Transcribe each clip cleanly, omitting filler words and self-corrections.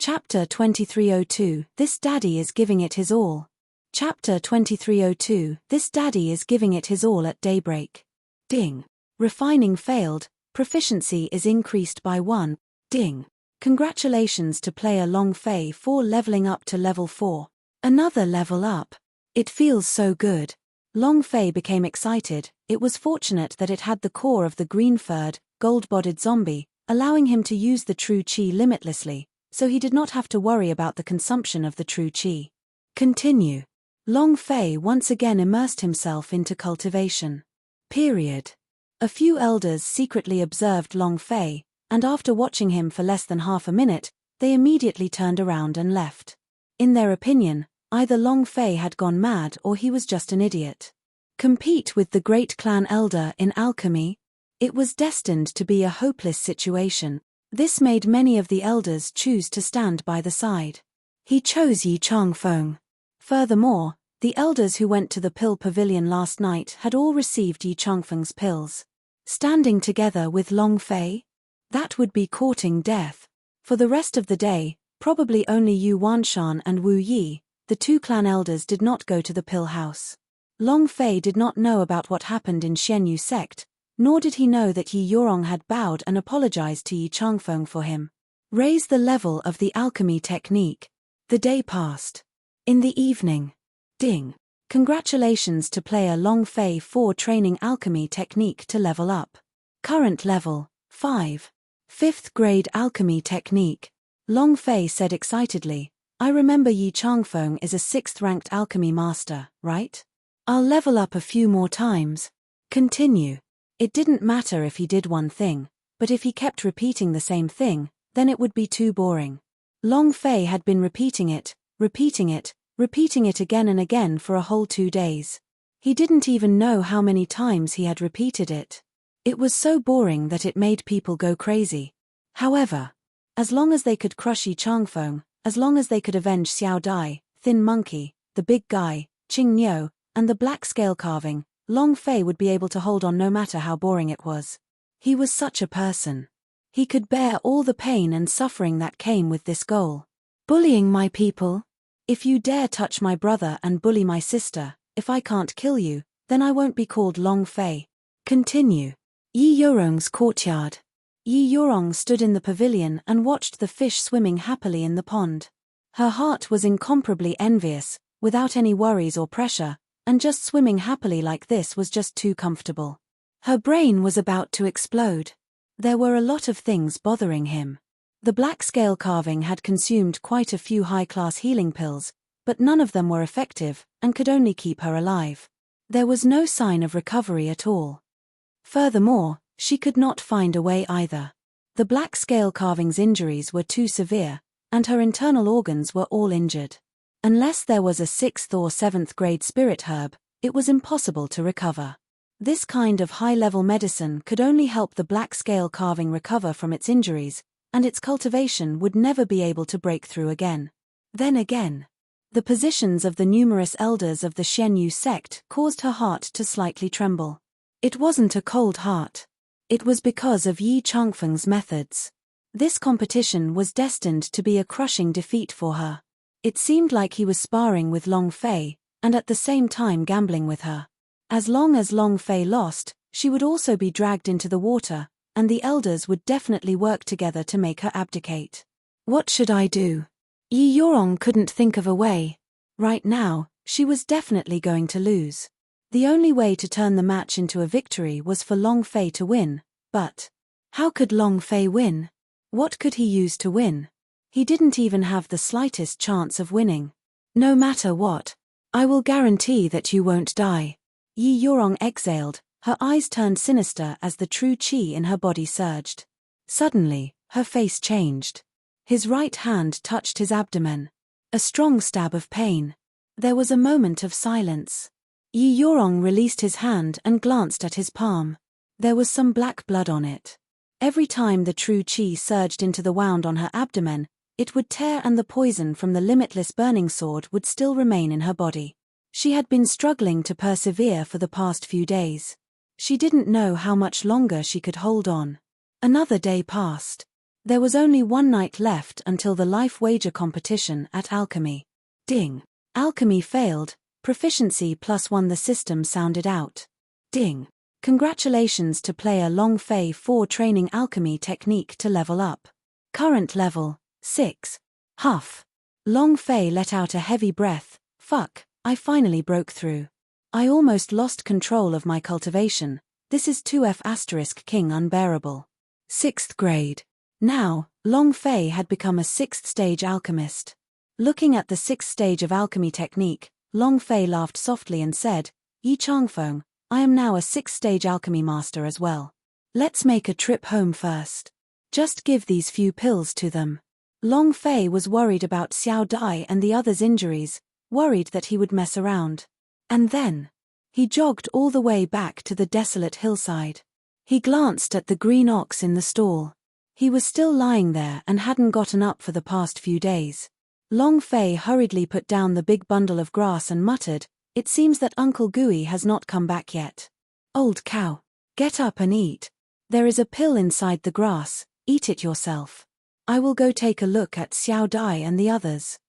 Chapter 2302, This Daddy is Giving It His All. Chapter 2302, This Daddy is Giving It His All at Daybreak. Ding. Refining failed, proficiency is increased by 1. Ding. Congratulations to player Long Fei for leveling up to level 4. Another level up. It feels so good. Long Fei became excited. It was fortunate that it had the core of the green-furred, gold-bodied zombie, allowing him to use the true chi limitlessly, so he did not have to worry about the consumption of the true chi. Continue. Long Fei once again immersed himself into cultivation. Period. A few elders secretly observed Long Fei, and after watching him for less than half a minute, they immediately turned around and left. In their opinion, either Long Fei had gone mad or he was just an idiot. Compete with the great clan elder in alchemy? It was destined to be a hopeless situation. This made many of the elders choose to stand by the side. He chose Yi Changfeng. Furthermore, the elders who went to the pill pavilion last night had all received Yi Changfeng's pills. Standing together with Long Fei? That would be courting death. For the rest of the day, probably only Yu Wanshan and Wu Yi, the two clan elders, did not go to the pill house. Long Fei did not know about what happened in Xianyu sect, nor did he know that Yi Yorong had bowed and apologized to Yi Changfeng for him. Raise the level of the alchemy technique. The day passed. In the evening. Ding. Congratulations to player Long Fei for training alchemy technique to level up. Current level, 5. 5th grade alchemy technique. Long Fei said excitedly, I remember Yi Changfeng is a 6th ranked alchemy master, right? I'll level up a few more times. Continue. It didn't matter if he did one thing, but if he kept repeating the same thing, then it would be too boring. Long Fei had been repeating it again and again for a whole 2 days. He didn't even know how many times he had repeated it. It was so boring that it made people go crazy. However, as long as they could crush Yi Changfeng, as long as they could avenge Xiao Dai, Thin Monkey, the Big Guy, Qing Niu, and the black scale carving, Long Fei would be able to hold on no matter how boring it was. He was such a person. He could bear all the pain and suffering that came with this goal. Bullying my people? If you dare touch my brother and bully my sister, if I can't kill you, then I won't be called Long Fei. Continue. Yi Yorong's courtyard. Yi Yorong stood in the pavilion and watched the fish swimming happily in the pond. Her heart was incomparably envious, without any worries or pressure, and just swimming happily like this was just too comfortable. Her brain was about to explode. There were a lot of things bothering him. The black scale carving had consumed quite a few high-class healing pills, but none of them were effective, and could only keep her alive. There was no sign of recovery at all. Furthermore, she could not find a way either. The black scale carving's injuries were too severe, and her internal organs were all injured. Unless there was a 6th or 7th grade spirit herb, it was impossible to recover. This kind of high-level medicine could only help the black scale carving recover from its injuries, and its cultivation would never be able to break through again. Then again, the positions of the numerous elders of the Xianyu sect caused her heart to slightly tremble. It wasn't a cold heart. It was because of Yi Changfeng's methods. This competition was destined to be a crushing defeat for her. It seemed like he was sparring with Long Fei, and at the same time gambling with her. As long as Long Fei lost, she would also be dragged into the water, and the elders would definitely work together to make her abdicate. What should I do? Yi Yorong couldn't think of a way. Right now, she was definitely going to lose. The only way to turn the match into a victory was for Long Fei to win, but how could Long Fei win? What could he use to win? He didn't even have the slightest chance of winning. No matter what, I will guarantee that you won't die. Yi Yorong exhaled, her eyes turned sinister as the true qi in her body surged. Suddenly, her face changed. His right hand touched his abdomen. A strong stab of pain. There was a moment of silence. Yi Yorong released his hand and glanced at his palm. There was some black blood on it. Every time the true qi surged into the wound on her abdomen, it would tear, and the poison from the limitless burning sword would still remain in her body. She had been struggling to persevere for the past few days. She didn't know how much longer she could hold on. Another day passed. There was only one night left until the life wager competition at alchemy. Ding. Alchemy failed, proficiency +1 the system sounded out. Ding. Congratulations to player Long Fei for training alchemy technique to level up. Current level, 6. Huff. Long Fei let out a heavy breath. Fuck, I finally broke through. I almost lost control of my cultivation. This is 2F** king unbearable. 6th grade. Now, Long Fei had become a 6th stage alchemist. Looking at the 6th stage of alchemy technique, Long Fei laughed softly and said, Yi Changfeng, I am now a 6th stage alchemy master as well. Let's make a trip home first. Just give these few pills to them. Long Fei was worried about Xiao Dai and the others' injuries, worried that he would mess around. And then, he jogged all the way back to the desolate hillside. He glanced at the green ox in the stall. He was still lying there and hadn't gotten up for the past few days. Long Fei hurriedly put down the big bundle of grass and muttered, It seems that Uncle Gui has not come back yet. Old cow. Get up and eat. There is a pill inside the grass, eat it yourself. I will go take a look at Xiao Dai and the others.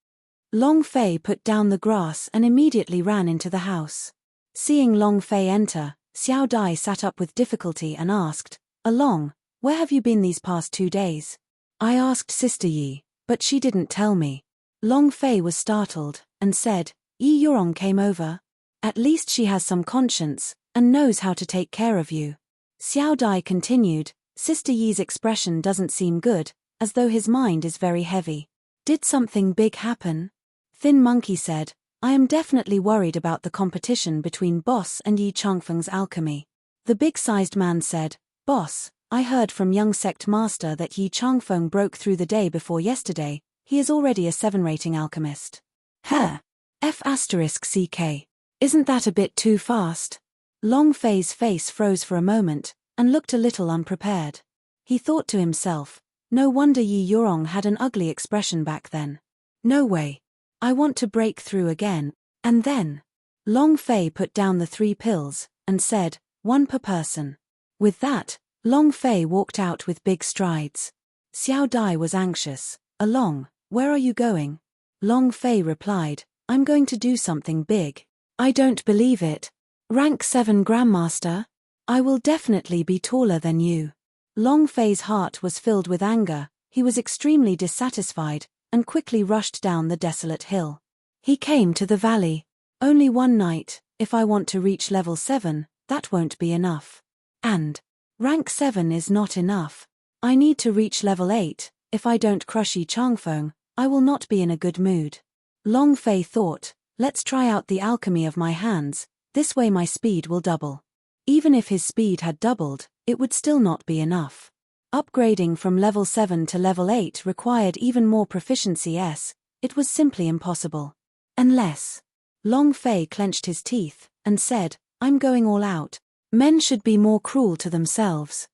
Long Fei put down the grass and immediately ran into the house. Seeing Long Fei enter, Xiao Dai sat up with difficulty and asked, Along, where have you been these past 2 days? I asked Sister Yi, but she didn't tell me. Long Fei was startled, and said, Yi Yurong came over. At least she has some conscience, and knows how to take care of you. Xiao Dai continued, Sister Yi's expression doesn't seem good, as though his mind is very heavy. Did something big happen? Thin Monkey said, I am definitely worried about the competition between Boss and Yi Changfeng's alchemy. The big-sized man said, Boss, I heard from young sect master that Yi Changfeng broke through the day before yesterday. He is already a 7-rating alchemist. Huh. F***ck. Isn't that a bit too fast? Long Fei's face froze for a moment, and looked a little unprepared. He thought to himself, no wonder Yi Yurong had an ugly expression back then. No way. I want to break through again. And then, Long Fei put down the 3 pills, and said, 1 per person. With that, Long Fei walked out with big strides. Xiao Dai was anxious. Along, where are you going? Long Fei replied, I'm going to do something big. I don't believe it. Rank 7 Grandmaster? I will definitely be taller than you. Long Fei's heart was filled with anger, he was extremely dissatisfied, and quickly rushed down the desolate hill. He came to the valley. Only one night, if I want to reach level 7, that won't be enough. And rank 7 is not enough. I need to reach level 8, if I don't crush Yi Changfeng, I will not be in a good mood. Long Fei thought, let's try out the alchemy of my hands, this way my speed will double. Even if his speed had doubled, it would still not be enough. Upgrading from level 7 to level 8 required even more proficiency it was simply impossible. Unless. Long Fei clenched his teeth, and said, I'm going all out. Men should be more cruel to themselves.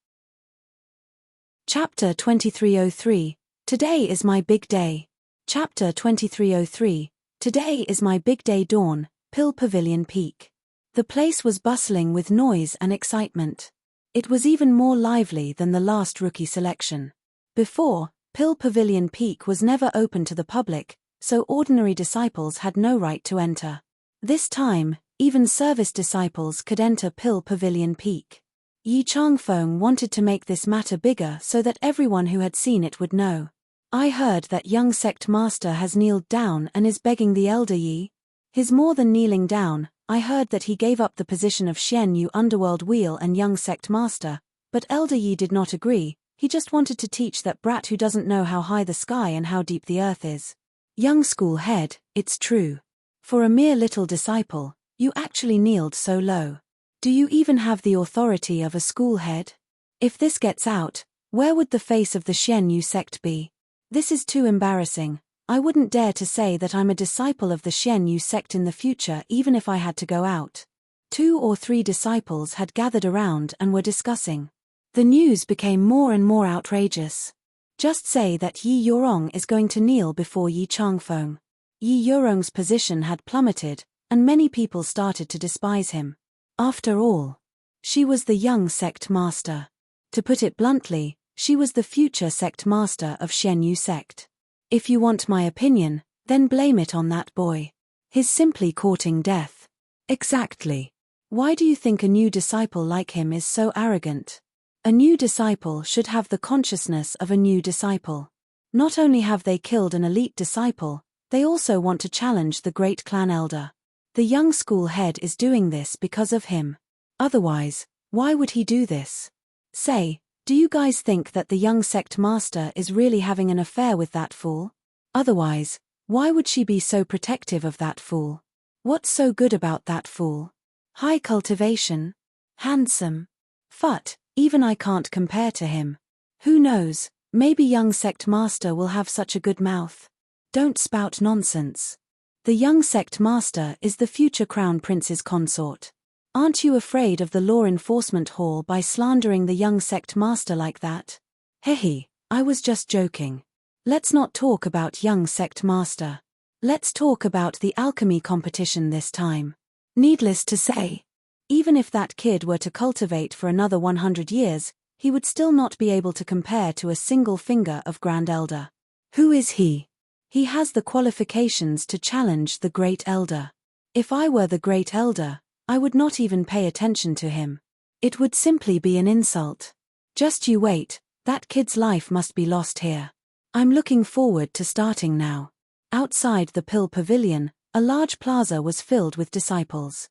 Chapter 2303, Today is my big day. Chapter 2303, Today is my big day dawn, Pill Pavilion Peak. The place was bustling with noise and excitement. It was even more lively than the last rookie selection. Before, Pill Pavilion Peak was never open to the public, so ordinary disciples had no right to enter. This time, even service disciples could enter Pill Pavilion Peak. Yi Changfeng wanted to make this matter bigger so that everyone who had seen it would know. I heard that young sect master has kneeled down and is begging the elder Yi. His more than kneeling down, I heard that he gave up the position of Xian Yu Underworld Wheel and young sect master, but elder Yi did not agree, he just wanted to teach that brat who doesn't know how high the sky and how deep the earth is. Young school head, it's true. For a mere little disciple, you actually kneeled so low. Do you even have the authority of a school head? If this gets out, where would the face of the Xian Yu sect be? This is too embarrassing. I wouldn't dare to say that I'm a disciple of the Xian Yu sect in the future even if I had to go out. 2 or 3 disciples had gathered around and were discussing. The news became more and more outrageous. Just say that Yi Yurong is going to kneel before Yi Changfeng. Yi Yurong's position had plummeted, and many people started to despise him. After all, she was the young sect master. To put it bluntly, She was the future sect master of Xianyu sect. If you want my opinion, then blame it on that boy. He's simply courting death. Exactly. Why do you think a new disciple like him is so arrogant? A new disciple should have the consciousness of a new disciple. Not only have they killed an elite disciple, they also want to challenge the great clan elder. The young school head is doing this because of him. Otherwise, why would he do this? Say, do you guys think that the young sect master is really having an affair with that fool? Otherwise, why would she be so protective of that fool? What's so good about that fool? High cultivation? Handsome? Phut, even I can't compare to him. Who knows, maybe young sect master will have such a good mouth. Don't spout nonsense. The young sect master is the future crown prince's consort. Aren't you afraid of the law enforcement hall by slandering the young sect master like that? Hehe, I was just joking. Let's not talk about young sect master. Let's talk about the alchemy competition this time. Needless to say, even if that kid were to cultivate for another 100 years, he would still not be able to compare to a single finger of Grand Elder. Who is he? He has the qualifications to challenge the Great Elder. If I were the Great Elder, I would not even pay attention to him. It would simply be an insult. Just you wait, that kid's life must be lost here. I'm looking forward to starting now. Outside the Pill Pavilion, a large plaza was filled with disciples.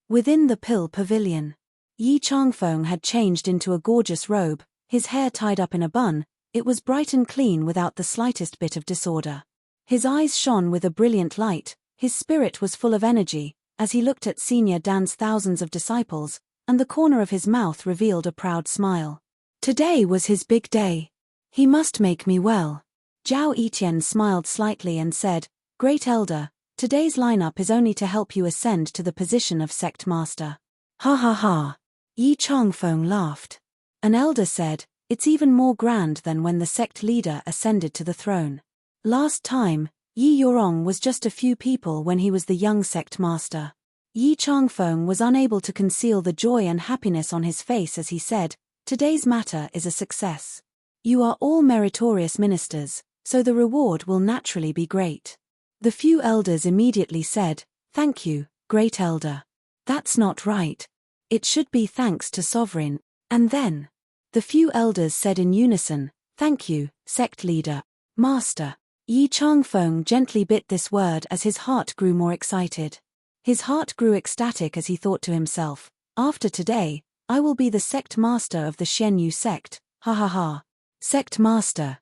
Within the Pill Pavilion, Yi Changfeng had changed into a gorgeous robe, his hair tied up in a bun. It was bright and clean without the slightest bit of disorder. His eyes shone with a brilliant light, his spirit was full of energy, as he looked at Senior Dan's thousands of disciples, and the corner of his mouth revealed a proud smile. Today was his big day. He must make me well. Zhao Etian smiled slightly and said, Great Elder, today's lineup is only to help you ascend to the position of sect master. Ha ha ha. Yi Changfeng laughed. An elder said, it's even more grand than when the sect leader ascended to the throne. Last time, Yi Yorong was just a few people when he was the young sect master. Yi Changfeng was unable to conceal the joy and happiness on his face as he said, today's matter is a success. You are all meritorious ministers, so the reward will naturally be great. The few elders immediately said, thank you, Great Elder. That's not right. It should be thanks to Sovereign. And then, the few elders said in unison, thank you, sect leader, master. Yi Changfeng gently bit this word as his heart grew more excited. His heart grew ecstatic as he thought to himself, after today, I will be the sect master of the Xianyu sect, ha ha ha. Sect master,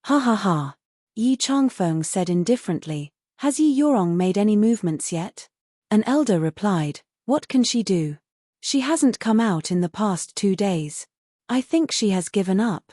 ha ha ha. Yi Changfeng said indifferently, has Yi Yorong made any movements yet? An elder replied, what can she do? She hasn't come out in the past 2 days. I think she has given up.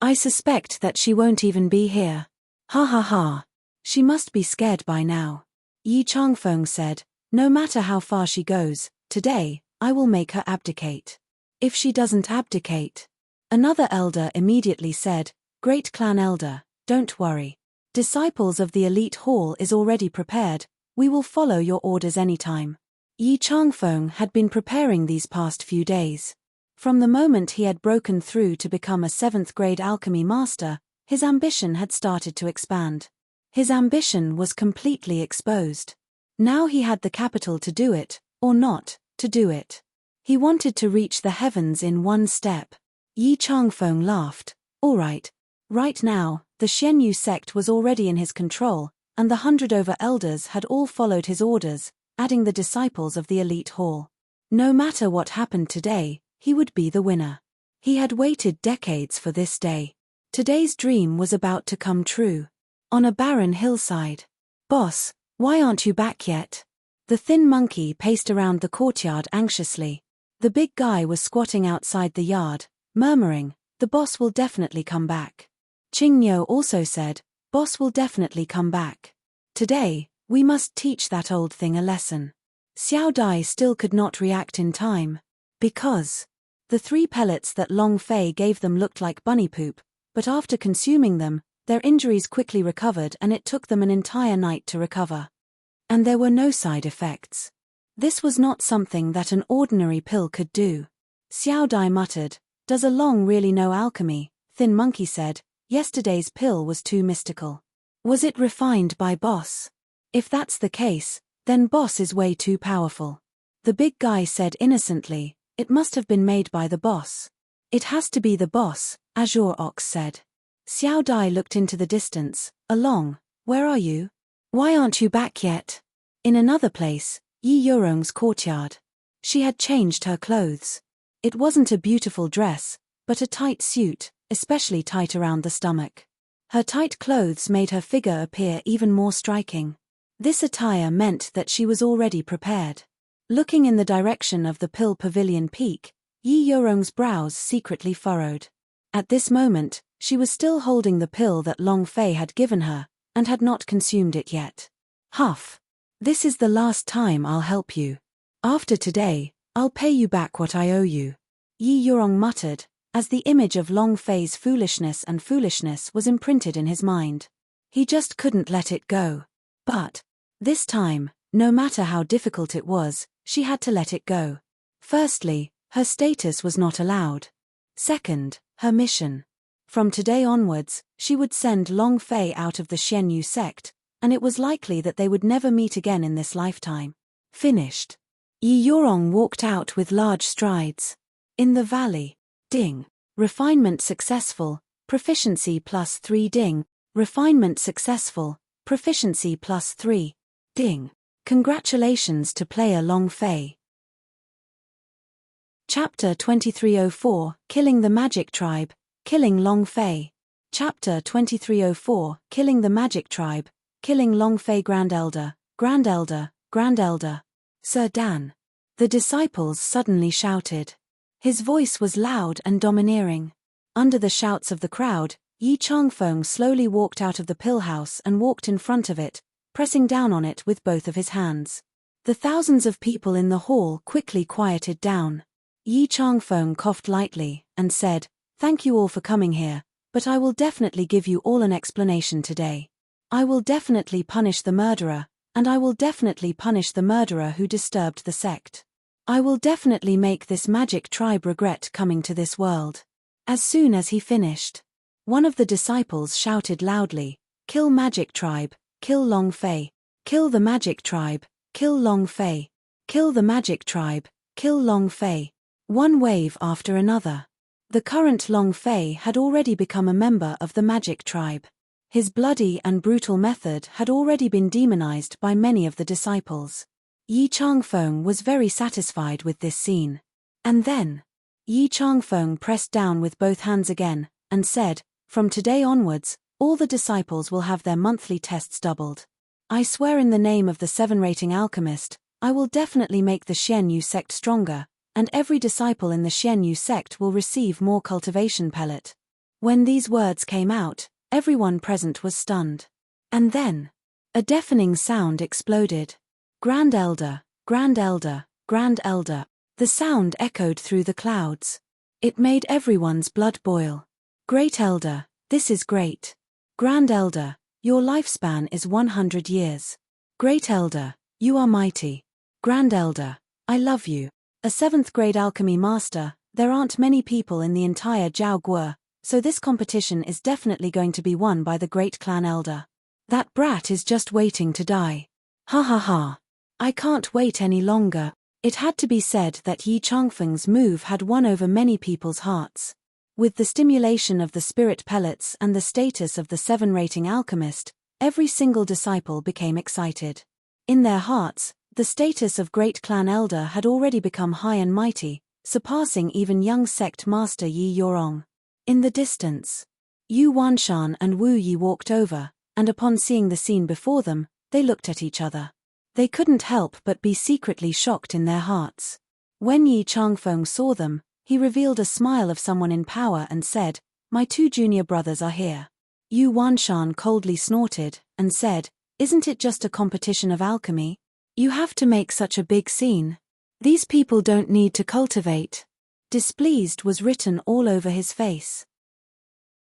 I suspect that she won't even be here. Ha ha ha. She must be scared by now. Yi Changfeng said, no matter how far she goes, today, I will make her abdicate. If she doesn't abdicate. Another elder immediately said, Great Clan Elder, don't worry. Disciples of the elite hall is already prepared, we will follow your orders anytime. Yi Changfeng had been preparing these past few days. From the moment he had broken through to become a 7th grade alchemy master, his ambition had started to expand. His ambition was completely exposed. Now he had the capital to do it, or not, to do it. He wanted to reach the heavens in one step. Yi Changfeng laughed, all right. Right now, the Xianyu sect was already in his control, and the 100 over elders had all followed his orders, adding the disciples of the elite hall. No matter what happened today, he would be the winner. He had waited decades for this day. Today's dream was about to come true. On a barren hillside. Boss, why aren't you back yet? The thin monkey paced around the courtyard anxiously. The big guy was squatting outside the yard, murmuring, the boss will definitely come back. Qingniu also said, boss will definitely come back. Today, we must teach that old thing a lesson. Xiao Dai still could not react in time. Because the 3 pellets that Long Fei gave them looked like bunny poop, but after consuming them, their injuries quickly recovered and it took them an entire night to recover. And there were no side effects. This was not something that an ordinary pill could do. Xiao Dai muttered, Does Along really know alchemy? Thin Monkey said. Yesterday's pill was too mystical. Was it refined by Boss? If that's the case, then Boss is way too powerful. The big guy said innocently, it must have been made by the boss. It has to be the boss, Azure Ox said. Xiao Dai looked into the distance. Along, where are you? Why aren't you back yet? In another place, Yi Yurong's courtyard. She had changed her clothes. It wasn't a beautiful dress, but a tight suit, especially tight around the stomach. Her tight clothes made her figure appear even more striking. This attire meant that she was already prepared. Looking in the direction of the Pill Pavilion peak, Yi Yurong's brows secretly furrowed. At this moment, she was still holding the pill that Long Fei had given her, and had not consumed it yet. Huff. This is the last time I'll help you. After today, I'll pay you back what I owe you. Yi Yurong muttered, as the image of Long Fei's foolishness was imprinted in his mind. He just couldn't let it go. But this time, no matter how difficult it was, she had to let it go. Firstly, her status was not allowed. Second, her mission. From today onwards, she would send Long Fei out of the Xianyu sect, and it was likely that they would never meet again in this lifetime. Finished. Yi Yurong walked out with large strides. In the valley. Ding. Refinement successful, proficiency +3 ding. Refinement successful, proficiency +3. Ding. Congratulations to player Long Fei. Chapter 2304, Killing the Magic Tribe, Killing Long Fei. Chapter 2304, Killing the Magic Tribe, Killing Long Fei. Grand Elder, Grand Elder, Grand Elder. Sir Dan. The disciples suddenly shouted. His voice was loud and domineering. Under the shouts of the crowd, Yi Changfeng slowly walked out of the pill house and walked in front of it, pressing down on it with both of his hands. The thousands of people in the hall quickly quieted down. Yi Changfeng coughed lightly, and said, "Thank you all for coming here, but I will definitely give you all an explanation today. I will definitely punish the murderer, and I will definitely punish the murderer who disturbed the sect. I will definitely make this magic tribe regret coming to this world." As soon as he finished, one of the disciples shouted loudly, "Kill Magic Tribe, kill Long Fei. Kill the Magic Tribe, kill Long Fei. Kill the Magic Tribe, kill Long Fei." One wave after another. The current Long Fei had already become a member of the Magic Tribe. His bloody and brutal method had already been demonized by many of the disciples. Yi Changfeng was very satisfied with this scene. And then, Yi Changfeng pressed down with both hands again, and said, "From today onwards, all the disciples will have their monthly tests doubled. I swear in the name of the 7-rating alchemist, I will definitely make the Xianyu sect stronger, and every disciple in the Xianyu sect will receive more cultivation pellet." When these words came out, everyone present was stunned. And then, a deafening sound exploded. "Grand Elder, Grand Elder, Grand Elder." The sound echoed through the clouds. It made everyone's blood boil. "Great Elder, this is great. Grand Elder, your lifespan is 100 years. Great Elder, you are mighty. Grand Elder, I love you. A 7th grade alchemy master, there aren't many people in the entire Jiao Guo, so this competition is definitely going to be won by the great clan elder. That brat is just waiting to die. Ha ha ha. I can't wait any longer." It had to be said that Yi Changfeng's move had won over many people's hearts. With the stimulation of the spirit pellets and the status of the 7-rating alchemist, every single disciple became excited. In their hearts, the status of great clan elder had already become high and mighty, surpassing even young sect master Yi Yurong. In the distance, Yu Wanshan and Wu Yi walked over, and upon seeing the scene before them, they looked at each other. They couldn't help but be secretly shocked in their hearts. When Yi Changfeng saw them, he revealed a smile of someone in power and said, "My 2 junior brothers are here." Yu Wanshan coldly snorted, and said, "Isn't it just a competition of alchemy? You have to make such a big scene. These people don't need to cultivate." Displeased was written all over his face.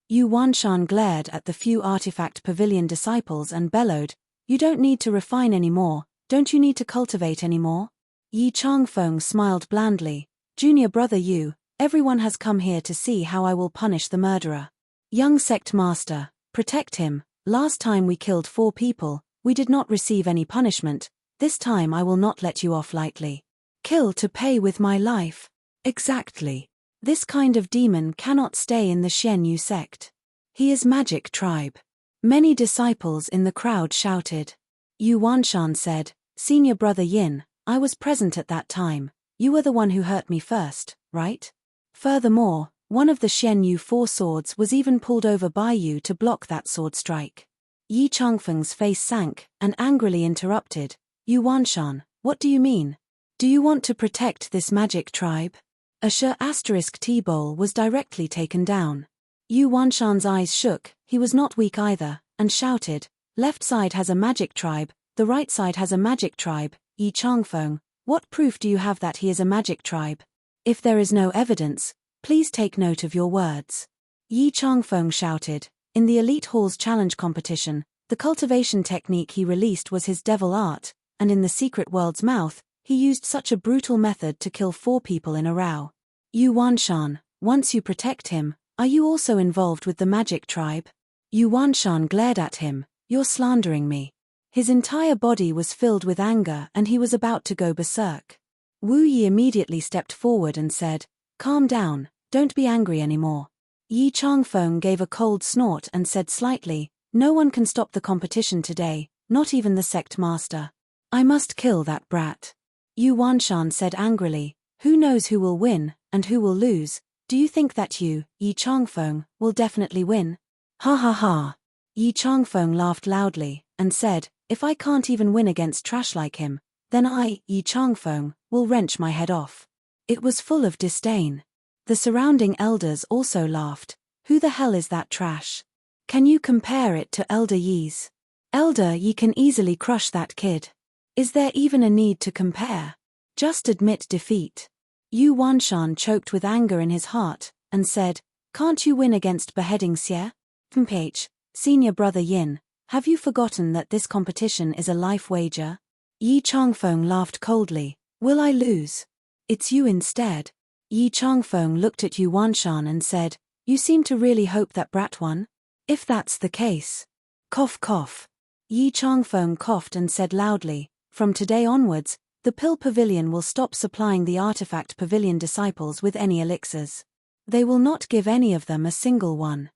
Yu Wanshan glared at the few artifact pavilion disciples and bellowed, "You don't need to refine anymore. Don't you need to cultivate anymore?" Yi Changfeng smiled blandly, "Junior brother Yu, Everyone has come here to see how I will punish the murderer. Young sect master, protect him. Last time we killed 4 people, we did not receive any punishment. This time I will not let you off lightly. Kill to pay with my life. Exactly. This kind of demon cannot stay in the Xianyu sect. He is magic tribe. Many disciples in the crowd shouted. Yu Wanshan said, Senior brother Yin, I was present at that time. You were the one who hurt me first, right? Furthermore, one of the Xianyu 4 swords was even pulled over by you to block that sword strike. Yi Changfeng's face sank and angrily interrupted. Yu Wanshan, what do you mean? Do you want to protect this magic tribe? A T-bowl was directly taken down. Yu Wanshan's eyes shook, he was not weak either, and shouted, left side has a magic tribe, the right side has a magic tribe. Yi Changfeng, what proof do you have that he is a magic tribe? If there is no evidence, please take note of your words. Yi Changfeng shouted. In the Elite Hall's challenge competition, the cultivation technique he released was his devil art, and in the secret world's mouth, he used such a brutal method to kill 4 people in a row. Yu Wanshan, once you protect him, are you also involved with the magic tribe? Yu Wanshan glared at him, you're slandering me. His entire body was filled with anger and he was about to go berserk. Wu Yi immediately stepped forward and said, calm down, don't be angry anymore. Yi Changfeng gave a cold snort and said slightly, no one can stop the competition today, not even the sect master. I must kill that brat. Yu Wanshan said angrily, who knows who will win, and who will lose? Do you think that you, Yi Changfeng, will definitely win? Ha ha ha. Yi Changfeng laughed loudly, and said, if I can't even win against trash like him, then I, Yi Changfeng, will wrench my head off. It was full of disdain. The surrounding elders also laughed. Who the hell is that trash? Can you compare it to Elder Yi's? Elder Yi can easily crush that kid. Is there even a need to compare? Just admit defeat. Yu Wanshan choked with anger in his heart, and said, can't you win against beheading Xie? Mph, senior brother Yin, have you forgotten that this competition is a life wager? Yi Changfeng laughed coldly, will I lose? It's you instead. Yi Changfeng looked at Yu Wanshan and said, you seem to really hope that brat won? If that's the case. Cough cough. Yi Changfeng coughed and said loudly, from today onwards, the Pill Pavilion will stop supplying the Artifact Pavilion disciples with any elixirs. They will not give any of them a single one.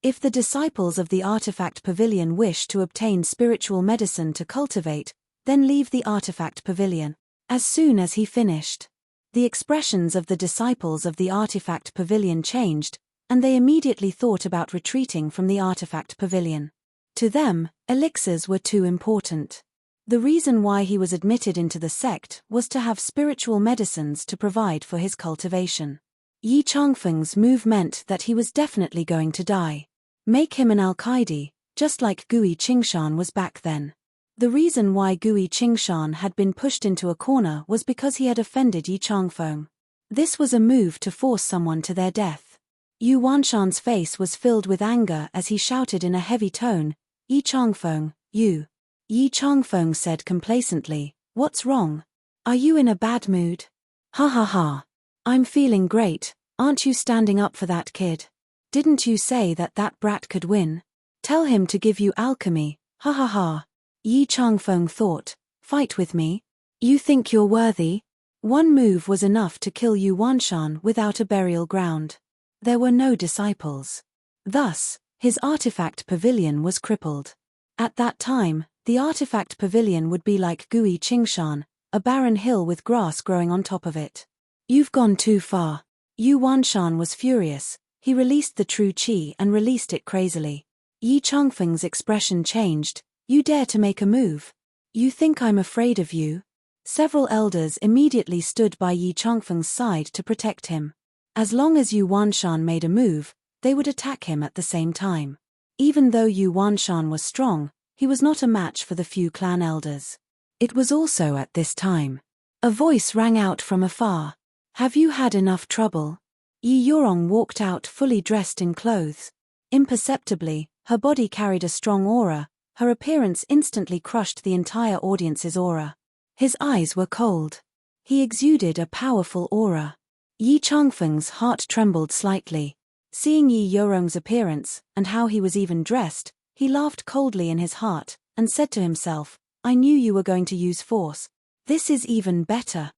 If the disciples of the Artifact Pavilion wish to obtain spiritual medicine to cultivate, then leave the Artifact Pavilion. As soon as he finished, the expressions of the disciples of the Artifact Pavilion changed, and they immediately thought about retreating from the Artifact Pavilion. To them, elixirs were too important. The reason why he was admitted into the sect was to have spiritual medicines to provide for his cultivation. Yi Changfeng's move meant that he was definitely going to die. Make him an Al-Qaeda, just like Gui Qingshan was back then. The reason why Gui Qingshan had been pushed into a corner was because he had offended Yi Changfeng. This was a move to force someone to their death. Yu Wanshan's face was filled with anger as he shouted in a heavy tone, Yi Changfeng, you. Yi Changfeng said complacently, what's wrong? Are you in a bad mood? Ha ha ha. I'm feeling great, aren't you standing up for that kid? Didn't you say that that brat could win? Tell him to give you alchemy, ha ha ha. Yi Changfeng thought, fight with me? You think you're worthy? One move was enough to kill Yu Wanshan without a burial ground. There were no disciples. Thus, his artifact pavilion was crippled. At that time, the artifact pavilion would be like Gui Qingshan, a barren hill with grass growing on top of it. You've gone too far. Yu Wanshan was furious. He released the true qi and released it crazily. Yi Changfeng's expression changed. You dare to make a move? You think I'm afraid of you? Several elders immediately stood by Yi Changfeng's side to protect him. As long as Yu Wanshan made a move, they would attack him at the same time. Even though Yu Wanshan was strong, he was not a match for the few clan elders. It was also at this time. A voice rang out from afar. Have you had enough trouble? Yi Yorong walked out fully dressed in clothes. Imperceptibly, her body carried a strong aura. Her appearance instantly crushed the entire audience's aura. His eyes were cold. He exuded a powerful aura. Yi Changfeng's heart trembled slightly. Seeing Yi Yorong's appearance, and how he was even dressed, he laughed coldly in his heart, and said to himself, I knew you were going to use force. This is even better.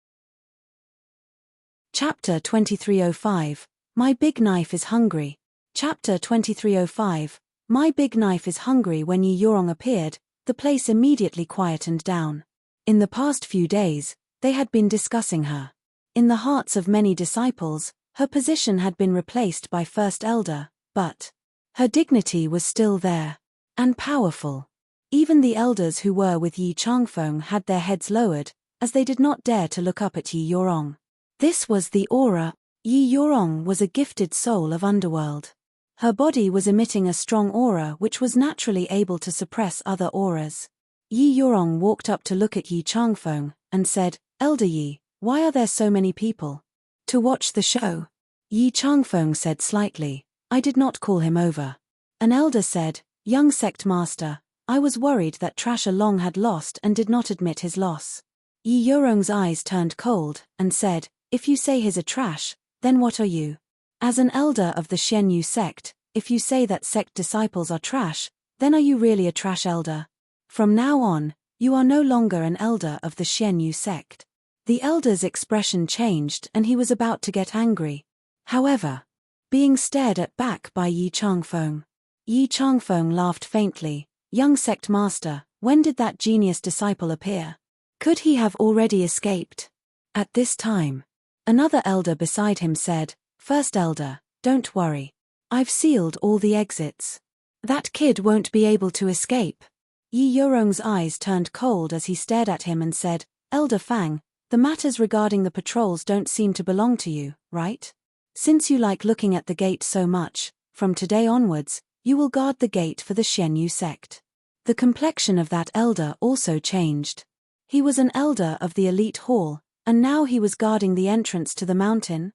Chapter 2305. My Big Knife is Hungry. Chapter 2305. My Big Knife is Hungry. When Yi Yorong appeared, the place immediately quietened down. In the past few days, they had been discussing her. In the hearts of many disciples, her position had been replaced by First Elder, but her dignity was still there, and powerful. Even the elders who were with Yi Changfeng had their heads lowered, as they did not dare to look up at Yi Yorong. This was the aura. Yi Yorong was a gifted soul of underworld. Her body was emitting a strong aura which was naturally able to suppress other auras. Yi Yorong walked up to look at Yi Changfeng, and said, Elder Yi, why are there so many people? To watch the show. Yi Changfeng said slightly, I did not call him over. An elder said, Young sect master, I was worried that Trasher Long had lost and did not admit his loss. Yi Yorong's eyes turned cold, and said, If you say he's a trash, then what are you? As an elder of the Xianyu sect, if you say that sect disciples are trash, then are you really a trash elder? From now on, you are no longer an elder of the Xianyu sect. The elder's expression changed and he was about to get angry. However, being stared at back by Yi Changfeng. Yi Changfeng laughed faintly. Young sect master, when did that genius disciple appear? Could he have already escaped? At this time, another elder beside him said, First elder, don't worry. I've sealed all the exits. That kid won't be able to escape. Yi Yorong's eyes turned cold as he stared at him and said, Elder Fang, the matters regarding the patrols don't seem to belong to you, right? Since you like looking at the gate so much, from today onwards, you will guard the gate for the Xianyu sect. The complexion of that elder also changed. He was an elder of the elite hall, and now he was guarding the entrance to the mountain.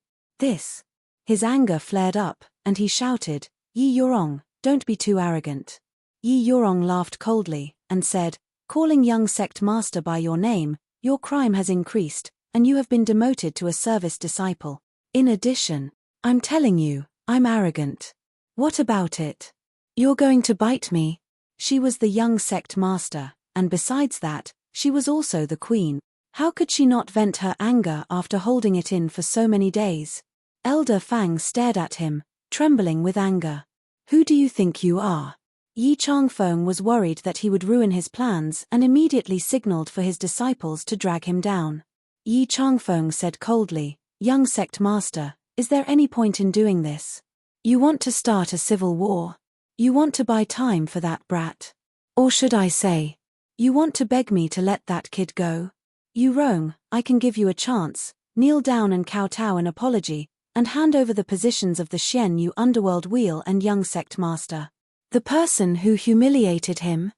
His anger flared up, and he shouted, Yi Yorong, don't be too arrogant. Yi Yorong laughed coldly, and said, Calling young sect master by your name, your crime has increased, and you have been demoted to a service disciple. In addition, I'm telling you, I'm arrogant. What about it? You're going to bite me? She was the young sect master, and besides that, she was also the queen. How could she not vent her anger after holding it in for so many days? Elder Fang stared at him, trembling with anger. Who do you think you are? Yi Changfeng was worried that he would ruin his plans and immediately signaled for his disciples to drag him down. Yi Changfeng said coldly, Young sect master, is there any point in doing this? You want to start a civil war? You want to buy time for that brat? Or should I say, you want to beg me to let that kid go? Yu Rong, I can give you a chance, kneel down and kowtow an apology, and hand over the positions of the Xianyu underworld wheel and young sect master. The person who humiliated him?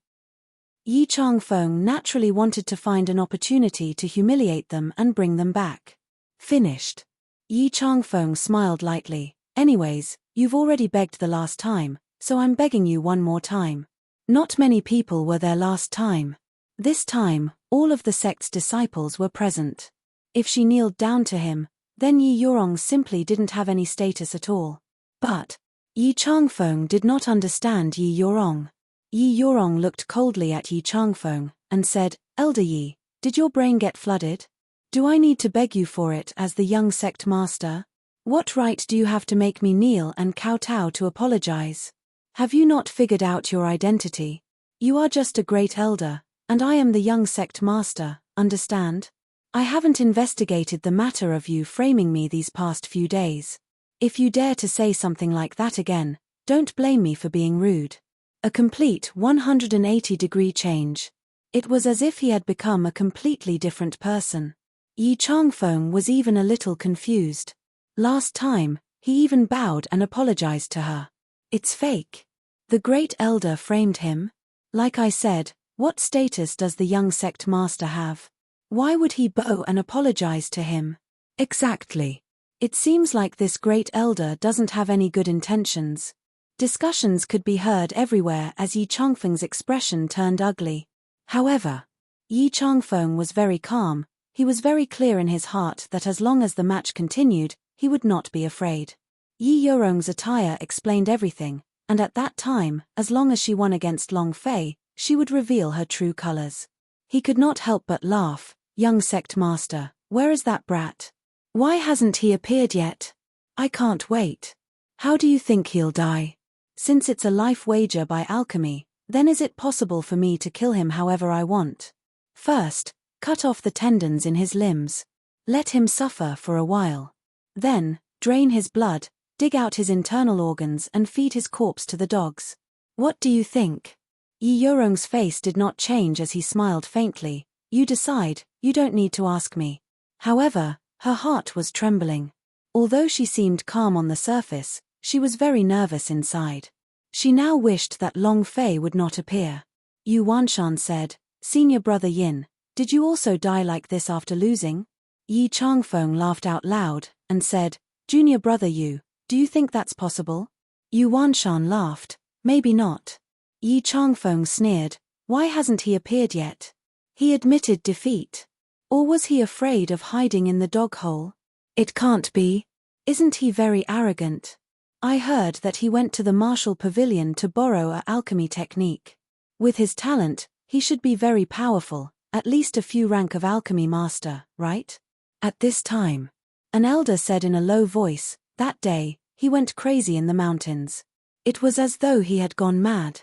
Yi Changfeng naturally wanted to find an opportunity to humiliate them and bring them back. Finished. Yi Changfeng smiled lightly. Anyways, you've already begged the last time, so I'm begging you one more time. Not many people were there last time. This time, all of the sect's disciples were present. If she kneeled down to him, then Yi Yorong simply didn't have any status at all. But Yi Changfeng did not understand Yi Yorong. Yi Yorong looked coldly at Yi Changfeng, and said, Elder Yi, did your brain get flooded? Do I need to beg you for it as the young sect master? What right do you have to make me kneel and kowtow to apologize? Have you not figured out your identity? You are just a great elder, and I am the young sect master, understand? I haven't investigated the matter of you framing me these past few days. If you dare to say something like that again, don't blame me for being rude. A complete 180-degree change. It was as if he had become a completely different person. Yi Changfeng was even a little confused. Last time, he even bowed and apologized to her. It's fake. The great elder framed him. Like I said, what status does the young sect master have? Why would he bow and apologize to him? Exactly. It seems like this great elder doesn't have any good intentions. Discussions could be heard everywhere as Yi Changfeng's expression turned ugly. However, Yi Changfeng was very calm. He was very clear in his heart that as long as the match continued, he would not be afraid. Yi Yorong's attire explained everything, and at that time, as long as she won against Long Fei, she would reveal her true colors. He could not help but laugh. Young sect master, where is that brat? Why hasn't he appeared yet? I can't wait. How do you think he'll die? Since it's a life wager by alchemy, then is it possible for me to kill him however I want? First, cut off the tendons in his limbs. Let him suffer for a while. Then, drain his blood, dig out his internal organs and feed his corpse to the dogs. What do you think? Yi Yorong's face did not change as he smiled faintly. You decide, you don't need to ask me. However, her heart was trembling. Although she seemed calm on the surface, she was very nervous inside. She now wished that Long Fei would not appear. Yu Wanshan said, Senior brother Yin, did you also die like this after losing? Yi Changfeng laughed out loud, and said, Junior brother Yu, do you think that's possible? Yu Wanshan laughed, maybe not. Yi Changfeng sneered, why hasn't he appeared yet? He admitted defeat. Or was he afraid of hiding in the dog hole? It can't be. Isn't he very arrogant? I heard that he went to the martial pavilion to borrow a alchemy technique. With his talent, he should be very powerful, at least a few rank of alchemy master, right? At this time, an elder said in a low voice, that day, he went crazy in the mountains. It was as though he had gone mad.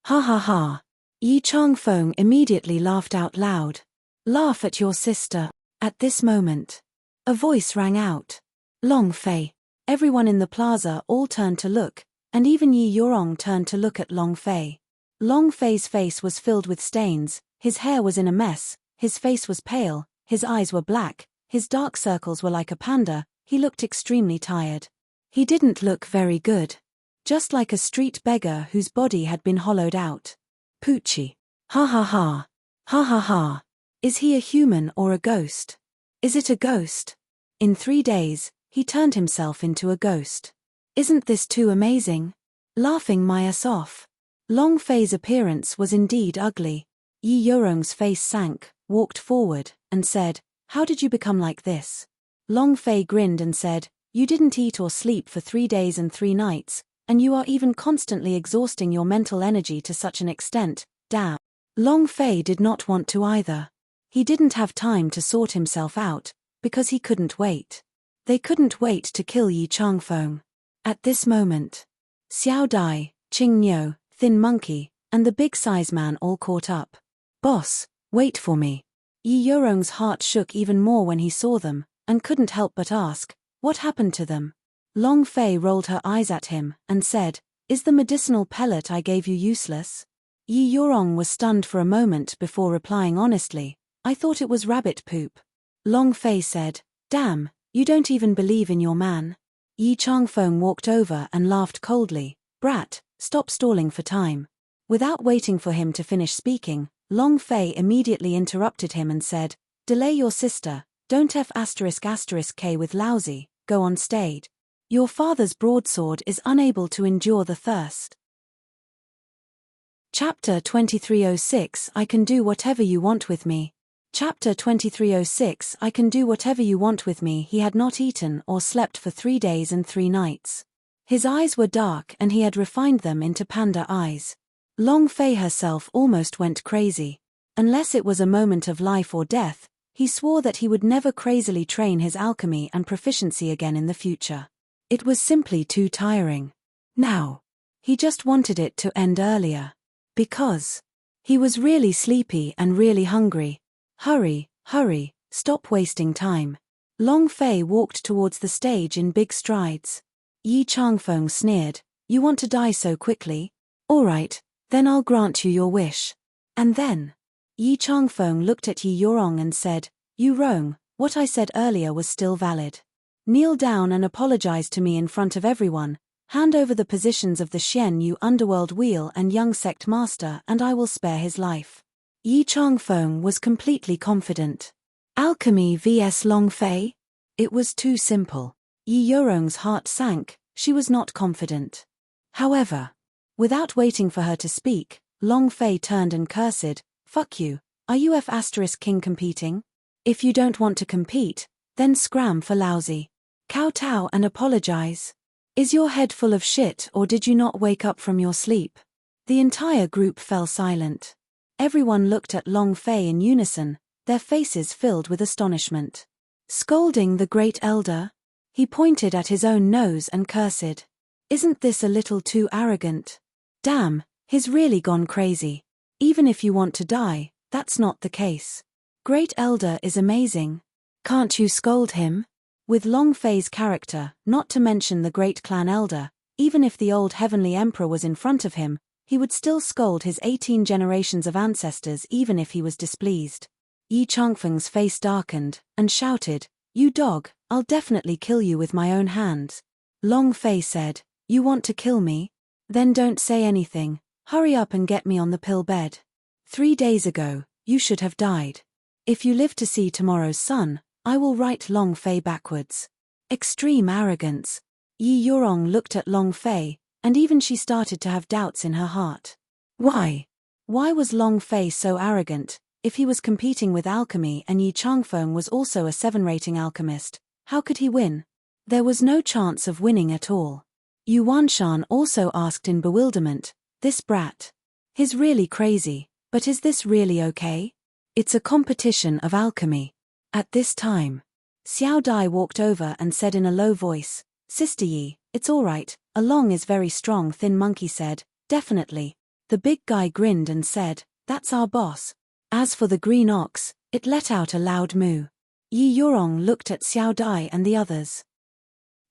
Ha ha ha. Yi Changfeng immediately laughed out loud. Laugh at your sister. At this moment, a voice rang out. Long Fei. Everyone in the plaza all turned to look, and even Yi Yorong turned to look at Long Fei. Long Fei's face was filled with stains, his hair was in a mess, his face was pale, his eyes were black, his dark circles were like a panda, he looked extremely tired. He didn't look very good. Just like a street beggar whose body had been hollowed out. Poochie. Ha ha ha. Ha ha ha. Is he a human or a ghost? Is it a ghost? In 3 days, he turned himself into a ghost. Isn't this too amazing? Laughing my ass off. Long Fei's appearance was indeed ugly. Yi Yorong's face sank, walked forward, and said, how did you become like this? Long Fei grinned and said, you didn't eat or sleep for 3 days and 3 nights, and you are even constantly exhausting your mental energy to such an extent, damn. Long Fei did not want to either. He didn't have time to sort himself out, because he couldn't wait. They couldn't wait to kill Yi Changfeng. At this moment, Xiao Dai, Qing Niu, Thin Monkey, and the big size man all caught up. Boss, wait for me. Yi Yorong's heart shook even more when he saw them, and couldn't help but ask, what happened to them? Long Fei rolled her eyes at him, and said, is the medicinal pellet I gave you useless? Yi Yorong was stunned for a moment before replying honestly, I thought it was rabbit poop. Long Fei said, damn, you don't even believe in your man. Yi Changfeng walked over and laughed coldly, brat, stop stalling for time. Without waiting for him to finish speaking, Long Fei immediately interrupted him and said, delay your sister, don't F***K with lousy, go on stage. Your father's broadsword is unable to endure the thirst. Chapter 2306 I can do whatever you want with me. Chapter 2306 I can do whatever you want with me. He had not eaten or slept for 3 days and 3 nights. His eyes were dark and he had refined them into panda eyes. Long Fei herself almost went crazy. Unless it was a moment of life or death, he swore that he would never crazily train his alchemy and proficiency again in the future. It was simply too tiring. Now, he just wanted it to end earlier. Because he was really sleepy and really hungry. Hurry, hurry, stop wasting time. Long Fei walked towards the stage in big strides. Yi Changfeng sneered, you want to die so quickly? All right, then I'll grant you your wish. And then, Yi Changfeng looked at Yi Yorong and said, you wrong, what I said earlier was still valid. Kneel down and apologize to me in front of everyone, hand over the positions of the Xian Yu Underworld Wheel and Young Sect Master and I will spare his life. Yi Changfeng was completely confident. Alchemy vs Long Fei? It was too simple. Yi Yorong's heart sank, she was not confident. However, without waiting for her to speak, Long Fei turned and cursed, fuck you, are you F***king competing? If you don't want to compete, then scram for lousy. Kowtow and apologize. Is your head full of shit or did you not wake up from your sleep? The entire group fell silent. Everyone looked at Long Fei in unison, their faces filled with astonishment. Scolding the great elder? He pointed at his own nose and cursed. Isn't this a little too arrogant? Damn, he's really gone crazy. Even if you want to die, that's not the case. Great elder is amazing. Can't you scold him? With Long Fei's character, not to mention the great clan elder, even if the old heavenly emperor was in front of him, he would still scold his 18 generations of ancestors even if he was displeased. Yi Changfeng's face darkened, and shouted, "You dog, I'll definitely kill you with my own hands." Long Fei said, "You want to kill me? Then don't say anything, hurry up and get me on the pill bed. 3 days ago, you should have died. If you live to see tomorrow's sun, I will write Long Fei backwards." Extreme arrogance. Yi Yurong looked at Long Fei, and even she started to have doubts in her heart. Why? Why was Long Fei so arrogant? If he was competing with alchemy and Yi Changfeng was also a 7-rating alchemist, how could he win? There was no chance of winning at all. Yu Wanshan also asked in bewilderment, "This brat? He's really crazy, but is this really okay? It's a competition of alchemy." At this time, Xiao Dai walked over and said in a low voice, "Sister Yi, it's all right, Along is very strong." Thin Monkey said, "Definitely." The big guy grinned and said, "That's our boss." As for the green ox, it let out a loud moo. Yi Yurong looked at Xiao Dai and the others.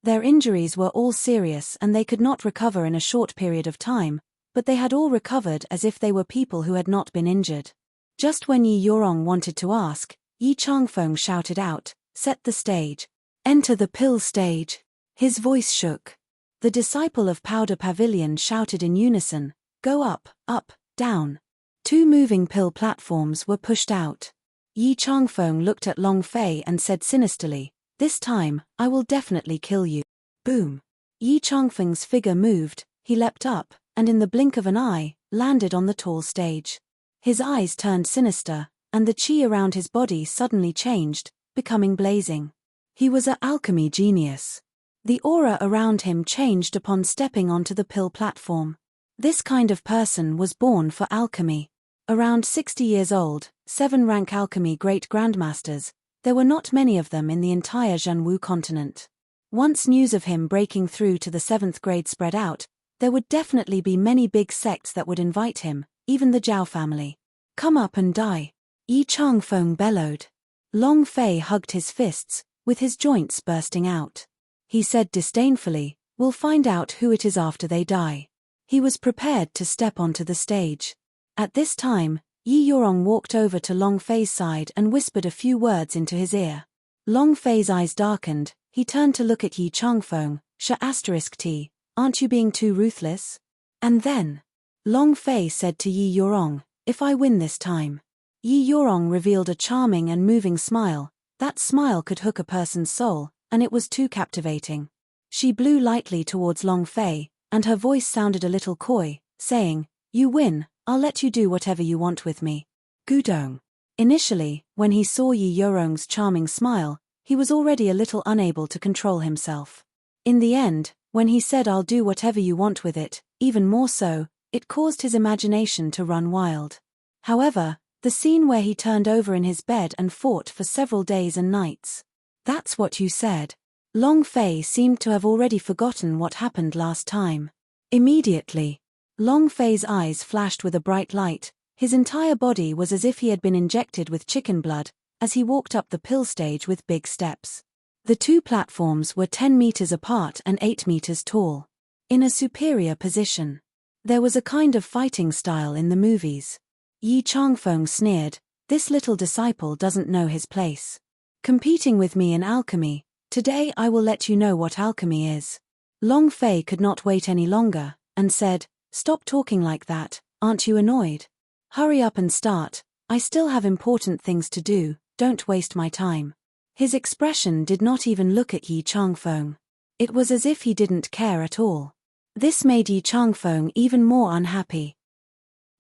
Their injuries were all serious and they could not recover in a short period of time, but they had all recovered as if they were people who had not been injured. Just when Yi Yurong wanted to ask, Yi Changfeng shouted out, "Set the stage. Enter the pill stage." His voice shook. The disciple of Powder Pavilion shouted in unison, "Go up, up, down." 2 moving pill platforms were pushed out. Yi Changfeng looked at Long Fei and said sinisterly, "This time, I will definitely kill you." Boom. Yi Changfeng's figure moved, he leapt up, and in the blink of an eye, landed on the tall stage. His eyes turned sinister, and the chi around his body suddenly changed, becoming blazing. He was an alchemy genius. The aura around him changed upon stepping onto the pill platform. This kind of person was born for alchemy. Around 60 years old, 7-rank alchemy great grandmasters, there were not many of them in the entire Zhenwu continent. Once news of him breaking through to the 7th grade spread out, there would definitely be many big sects that would invite him, even the Zhao family. "Come up and die," Yi Changfeng bellowed. Long Fei hugged his fists, with his joints bursting out. He said disdainfully, "We'll find out who it is after they die." He was prepared to step onto the stage. At this time, Yi Yurong walked over to Long Fei's side and whispered a few words into his ear. Long Fei's eyes darkened, he turned to look at Yi Changfeng, "T, aren't you being too ruthless?" And then, Long Fei said to Yi Yurong, "If I win this time." Yi Yurong revealed a charming and moving smile. That smile could hook a person's soul, and it was too captivating. She blew lightly towards Long Fei, and her voice sounded a little coy, saying, "You win, I'll let you do whatever you want with me." Gudong. Initially, when he saw Yi Yurong's charming smile, he was already a little unable to control himself. In the end, when he said "I'll do whatever you want with it," even more so, it caused his imagination to run wild. However, the scene where he turned over in his bed and fought for several days and nights. "That's what you said." Long Fei seemed to have already forgotten what happened last time. Immediately, Long Fei's eyes flashed with a bright light, his entire body was as if he had been injected with chicken blood, as he walked up the pill stage with big steps. The 2 platforms were 10 meters apart and 8 meters tall. In a superior position. There was a kind of fighting style in the movies. Yi Changfeng sneered, "This little disciple doesn't know his place. Competing with me in alchemy, today I will let you know what alchemy is." Long Fei could not wait any longer, and said, "Stop talking like that, aren't you annoyed? Hurry up and start, I still have important things to do, don't waste my time." His expression did not even look at Yi Changfeng. It was as if he didn't care at all. This made Yi Changfeng even more unhappy.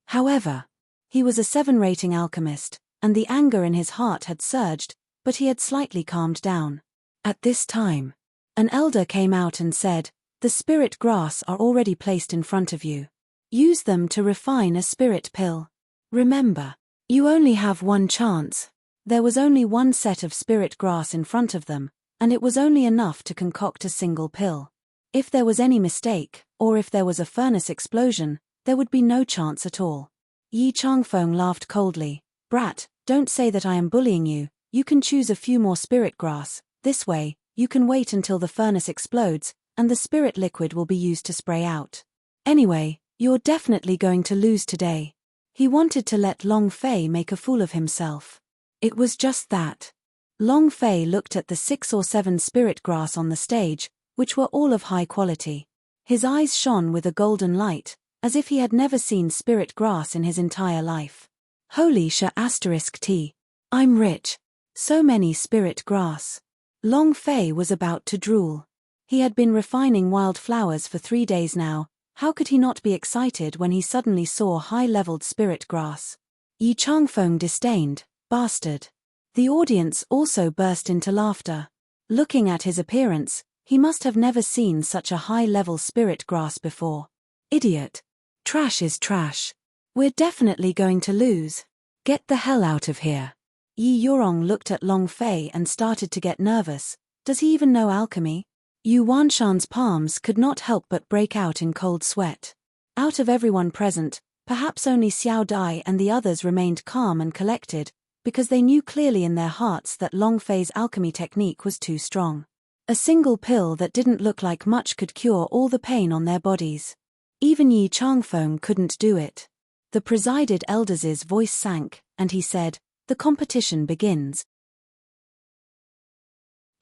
However, he was a 7-rating alchemist, and the anger in his heart had surged, but he had slightly calmed down. At this time, An elder came out and said, "The spirit grass are already placed in front of you. Use them to refine a spirit pill. Remember, you only have one chance." There was only one set of spirit grass in front of them, and it was only enough to concoct a single pill. If there was any mistake, or if there was a furnace explosion, there would be no chance at all. Yi Changfeng laughed coldly. "Brat, don't say that I am bullying you. You can choose a few more spirit grass. This way, you can wait until the furnace explodes, and the spirit liquid will be used to spray out. Anyway, you're definitely going to lose today." He wanted to let Long Fei make a fool of himself. It was just that. Long Fei looked at the 6 or 7 spirit grass on the stage, which were all of high quality. His eyes shone with a golden light, as if he had never seen spirit grass in his entire life. Holy **T. I'm rich. So many spirit grass. Long Fei was about to drool. He had been refining wild flowers for 3 days now. How could he not be excited when he suddenly saw high-leveled spirit grass? Yi Changfeng disdained, "Bastard." The audience also burst into laughter. Looking at his appearance, he must have never seen such a high-level spirit grass before. "Idiot. Trash is trash. We're definitely going to lose. Get the hell out of here." Yi Yurong looked at Long Fei and started to get nervous. Does he even know alchemy? Yu Wanshan's palms could not help but break out in cold sweat. Out of everyone present, perhaps only Xiao Dai and the others remained calm and collected, because they knew clearly in their hearts that Long Fei's alchemy technique was too strong. A single pill that didn't look like much could cure all the pain on their bodies. Even Yi Changfeng couldn't do it. The presided elder's voice sank, and he said, "The competition begins."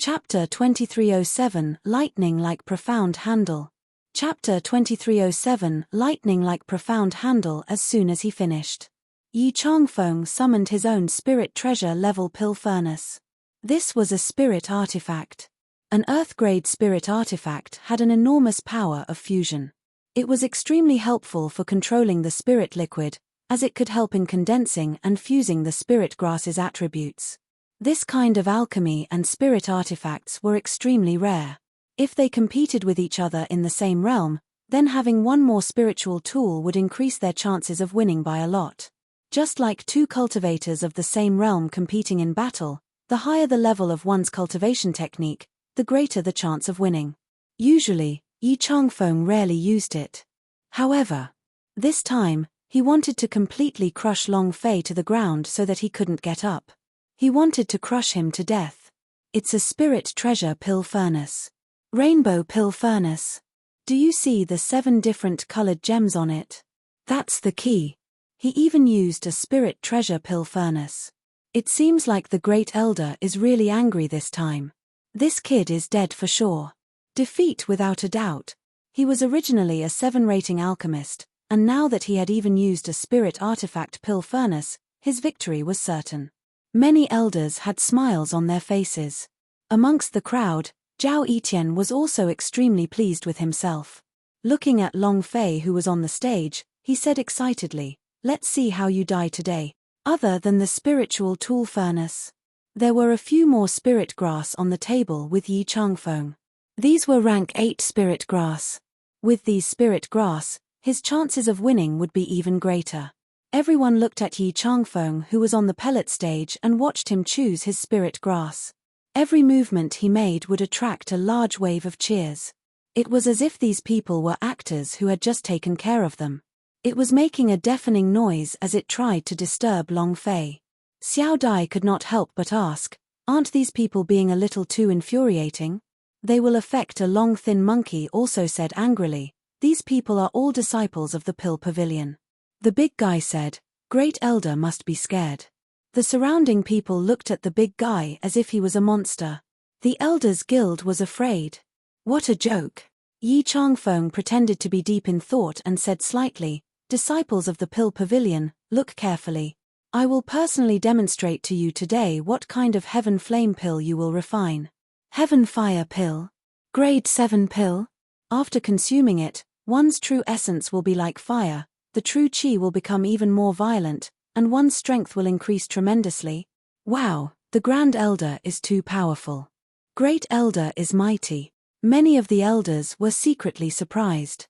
Chapter 2307, Lightning Like Profound Handle. Chapter 2307, Lightning Like Profound Handle. As soon as he finished, Yi Changfeng summoned his own spirit treasure level pill furnace. This was a spirit artifact. An Earth-grade spirit artifact had an enormous power of fusion. It was extremely helpful for controlling the spirit liquid, as it could help in condensing and fusing the spirit grass's attributes. This kind of alchemy and spirit artifacts were extremely rare. If they competed with each other in the same realm, then having one more spiritual tool would increase their chances of winning by a lot. Just like two cultivators of the same realm competing in battle, the higher the level of one's cultivation technique, the greater the chance of winning. Usually, Yi Changfeng rarely used it. However, this time, he wanted to completely crush Long Fei to the ground so that he couldn't get up. He wanted to crush him to death. It's a spirit treasure pill furnace. Rainbow pill furnace. Do you see the 7 different colored gems on it? That's the key. He even used a spirit treasure pill furnace. It seems like the Great Elder is really angry this time. This kid is dead for sure. Defeat without a doubt. He was originally a 7-rating alchemist, and now that he had even used a spirit artifact pill furnace, his victory was certain. Many elders had smiles on their faces. Amongst the crowd, Zhao Etian was also extremely pleased with himself. Looking at Long Fei who was on the stage, he said excitedly, "Let's see how you die today." Other than the spiritual tool furnace, there were a few more spirit grass on the table with Yi Changfeng. These were rank 8 spirit grass. With these spirit grass, his chances of winning would be even greater. Everyone looked at Yi Changfeng who was on the pellet stage and watched him choose his spirit grass. Every movement he made would attract a large wave of cheers. It was as if these people were actors who had just taken care of them. It was making a deafening noise as it tried to disturb Long Fei. Xiao Dai could not help but ask, "Aren't these people being a little too infuriating?" "They will affect a long thin monkey," also said angrily. "These people are all disciples of the Pill Pavilion." The big guy said, "Great Elder must be scared." The surrounding people looked at the big guy as if he was a monster. The Elders Guild was afraid. What a joke. Yi Changfeng pretended to be deep in thought and said slightly, "Disciples of the Pill Pavilion, look carefully. I will personally demonstrate to you today what kind of heaven flame pill you will refine. Heaven fire pill? Grade 7 pill? After consuming it, one's true essence will be like fire, the true chi will become even more violent, and one's strength will increase tremendously. Wow, the Grand Elder is too powerful. Great Elder is mighty." Many of the elders were secretly surprised.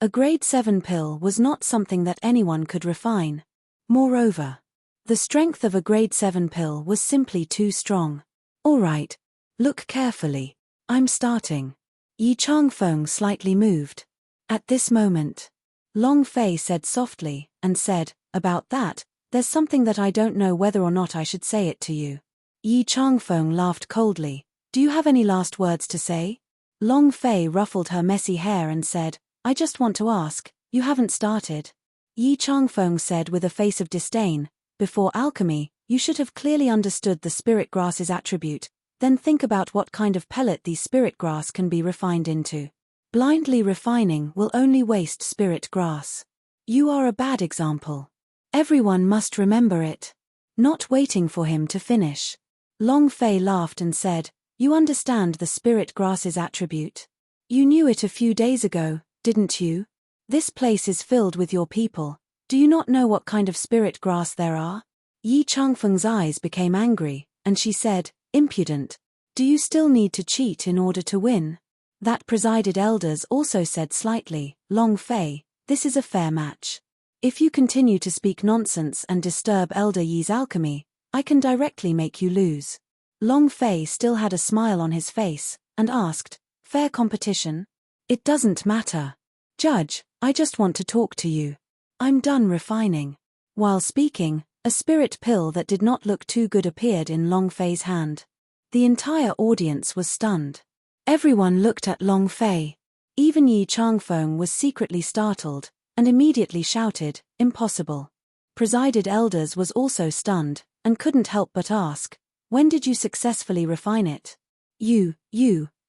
A grade 7 pill was not something that anyone could refine. Moreover, the strength of a grade 7 pill was simply too strong. All right, look carefully. I'm starting. Yi Changfeng slightly moved. At this moment, Long Fei said softly, and said, "About that, there's something that I don't know whether or not I should say it to you." Yi Changfeng laughed coldly. "Do you have any last words to say?" Long Fei ruffled her messy hair and said, "I just want to ask, you haven't started." Yi Changfeng said with a face of disdain, "Before alchemy, you should have clearly understood the spirit grass's attribute, then think about what kind of pellet the spirit grass can be refined into. Blindly refining will only waste spirit grass. You are a bad example. Everyone must remember it." Not waiting for him to finish, Long Fei laughed and said, "You understand the spirit grass's attribute? You knew it a few days ago, didn't you? This place is filled with your people. Do you not know what kind of spirit grass there are?" Yi Changfeng's eyes became angry, and she said, "Impudent. Do you still need to cheat in order to win?" That presided elders also said slightly, "Long Fei, this is a fair match. If you continue to speak nonsense and disturb Elder Yi's alchemy, I can directly make you lose." Long Fei still had a smile on his face, and asked, "Fair competition? It doesn't matter. Judge, I just want to talk to you. I'm done refining." While speaking, a spirit pill that did not look too good appeared in Long Fei's hand. The entire audience was stunned. Everyone looked at Long Fei. Even Yi Changfeng was secretly startled, and immediately shouted, "Impossible." Presided elders was also stunned, and couldn't help but ask, "When did you successfully refine it?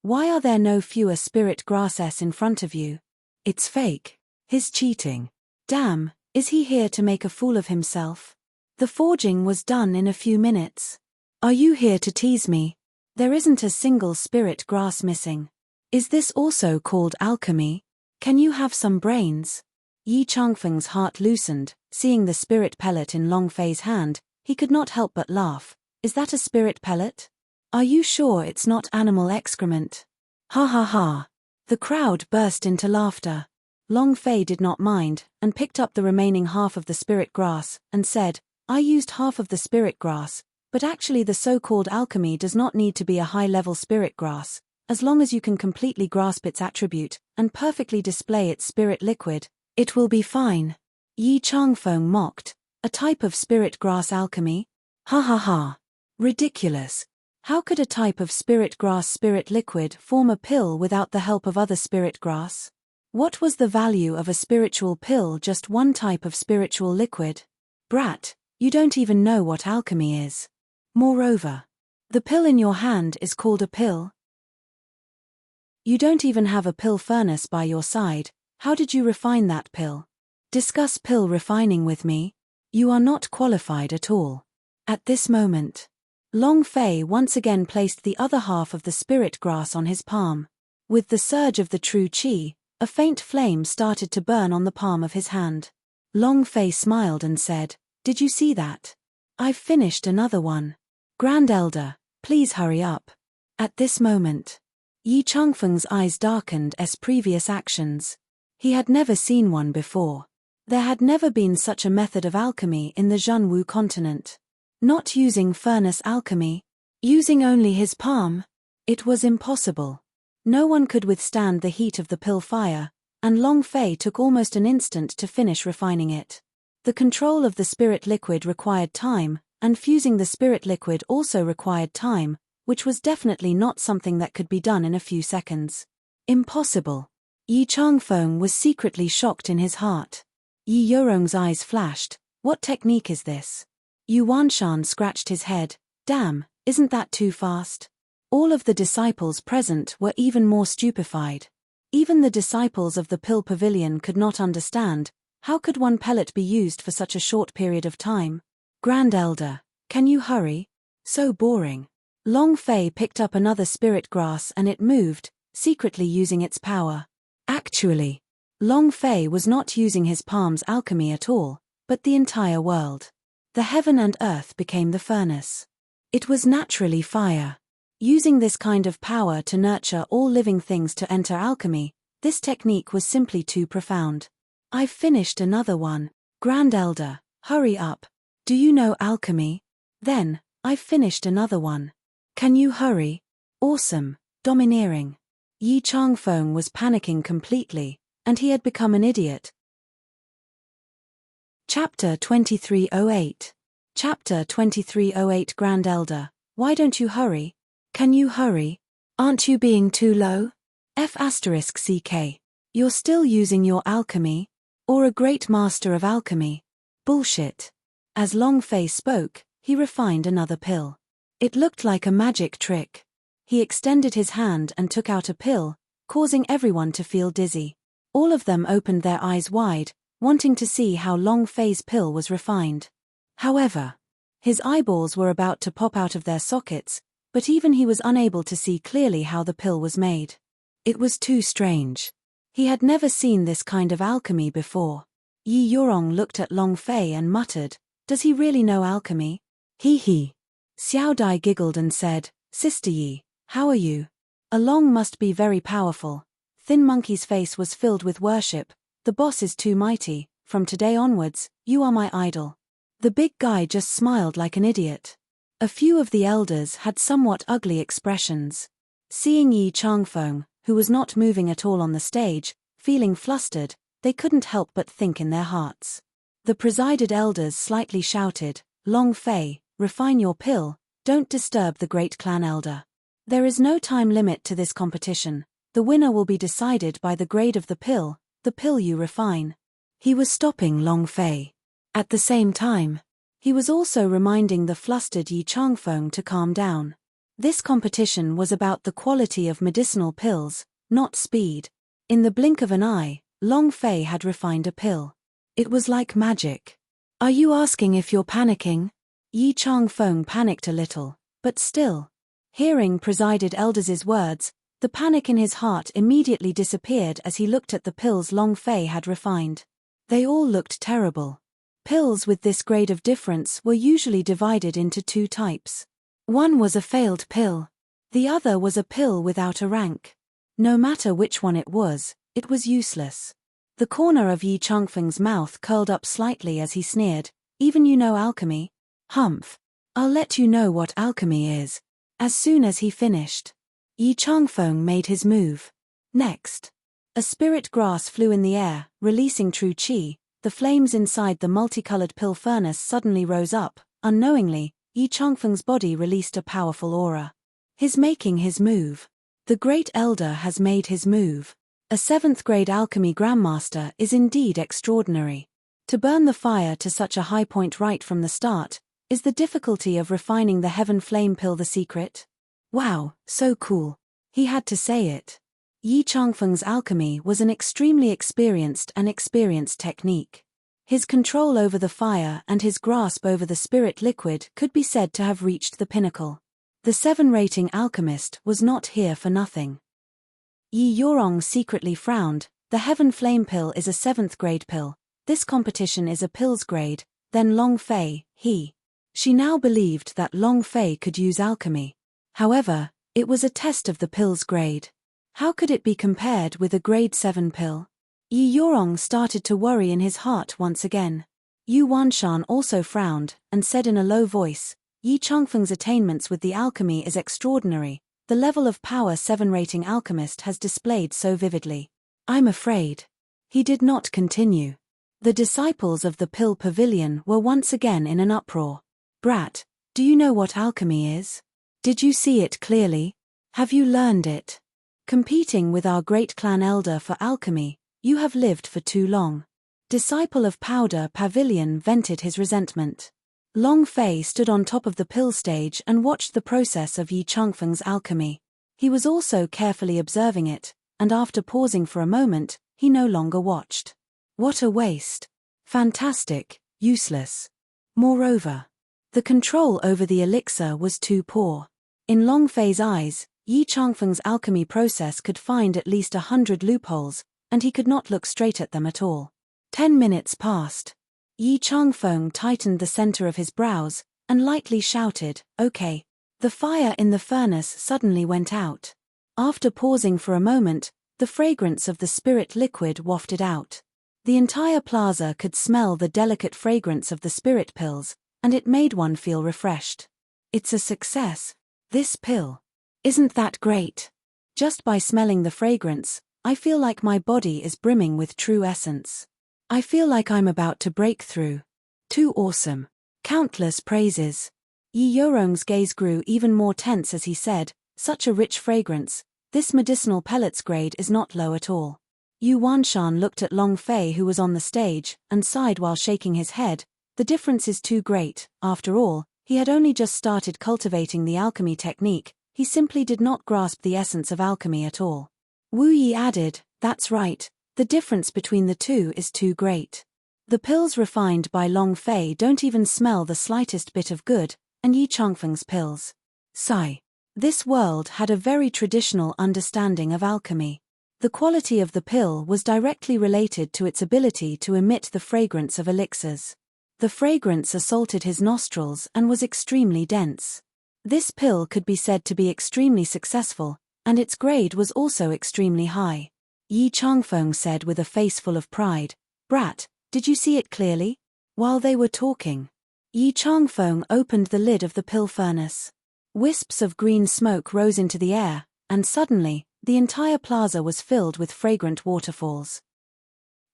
Why are there no fewer spirit grasses in front of you? It's fake. He's cheating. Damn, is he here to make a fool of himself? The forging was done in a few minutes. Are you here to tease me? There isn't a single spirit grass missing. Is this also called alchemy? Can you have some brains?" Yi Changfeng's heart loosened, seeing the spirit pellet in Long Fei's hand. He could not help but laugh. "Is that a spirit pellet? Are you sure it's not animal excrement?" Ha ha ha. The crowd burst into laughter. Long Fei did not mind, and picked up the remaining half of the spirit grass, and said, "I used half of the spirit grass, but actually the so-called alchemy does not need to be a high-level spirit grass, as long as you can completely grasp its attribute, and perfectly display its spirit liquid, it will be fine." Yi Changfeng mocked, "A type of spirit grass alchemy? Ha ha ha. Ridiculous. How could a type of spirit grass spirit liquid form a pill without the help of other spirit grass? What was the value of a spiritual pill, just one type of spiritual liquid? Brat, you don't even know what alchemy is. Moreover, the pill in your hand is called a pill. You don't even have a pill furnace by your side. How did you refine that pill? Discuss pill refining with me. You are not qualified at all." At this moment, Long Fei once again placed the other half of the spirit grass on his palm. With the surge of the true qi, a faint flame started to burn on the palm of his hand. Long Fei smiled and said, "Did you see that? I've finished another one. Grand Elder, please hurry up." At this moment, Yi Changfeng's eyes darkened as previous actions. He had never seen one before. There had never been such a method of alchemy in the Zhenwu continent. Not using furnace alchemy, using only his palm. It was impossible. No one could withstand the heat of the pill fire, and Long Fei took almost an instant to finish refining it. The control of the spirit liquid required time, and fusing the spirit liquid also required time, which was definitely not something that could be done in a few seconds. Impossible. Yi Changfeng was secretly shocked in his heart. Yi Yorong's eyes flashed. "What technique is this?" Yu Wanshan scratched his head. "Damn, isn't that too fast?" All of the disciples present were even more stupefied. Even the disciples of the Pill Pavilion could not understand. How could one pellet be used for such a short period of time? "Grand Elder, can you hurry? So boring." Long Fei picked up another spirit grass and it moved, secretly using its power. Actually, Long Fei was not using his palm's alchemy at all, but the entire world. The heaven and earth became the furnace. It was naturally fire. Using this kind of power to nurture all living things to enter alchemy, this technique was simply too profound. I've finished another one. Grand Elder, hurry up. Do you know alchemy? Then, I've finished another one. Can you hurry? Awesome. Domineering. Yi Changfeng was panicking completely, and he had become an idiot. Chapter 2308. Chapter 2308. Grand Elder, why don't you hurry? Can you hurry? Aren't you being too low? F***CK. You're still using your alchemy? Or a great master of alchemy? Bullshit. As Long Fei spoke, he refined another pill. It looked like a magic trick. He extended his hand and took out a pill, causing everyone to feel dizzy. All of them opened their eyes wide, wanting to see how Long Fei's pill was refined. However, his eyeballs were about to pop out of their sockets, but even he was unable to see clearly how the pill was made. It was too strange. He had never seen this kind of alchemy before. Yi Yorong looked at Long Fei and muttered, "Does he really know alchemy?" He. Xiao Dai giggled and said, "Sister Yi, how are you?" Along must be very powerful. Thin Monkey's face was filled with worship. The boss is too mighty. From today onwards, you are my idol. The big guy just smiled like an idiot. A few of the elders had somewhat ugly expressions. Seeing Yi Changfeng, who was not moving at all on the stage, feeling flustered, they couldn't help but think in their hearts. The presided elders slightly shouted, "Long Fei, refine your pill, don't disturb the great clan elder. There is no time limit to this competition. The winner will be decided by the grade of the pill you refine." He was stopping Long Fei. At the same time, he was also reminding the flustered Yi Changfeng to calm down. This competition was about the quality of medicinal pills, not speed. In the blink of an eye, Long Fei had refined a pill. It was like magic. "Are you asking if you're panicking?" Yi Changfeng panicked a little, but still. Hearing presided elders' words, the panic in his heart immediately disappeared as he looked at the pills Long Fei had refined. They all looked terrible. Pills with this grade of difference were usually divided into two types. One was a failed pill. The other was a pill without a rank. No matter which one it was useless. The corner of Yi Changfeng's mouth curled up slightly as he sneered, "Even you know alchemy? Humph. I'll let you know what alchemy is." As soon as he finished, Yi Changfeng made his move. Next, a spirit grass flew in the air, releasing true qi. The flames inside the multicolored pill furnace suddenly rose up. Unknowingly, Yi Changfeng's body released a powerful aura. He's making his move. The great elder has made his move. A 7th grade alchemy grandmaster is indeed extraordinary. To burn the fire to such a high point right from the start, is the difficulty of refining the heaven flame pill the secret? Wow, so cool. He had to say it. Yi Changfeng's alchemy was an extremely experienced technique. His control over the fire and his grasp over the spirit liquid could be said to have reached the pinnacle. The 7-rating alchemist was not here for nothing. Yi Yorong secretly frowned. The heaven flame pill is a 7th grade pill. This competition is a pills grade. Then Long Fei, She now believed that Long Fei could use alchemy. However, it was a test of the pill's grade. How could it be compared with a grade 7 pill? Yi Yorong started to worry in his heart once again. Yu Wanshan also frowned, and said in a low voice, "Yi Changfeng's attainments with the alchemy is extraordinary. The level of power 7-rating alchemist has displayed so vividly. I'm afraid." He did not continue. The disciples of the Pill Pavilion were once again in an uproar. "Brat, do you know what alchemy is? Did you see it clearly? Have you learned it? Competing with our great clan elder for alchemy, you have lived for too long." Disciple of Powder Pavilion vented his resentment. Long Fei stood on top of the pill stage and watched the process of Yi Changfeng's alchemy. He was also carefully observing it, and after pausing for a moment, he no longer watched. What a waste. Fantastic, useless. Moreover, the control over the elixir was too poor. In Long Fei's eyes, Yi Changfeng's alchemy process could find at least 100 loopholes, and he could not look straight at them at all. 10 minutes passed. Yi Changfeng tightened the center of his brows, and lightly shouted, "Okay. The fire in the furnace suddenly went out. After pausing for a moment, the fragrance of the spirit liquid wafted out. The entire plaza could smell the delicate fragrance of the spirit pills, and it made one feel refreshed. It's a success. This pill. Isn't that great? Just by smelling the fragrance, I feel like my body is brimming with true essence. I feel like I'm about to break through. Too awesome. Countless praises. Yi Yorong's gaze grew even more tense as he said, such a rich fragrance, this medicinal pellet's grade is not low at all. Yu Wanshan looked at Long Fei who was on the stage, and sighed while shaking his head, the difference is too great, after all, he had only just started cultivating the alchemy technique, he simply did not grasp the essence of alchemy at all. Wu Yi added, that's right, the difference between the two is too great. The pills refined by Long Fei don't even smell the slightest bit of good, and Yi Changfeng's pills. Sigh. This world had a very traditional understanding of alchemy. The quality of the pill was directly related to its ability to emit the fragrance of elixirs. The fragrance assaulted his nostrils and was extremely dense. This pill could be said to be extremely successful, and its grade was also extremely high. Yi Changfeng said with a face full of pride, "Brat, did you see it clearly?" While they were talking, Yi Changfeng opened the lid of the pill furnace. Wisps of green smoke rose into the air, and suddenly, the entire plaza was filled with fragrant waterfalls.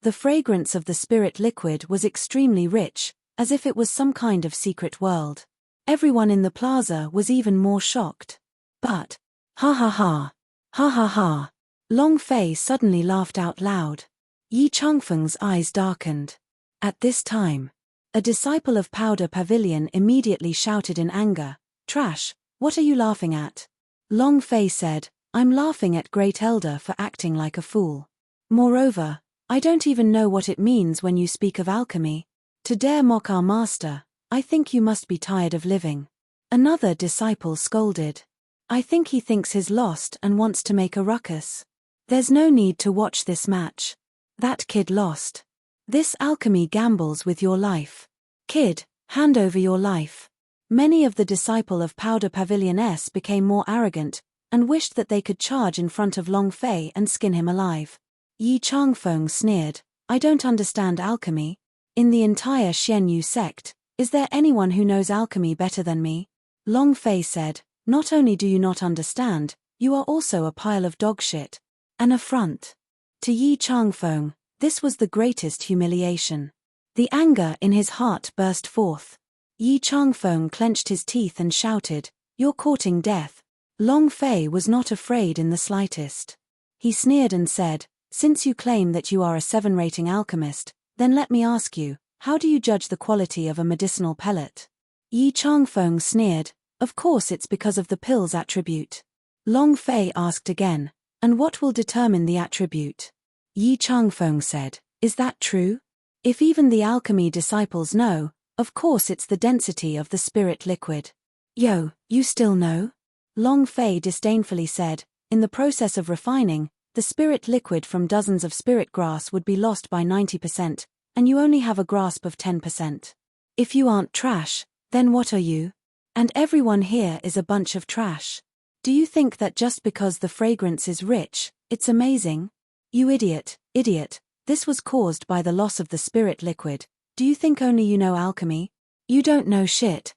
The fragrance of the spirit liquid was extremely rich, as if it was some kind of secret world. Everyone in the plaza was even more shocked. But, ha ha ha, ha ha ha. Long Fei suddenly laughed out loud. Yi Changfeng's eyes darkened. At this time, a disciple of Powder Pavilion immediately shouted in anger, "Trash, what are you laughing at?" Long Fei said, "I'm laughing at Great Elder for acting like a fool. Moreover, I don't even know what it means when you speak of alchemy. To dare mock our master, I think you must be tired of living." Another disciple scolded. "I think he thinks he's lost and wants to make a ruckus. There's no need to watch this match. That kid lost. This alchemy gambles with your life. Kid, hand over your life." Many of the disciple of Powder Pavilion S became more arrogant, and wished that they could charge in front of Long Fei and skin him alive. Yi Changfeng sneered, "I don't understand alchemy. In the entire Xianyu sect, is there anyone who knows alchemy better than me?" Long Fei said, "Not only do you not understand, you are also a pile of dog shit. An affront." To Yi Changfeng, this was the greatest humiliation. The anger in his heart burst forth. Yi Changfeng clenched his teeth and shouted, "You're courting death." Long Fei was not afraid in the slightest. He sneered and said, "Since you claim that you are a 7-rating alchemist, then let me ask you, how do you judge the quality of a medicinal pellet?" Yi Changfeng sneered, "Of course it's because of the pill's attribute." Long Fei asked again, "And what will determine the attribute?" Yi Changfeng said, "Is that true? If even the alchemy disciples know, of course it's the density of the spirit liquid." "Yo, you still know?" Long Fei disdainfully said, "In the process of refining, the spirit liquid from dozens of spirit grass would be lost by 90%, and you only have a grasp of 10%. If you aren't trash, then what are you? And everyone here is a bunch of trash. Do you think that just because the fragrance is rich, it's amazing? You idiot, idiot, this was caused by the loss of the spirit liquid. Do you think only you know alchemy? You don't know shit."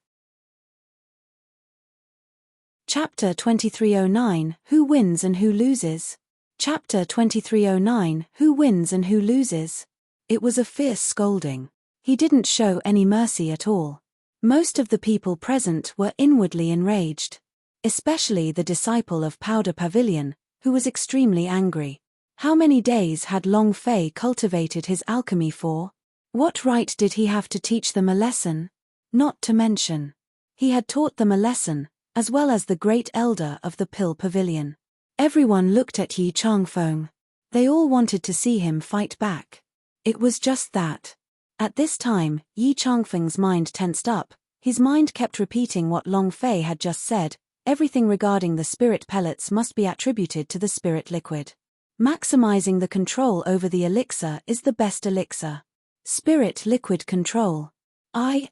Chapter 2309, Who Wins and Who Loses? Chapter 2309, Who Wins and Who Loses? It was a fierce scolding. He didn't show any mercy at all. Most of the people present were inwardly enraged. Especially the disciple of Powder Pavilion, who was extremely angry. How many days had Long Fei cultivated his alchemy for? What right did he have to teach them a lesson? Not to mention, he had taught them a lesson, as well as the great elder of the Pill Pavilion. Everyone looked at Yi Changfeng. They all wanted to see him fight back. It was just that. At this time, Yi Changfeng's mind tensed up. His mind kept repeating what Long Fei had just said. Everything regarding the spirit pellets must be attributed to the spirit liquid. Maximizing the control over the elixir is the best elixir. Spirit liquid control. Yi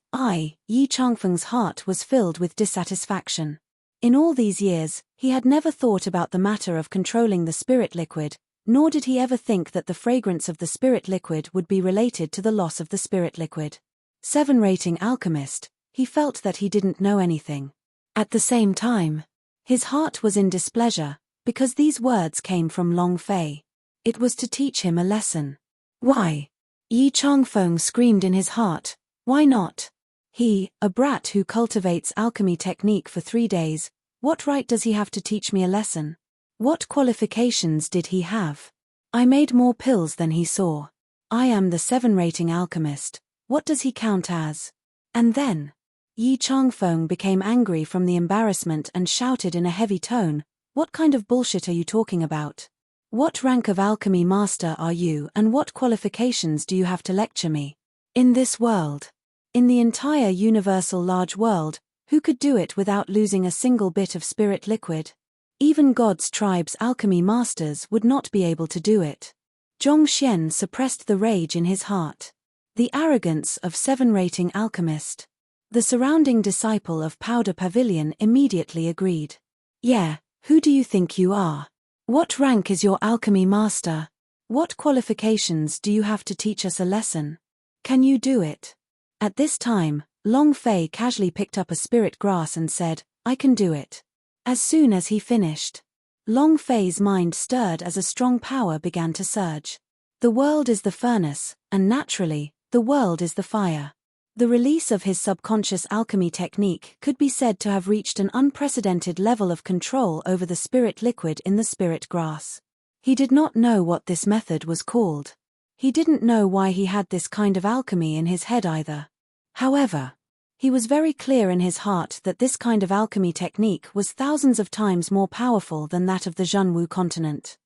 Changfeng's heart was filled with dissatisfaction. In all these years, he had never thought about the matter of controlling the spirit liquid, nor did he ever think that the fragrance of the spirit liquid would be related to the loss of the spirit liquid. 7 rating alchemist, he felt that he didn't know anything. At the same time, his heart was in displeasure, because these words came from Long Fei. It was to teach him a lesson. Why? Yi Changfeng screamed in his heart, why not? He, a brat who cultivates alchemy technique for 3 days, what right does he have to teach me a lesson? What qualifications did he have? I made more pills than he saw. I am the 7 rating alchemist, what does he count as? And then, Yi Changfeng became angry from the embarrassment and shouted in a heavy tone, what kind of bullshit are you talking about? What rank of alchemy master are you and what qualifications do you have to lecture me? In this world, in the entire universal large world, who could do it without losing a single bit of spirit liquid? Even God's tribe's alchemy masters would not be able to do it. Zhongxian suppressed the rage in his heart. The arrogance of 7 rating alchemist. The surrounding disciple of Powder Pavilion immediately agreed. Yeah, who do you think you are? What rank is your alchemy master? What qualifications do you have to teach us a lesson? Can you do it? At this time, Long Fei casually picked up a spirit grass and said, I can do it. As soon as he finished, Long Fei's mind stirred as a strong power began to surge. The world is the furnace, and naturally, the world is the fire. The release of his subconscious alchemy technique could be said to have reached an unprecedented level of control over the spirit liquid in the spirit grass. He did not know what this method was called. He didn't know why he had this kind of alchemy in his head either. However, he was very clear in his heart that this kind of alchemy technique was thousands of times more powerful than that of the Zhenwu continent.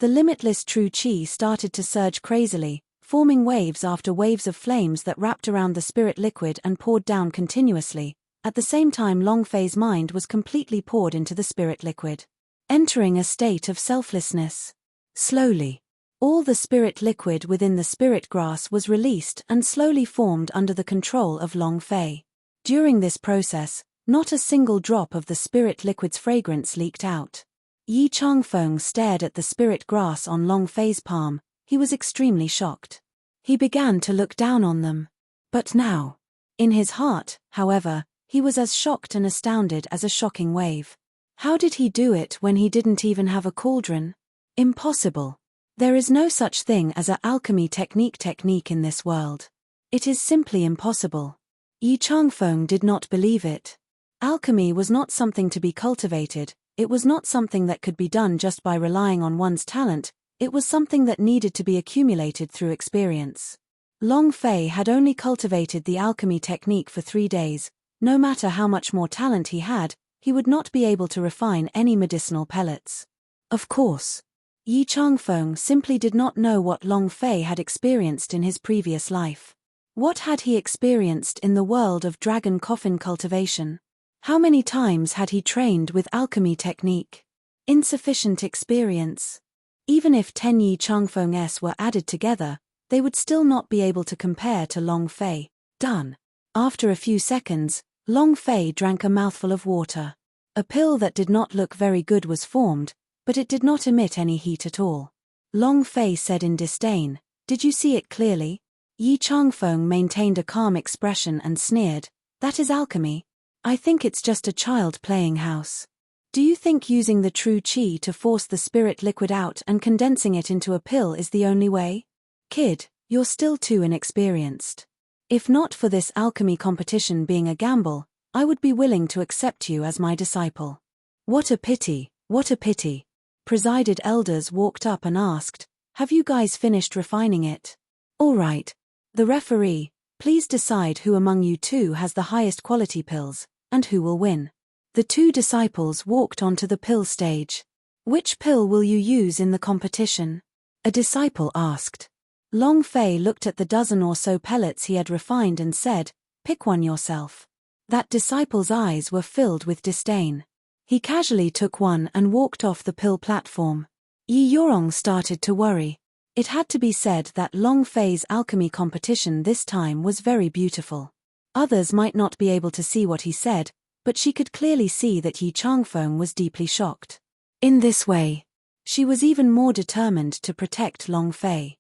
The limitless true qi started to surge crazily, forming waves after waves of flames that wrapped around the spirit liquid and poured down continuously. At the same time, Long Fei's mind was completely poured into the spirit liquid, entering a state of selflessness. Slowly, all the spirit liquid within the spirit grass was released and slowly formed under the control of Long Fei. During this process, not a single drop of the spirit liquid's fragrance leaked out. Yi Changfeng stared at the spirit grass on Long Fei's palm. He was extremely shocked. He began to look down on them. But now, in his heart, however, he was as shocked and astounded as a shocking wave. How did he do it when he didn't even have a cauldron? Impossible. There is no such thing as a alchemy technique in this world. It is simply impossible. Yi Changfeng did not believe it. Alchemy was not something to be cultivated, it was not something that could be done just by relying on one's talent. It was something that needed to be accumulated through experience. Long Fei had only cultivated the alchemy technique for 3 days. No matter how much more talent he had, he would not be able to refine any medicinal pellets. Of course, Yi Changfeng simply did not know what Long Fei had experienced in his previous life. What had he experienced in the world of dragon coffin cultivation? How many times had he trained with alchemy technique? Insufficient experience. Even if 10 Yi Changfeng's were added together, they would still not be able to compare to Long Fei. Done. After a few seconds, Long Fei drank a mouthful of water. A pill that did not look very good was formed, but it did not emit any heat at all. Long Fei said in disdain, "Did you see it clearly?" Yi Changfeng maintained a calm expression and sneered, "That is alchemy. I think it's just a child playing house. Do you think using the true qi to force the spirit liquid out and condensing it into a pill is the only way? Kid, you're still too inexperienced. If not for this alchemy competition being a gamble, I would be willing to accept you as my disciple." What a pity, what a pity. Presided elders walked up and asked, "Have you guys finished refining it? All right. The referee, please decide who among you two has the highest quality pills, and who will win." The 2 disciples walked onto the pill stage. "Which pill will you use in the competition?" a disciple asked. Long Fei looked at the dozen or so pellets he had refined and said, "Pick one yourself." That disciple's eyes were filled with disdain. He casually took one and walked off the pill platform. Yi Yorong started to worry. It had to be said that Long Fei's alchemy competition this time was very beautiful. Others might not be able to see what he said, but she could clearly see that Yi Changfeng was deeply shocked. In this way, she was even more determined to protect Long Fei.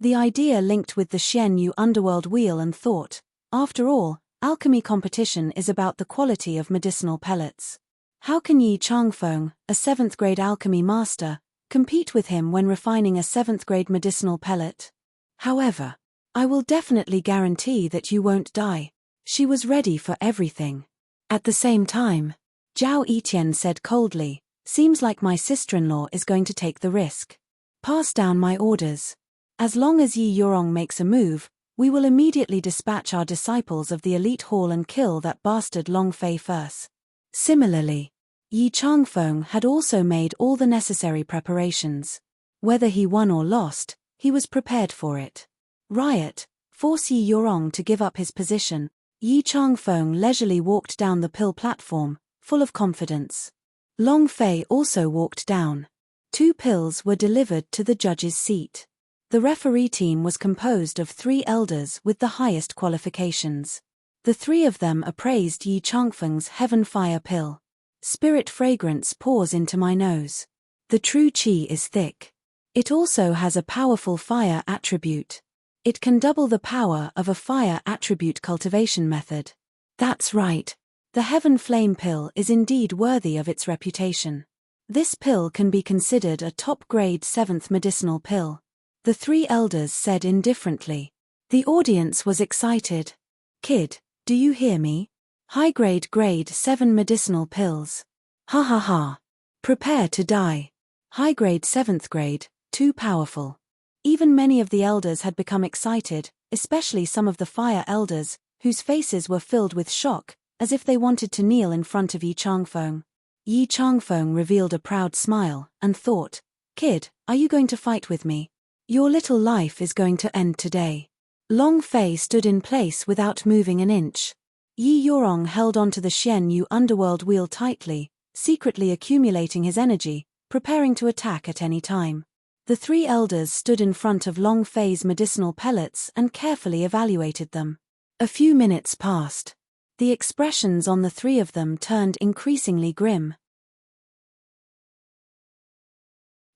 The idea linked with the Xian Yu underworld wheel and thought, after all, alchemy competition is about the quality of medicinal pellets. How can Yi Changfeng, a 7th grade alchemy master, compete with him when refining a 7th grade medicinal pellet? However, I will definitely guarantee that you won't die. She was ready for everything. At the same time, Zhao Etian said coldly, seems like my sister-in-law is going to take the risk. Pass down my orders. As long as Yi Yurong makes a move, we will immediately dispatch our disciples of the elite hall and kill that bastard Long Fei first. Similarly, Yi Changfeng had also made all the necessary preparations. Whether he won or lost, he was prepared for it. Riot, force Yi Yurong to give up his position. Yi Changfeng leisurely walked down the pill platform, full of confidence. Long Fei also walked down. 2 pills were delivered to the judge's seat. The referee team was composed of 3 elders with the highest qualifications. The 3 of them appraised Yi Changfeng's Heaven Fire pill. Spirit fragrance pours into my nose. The true qi is thick. It also has a powerful fire attribute. It can double the power of a fire attribute cultivation method. That's right. The Heaven Flame pill is indeed worthy of its reputation. This pill can be considered a top-grade 7th medicinal pill. The 3 elders said indifferently. The audience was excited. Kid, do you hear me? High-grade grade 7 medicinal pills. Ha ha ha. Prepare to die. High-grade 7th grade, too powerful. Even many of the elders had become excited, especially some of the fire elders, whose faces were filled with shock, as if they wanted to kneel in front of Yi Changfeng. Yi Changfeng revealed a proud smile, and thought, Kid, are you going to fight with me? Your little life is going to end today. Long Fei stood in place without moving an inch. Yi Yurong held onto the Xian Yu underworld wheel tightly, secretly accumulating his energy, preparing to attack at any time. The 3 elders stood in front of Long Fei's medicinal pellets and carefully evaluated them. A few minutes passed. The expressions on the 3 of them turned increasingly grim.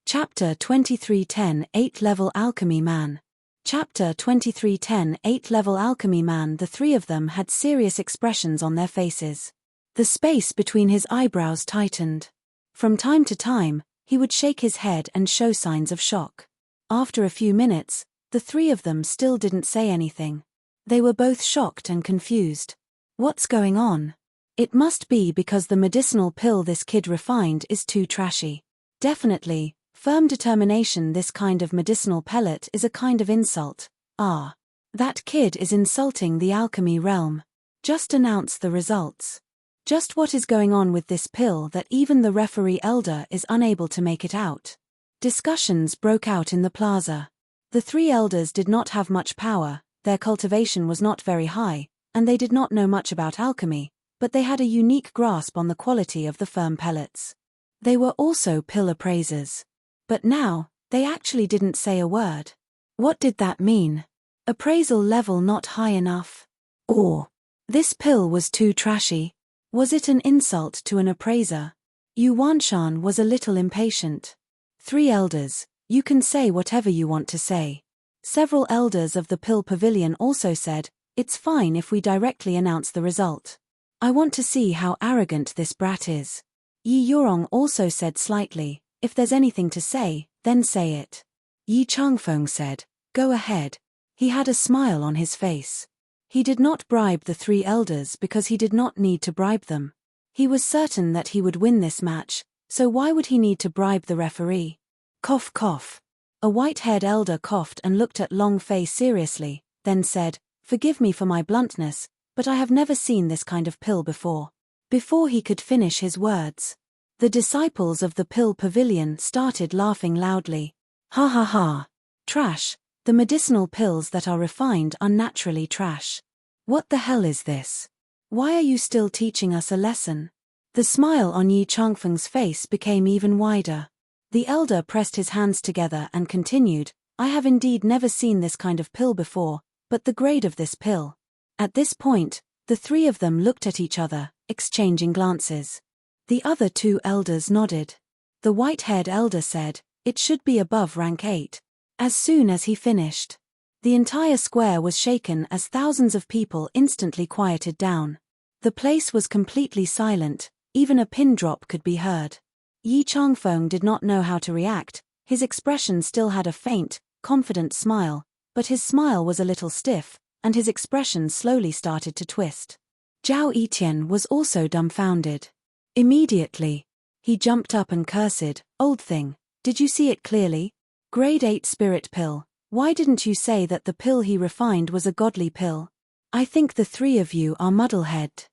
Chapter 2310 8-Level Alchemy Man. Chapter 2310 8-Level Alchemy Man. The 3 of them had serious expressions on their faces. The space between his eyebrows tightened. From time to time, he would shake his head and show signs of shock. After a few minutes, the 3 of them still didn't say anything. They were both shocked and confused. What's going on? It must be because the medicinal pill this kid refined is too trashy. Definitely, firm determination. This kind of medicinal pellet is a kind of insult. Ah. That kid is insulting the alchemy realm. Just announce the results. Just what is going on with this pill that even the referee elder is unable to make it out? Discussions broke out in the plaza. The 3 elders did not have much power, their cultivation was not very high, and they did not know much about alchemy, but they had a unique grasp on the quality of the firm pellets. They were also pill appraisers. But now, they actually didn't say a word. What did that mean? Appraisal level not high enough? Or, this pill was too trashy? Was it an insult to an appraiser? Yu Wanshan was a little impatient. 3 elders, you can say whatever you want to say. Several elders of the pill pavilion also said, it's fine if we directly announce the result. I want to see how arrogant this brat is. Yi Yurong also said slightly, if there's anything to say, then say it. Yi Changfeng said, go ahead. He had a smile on his face. He did not bribe the 3 elders because he did not need to bribe them. He was certain that he would win this match, so why would he need to bribe the referee? Cough cough. A white-haired elder coughed and looked at Long Fei seriously, then said, forgive me for my bluntness, but I have never seen this kind of pill before. Before he could finish his words, the disciples of the pill pavilion started laughing loudly. Ha ha ha. Trash. The medicinal pills that are refined are naturally trash. What the hell is this? Why are you still teaching us a lesson? The smile on Yi Changfeng's face became even wider. The elder pressed his hands together and continued, I have indeed never seen this kind of pill before, but the grade of this pill. At this point, The three of them looked at each other, exchanging glances. The other two elders nodded. The white-haired elder said, "It should be above rank 8. As soon as he finished, the entire square was shaken as thousands of people instantly quieted down. The place was completely silent, even a pin drop could be heard. Yi Changfeng did not know how to react. His expression still had a faint, confident smile, but his smile was a little stiff, and his expression slowly started to twist. Zhao Etian was also dumbfounded. Immediately, he jumped up and cursed, "Old thing, did you see it clearly? Grade 8 spirit pill, why didn't you say that the pill he refined was a godly pill? I think the three of you are muddlehead."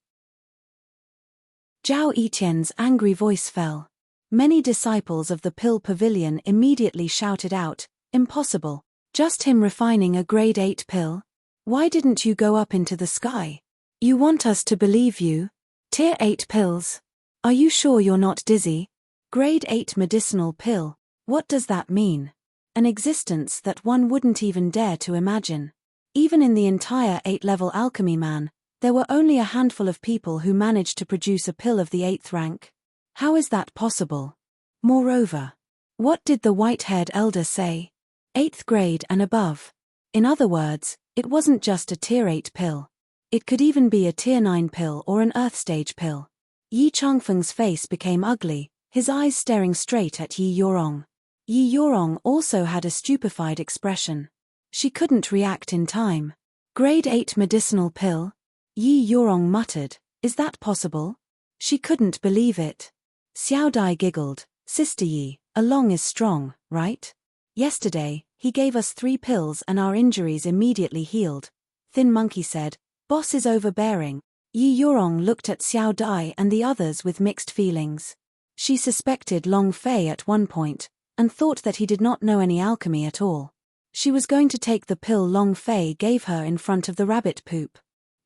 Zhao Etian's angry voice fell. Many disciples of the pill pavilion immediately shouted out, "Impossible. Just him refining a grade 8 pill? Why didn't you go up into the sky? You want us to believe you? Tier 8 pills? Are you sure you're not dizzy? Grade 8 medicinal pill, what does that mean? An existence that one wouldn't even dare to imagine. Even in the entire 8-level alchemy man, there were only a handful of people who managed to produce a pill of the 8th rank. How is that possible? Moreover, what did the white-haired elder say? 8th grade and above. In other words, it wasn't just a tier 8 pill. It could even be a tier 9 pill or an earth stage pill. Yi Changfeng's face became ugly, his eyes staring straight at Yi Yorong. Yi Yorong also had a stupefied expression. She couldn't react in time. Grade 8 medicinal pill? Yi Yorong muttered, "Is that possible?" She couldn't believe it. Xiao Dai giggled, "Sister Yi, along is strong, right? Yesterday, he gave us 3 pills and our injuries immediately healed." Thin Monkey said, "Boss is overbearing." Yi Yorong looked at Xiao Dai and the others with mixed feelings. She suspected Long Fei at one point, and thought that he did not know any alchemy at all. She was going to take the pill Long Fei gave her in front of the rabbit poop.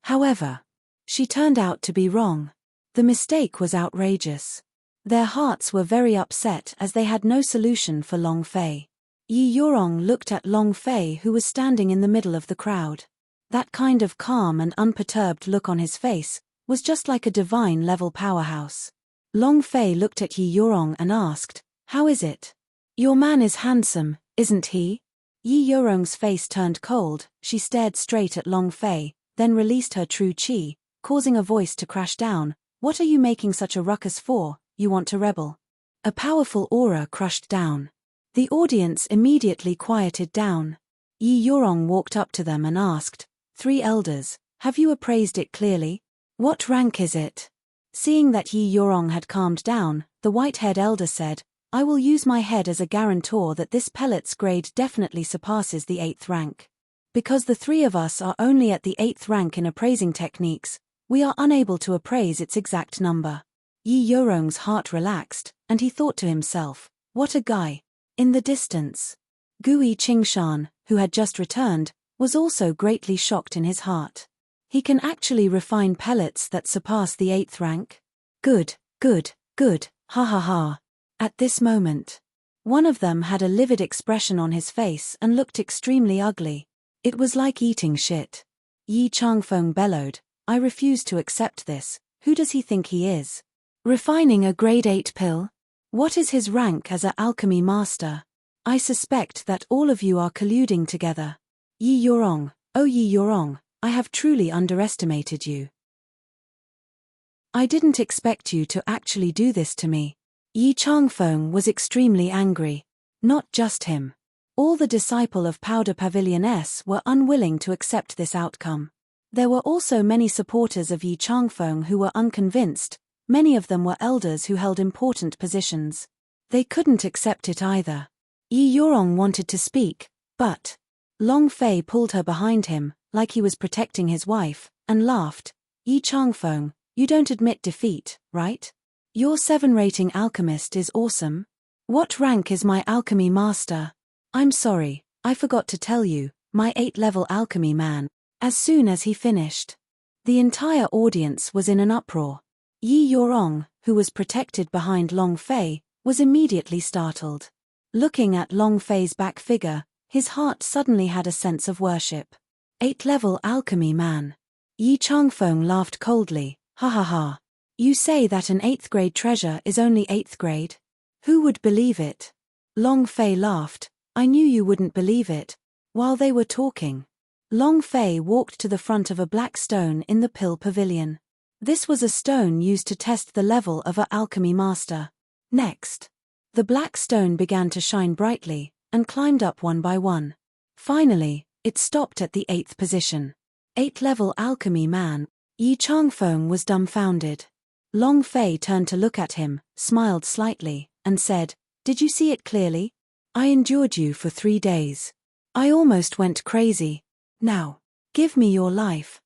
However, she turned out to be wrong. The mistake was outrageous. Their hearts were very upset as they had no solution for Long Fei. Yi Yorong looked at Long Fei, who was standing in the middle of the crowd. That kind of calm and unperturbed look on his face was just like a divine-level powerhouse. Long Fei looked at Yi Yorong and asked, "How is it? Your man is handsome, isn't he?" Yi Yorong's face turned cold. She stared straight at Long Fei, then released her true qi, causing a voice to crash down. "What are you making such a ruckus for? You want to rebel?" A powerful aura crushed down. The audience immediately quieted down. Yi Yorong walked up to them and asked, "Three elders, have you appraised it clearly? What rank is it?" Seeing that Yi Yorong had calmed down, the white-haired elder said, "I will use my head as a guarantor that this pellet's grade definitely surpasses the 8th rank. Because the three of us are only at the 8th rank in appraising techniques, we are unable to appraise its exact number." Yi Yorong's heart relaxed, and he thought to himself, "What a guy." In the distance, Gui Qingshan, who had just returned, was also greatly shocked in his heart. He can actually refine pellets that surpass the 8th rank? Good, good, good, ha ha ha. At this moment, one of them had a livid expression on his face and looked extremely ugly. It was like eating shit. Yi Changfeng bellowed, "I refuse to accept this. Who does he think he is? Refining a grade 8 pill? What is his rank as an alchemy master? I suspect that all of you are colluding together. Yi Yorong, oh Yi Yorong, I have truly underestimated you. I didn't expect you to actually do this to me." Yi Changfeng was extremely angry. Not just him. All the disciple of Powder Pavilion S were unwilling to accept this outcome. There were also many supporters of Yi Changfeng who were unconvinced. Many of them were elders who held important positions. They couldn't accept it either. Yi Yorong wanted to speak, but Long Fei pulled her behind him, like he was protecting his wife, and laughed. "Yi Changfeng, you don't admit defeat, right? Your 7-rating alchemist is awesome. What rank is my alchemy master? I'm sorry, I forgot to tell you, my 8-level alchemy man." As soon as he finished, the entire audience was in an uproar. Yi Yorong, who was protected behind Long Fei, was immediately startled. Looking at Long Fei's back figure, his heart suddenly had a sense of worship. 8-level alchemy man. Yi Changfeng laughed coldly. Ha ha ha. You say that an 8th grade treasure is only 8th grade? Who would believe it? Long Fei laughed. I knew you wouldn't believe it. While they were talking, Long Fei walked to the front of a black stone in the pill pavilion. This was a stone used to test the level of a alchemy master. Next, the black stone began to shine brightly, and climbed up one by one. Finally, it stopped at the 8th position. 8th-level alchemy man. Yi Changfeng was dumbfounded. Long Fei turned to look at him, smiled slightly, and said, Did you see it clearly? I endured you for 3 days. I almost went crazy. Now, give me your life.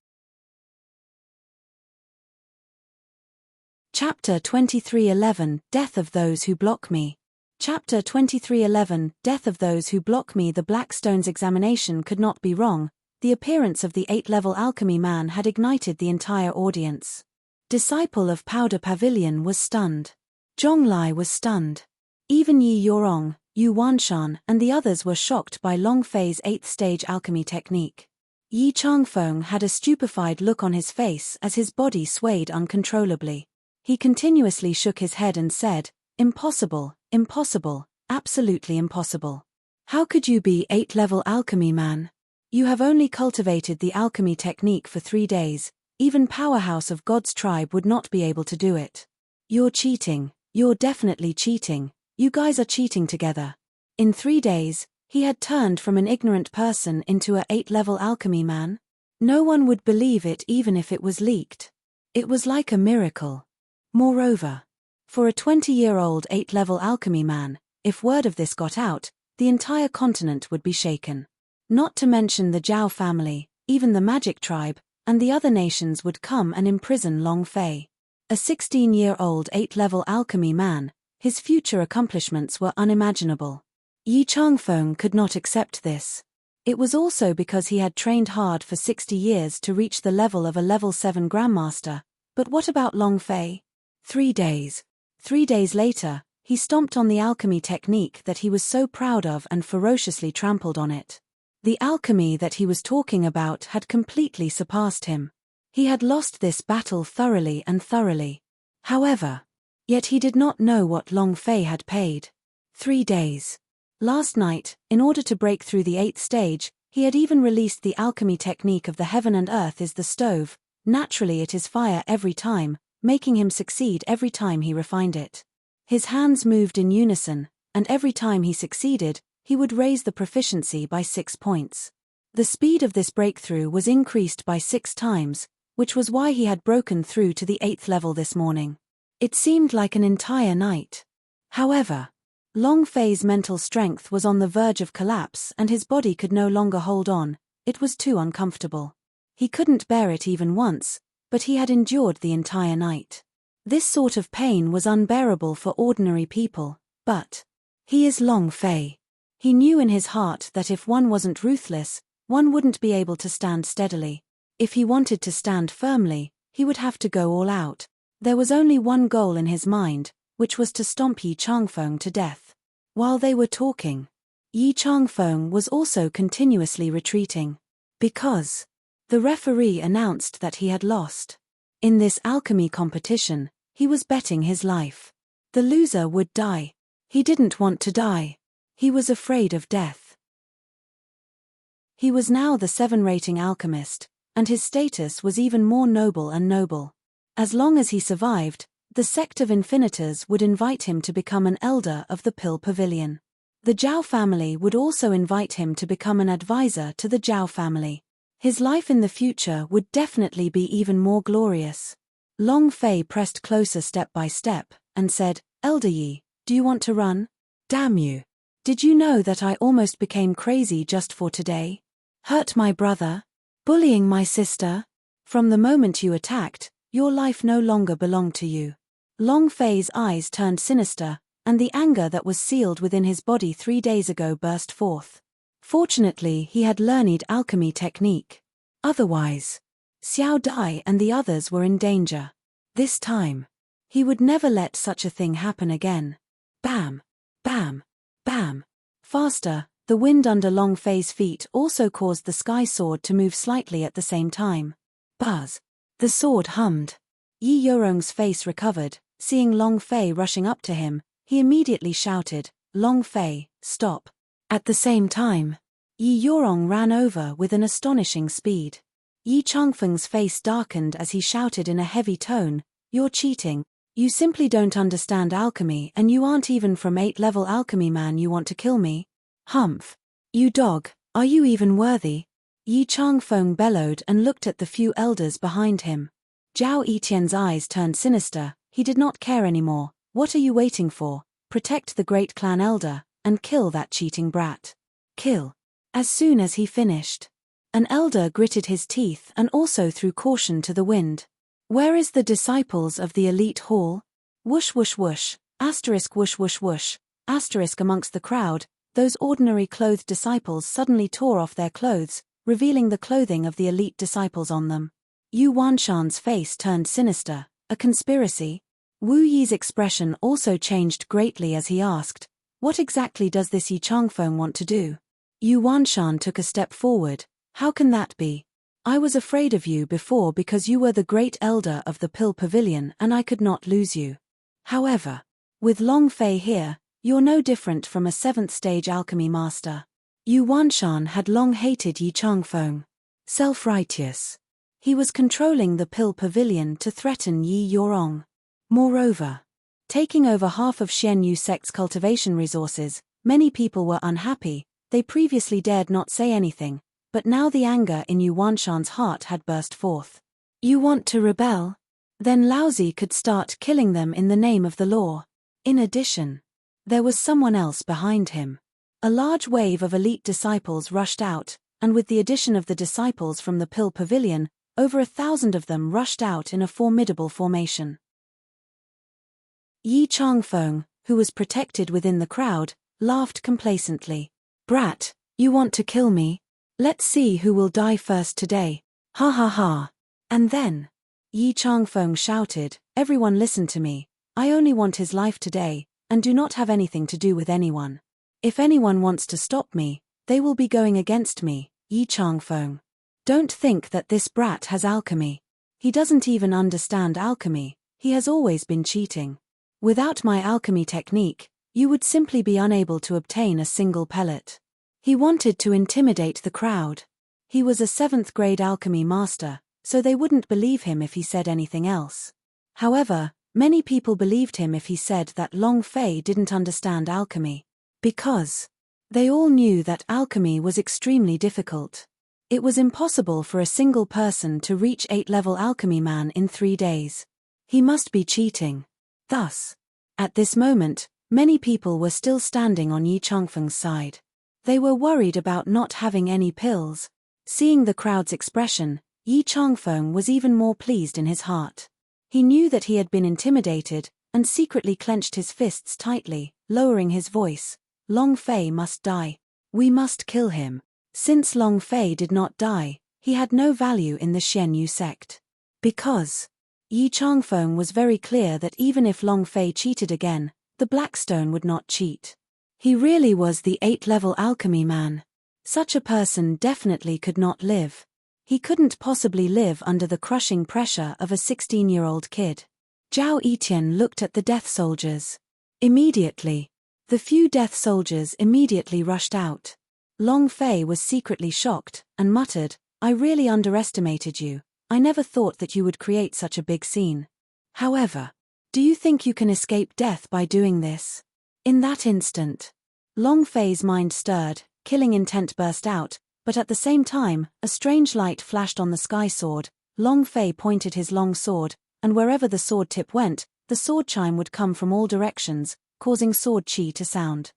Chapter 23:11 Death of Those Who Block Me. Chapter 23:11 Death of Those Who Block Me. The Blackstone's examination could not be wrong. The appearance of the 8th-level alchemy man had ignited the entire audience. Disciple of Powder Pavilion was stunned. Zhonglai was stunned. Even Yi Yorong, Yu Wanshan, and the others were shocked by Long Fei's 8th-stage alchemy technique. Yi Changfeng had a stupefied look on his face as his body swayed uncontrollably. He continuously shook his head and said, Impossible, impossible, absolutely impossible. How could you be 8th-level alchemy man? You have only cultivated the alchemy technique for 3 days. Even Powerhouse of God's tribe would not be able to do it. You're cheating. You're definitely cheating. You guys are cheating together. In 3 days, he had turned from an ignorant person into a 8th-level alchemy man. No one would believe it even if it was leaked. It was like a miracle. Moreover, for a 20-year-old 8th-level alchemy man, if word of this got out, the entire continent would be shaken. Not to mention the Zhao family, even the magic tribe, and the other nations would come and imprison Long Fei. A 16-year-old 8th-level alchemy man, his future accomplishments were unimaginable. Yi Changfeng could not accept this. It was also because he had trained hard for 60 years to reach the level of a level 7 grandmaster. But what about Long Fei? 3 days. 3 days later, he stomped on the alchemy technique that he was so proud of and ferociously trampled on it. The alchemy that he was talking about had completely surpassed him. He had lost this battle thoroughly and thoroughly. However, yet he did not know what Long Fei had paid. 3 days. Last night, in order to break through the 8th stage, he had even released the alchemy technique of the heaven and earth is the stove. Naturally it is fire every time, making him succeed every time he refined it. His hands moved in unison, and every time he succeeded, he would raise the proficiency by 6 points. The speed of this breakthrough was increased by 6 times, which was why he had broken through to the 8th level this morning. It seemed like an entire night. However, Long Fei's mental strength was on the verge of collapse and his body could no longer hold on. It was too uncomfortable. He couldn't bear it even once, but he had endured the entire night. This sort of pain was unbearable for ordinary people, but he is Long Fei. He knew in his heart that if one wasn't ruthless, one wouldn't be able to stand steadily. If he wanted to stand firmly, he would have to go all out. There was only one goal in his mind, which was to stomp Yi Changfeng to death. While they were talking, Yi Changfeng was also continuously retreating. Because the referee announced that he had lost. In this alchemy competition, he was betting his life. The loser would die. He didn't want to die. He was afraid of death. He was now the 7-rating alchemist, and his status was even more noble and noble. As long as he survived, the sect of Infinitors would invite him to become an elder of the Pill Pavilion. The Zhao family would also invite him to become an advisor to the Zhao family. His life in the future would definitely be even more glorious. Long Fei pressed closer step by step, and said, Elder Yi, do you want to run? Damn you. Did you know that I almost became crazy just for today? Hurt my brother? Bullying my sister? From the moment you attacked, your life no longer belonged to you. Long Fei's eyes turned sinister, and the anger that was sealed within his body 3 days ago burst forth. Fortunately he had learned alchemy technique. Otherwise, Xiao Dai and the others were in danger. This time, he would never let such a thing happen again. Bam! Bam! Bam! Faster, the wind under Long Fei's feet also caused the sky sword to move slightly at the same time. Buzz. The sword hummed. Yi Yorong's face recovered. Seeing Long Fei rushing up to him, he immediately shouted, "Long Fei, stop." At the same time, Yi Yorong ran over with an astonishing speed. Yi Changfeng's face darkened as he shouted in a heavy tone, "You're cheating. You simply don't understand alchemy, and you aren't even from 8th-level alchemy, man. You want to kill me? Humph. You dog, are you even worthy?" Yi Changfeng bellowed and looked at the few elders behind him. Zhao Etien's eyes turned sinister. He did not care anymore. What are you waiting for? Protect the great clan elder, and kill that cheating brat. Kill. As soon as he finished, an elder gritted his teeth and also threw caution to the wind. "Where is the disciples of the elite hall? Whoosh whoosh whoosh, asterisk whoosh whoosh whoosh, asterisk." Amongst the crowd, those ordinary clothed disciples suddenly tore off their clothes, revealing the clothing of the elite disciples on them. Yu Wanshan's face turned sinister. A conspiracy? Wu Yi's expression also changed greatly as he asked, "What exactly does this Yi Changfeng want to do?" Yu Wanshan took a step forward. "How can that be? I was afraid of you before because you were the great elder of the Pill Pavilion and I could not lose you. However, with Long Fei here, you're no different from a 7th-stage alchemy master." Yu Wanshan had long hated Yi Changfeng. Self-righteous. He was controlling the Pill Pavilion to threaten Yi Yorong. Moreover, taking over half of Xian Yu sect's cultivation resources, many people were unhappy. They previously dared not say anything, but now the anger in Yu Wanshan's heart had burst forth. "You want to rebel? Then Laozi could start killing them in the name of the law." In addition, there was someone else behind him. A large wave of elite disciples rushed out, and with the addition of the disciples from the Pill Pavilion, over 1,000 of them rushed out in a formidable formation. Yi Changfeng, who was protected within the crowd, laughed complacently. "Brat, you want to kill me? Let's see who will die first today. Ha ha ha." And then, Yi Changfeng shouted, "Everyone listen to me. I only want his life today, and do not have anything to do with anyone. If anyone wants to stop me, they will be going against me, Yi Changfeng. Don't think that this brat has alchemy. He doesn't even understand alchemy. He has always been cheating. Without my alchemy technique, you would simply be unable to obtain a single pellet." He wanted to intimidate the crowd. He was a 7th-grade alchemy master, so they wouldn't believe him if he said anything else. However, many people believed him if he said that Long Fei didn't understand alchemy. Because they all knew that alchemy was extremely difficult. It was impossible for a single person to reach 8th-level alchemy man in 3 days. He must be cheating. Thus, at this moment, many people were still standing on Yi Changfeng's side. They were worried about not having any pills. Seeing the crowd's expression, Yi Changfeng was even more pleased in his heart. He knew that he had been intimidated, and secretly clenched his fists tightly, lowering his voice. "Long Fei must die. We must kill him." Since Long Fei did not die, he had no value in the Xian Yu sect. Because Yi Changfeng was very clear that even if Long Fei cheated again, the Blackstone would not cheat. He really was the 8th-level alchemy man. Such a person definitely could not live. He couldn't possibly live under the crushing pressure of a 16-year-old kid. Zhao Etien looked at the death soldiers. Immediately, the few death soldiers immediately rushed out. Long Fei was secretly shocked, and muttered, "I really underestimated you. I never thought that you would create such a big scene. However, do you think you can escape death by doing this?" In that instant, Long Fei's mind stirred, killing intent burst out, but at the same time, a strange light flashed on the sky sword. Long Fei pointed his long sword, and wherever the sword tip went, the sword chime would come from all directions, causing sword chi to sound.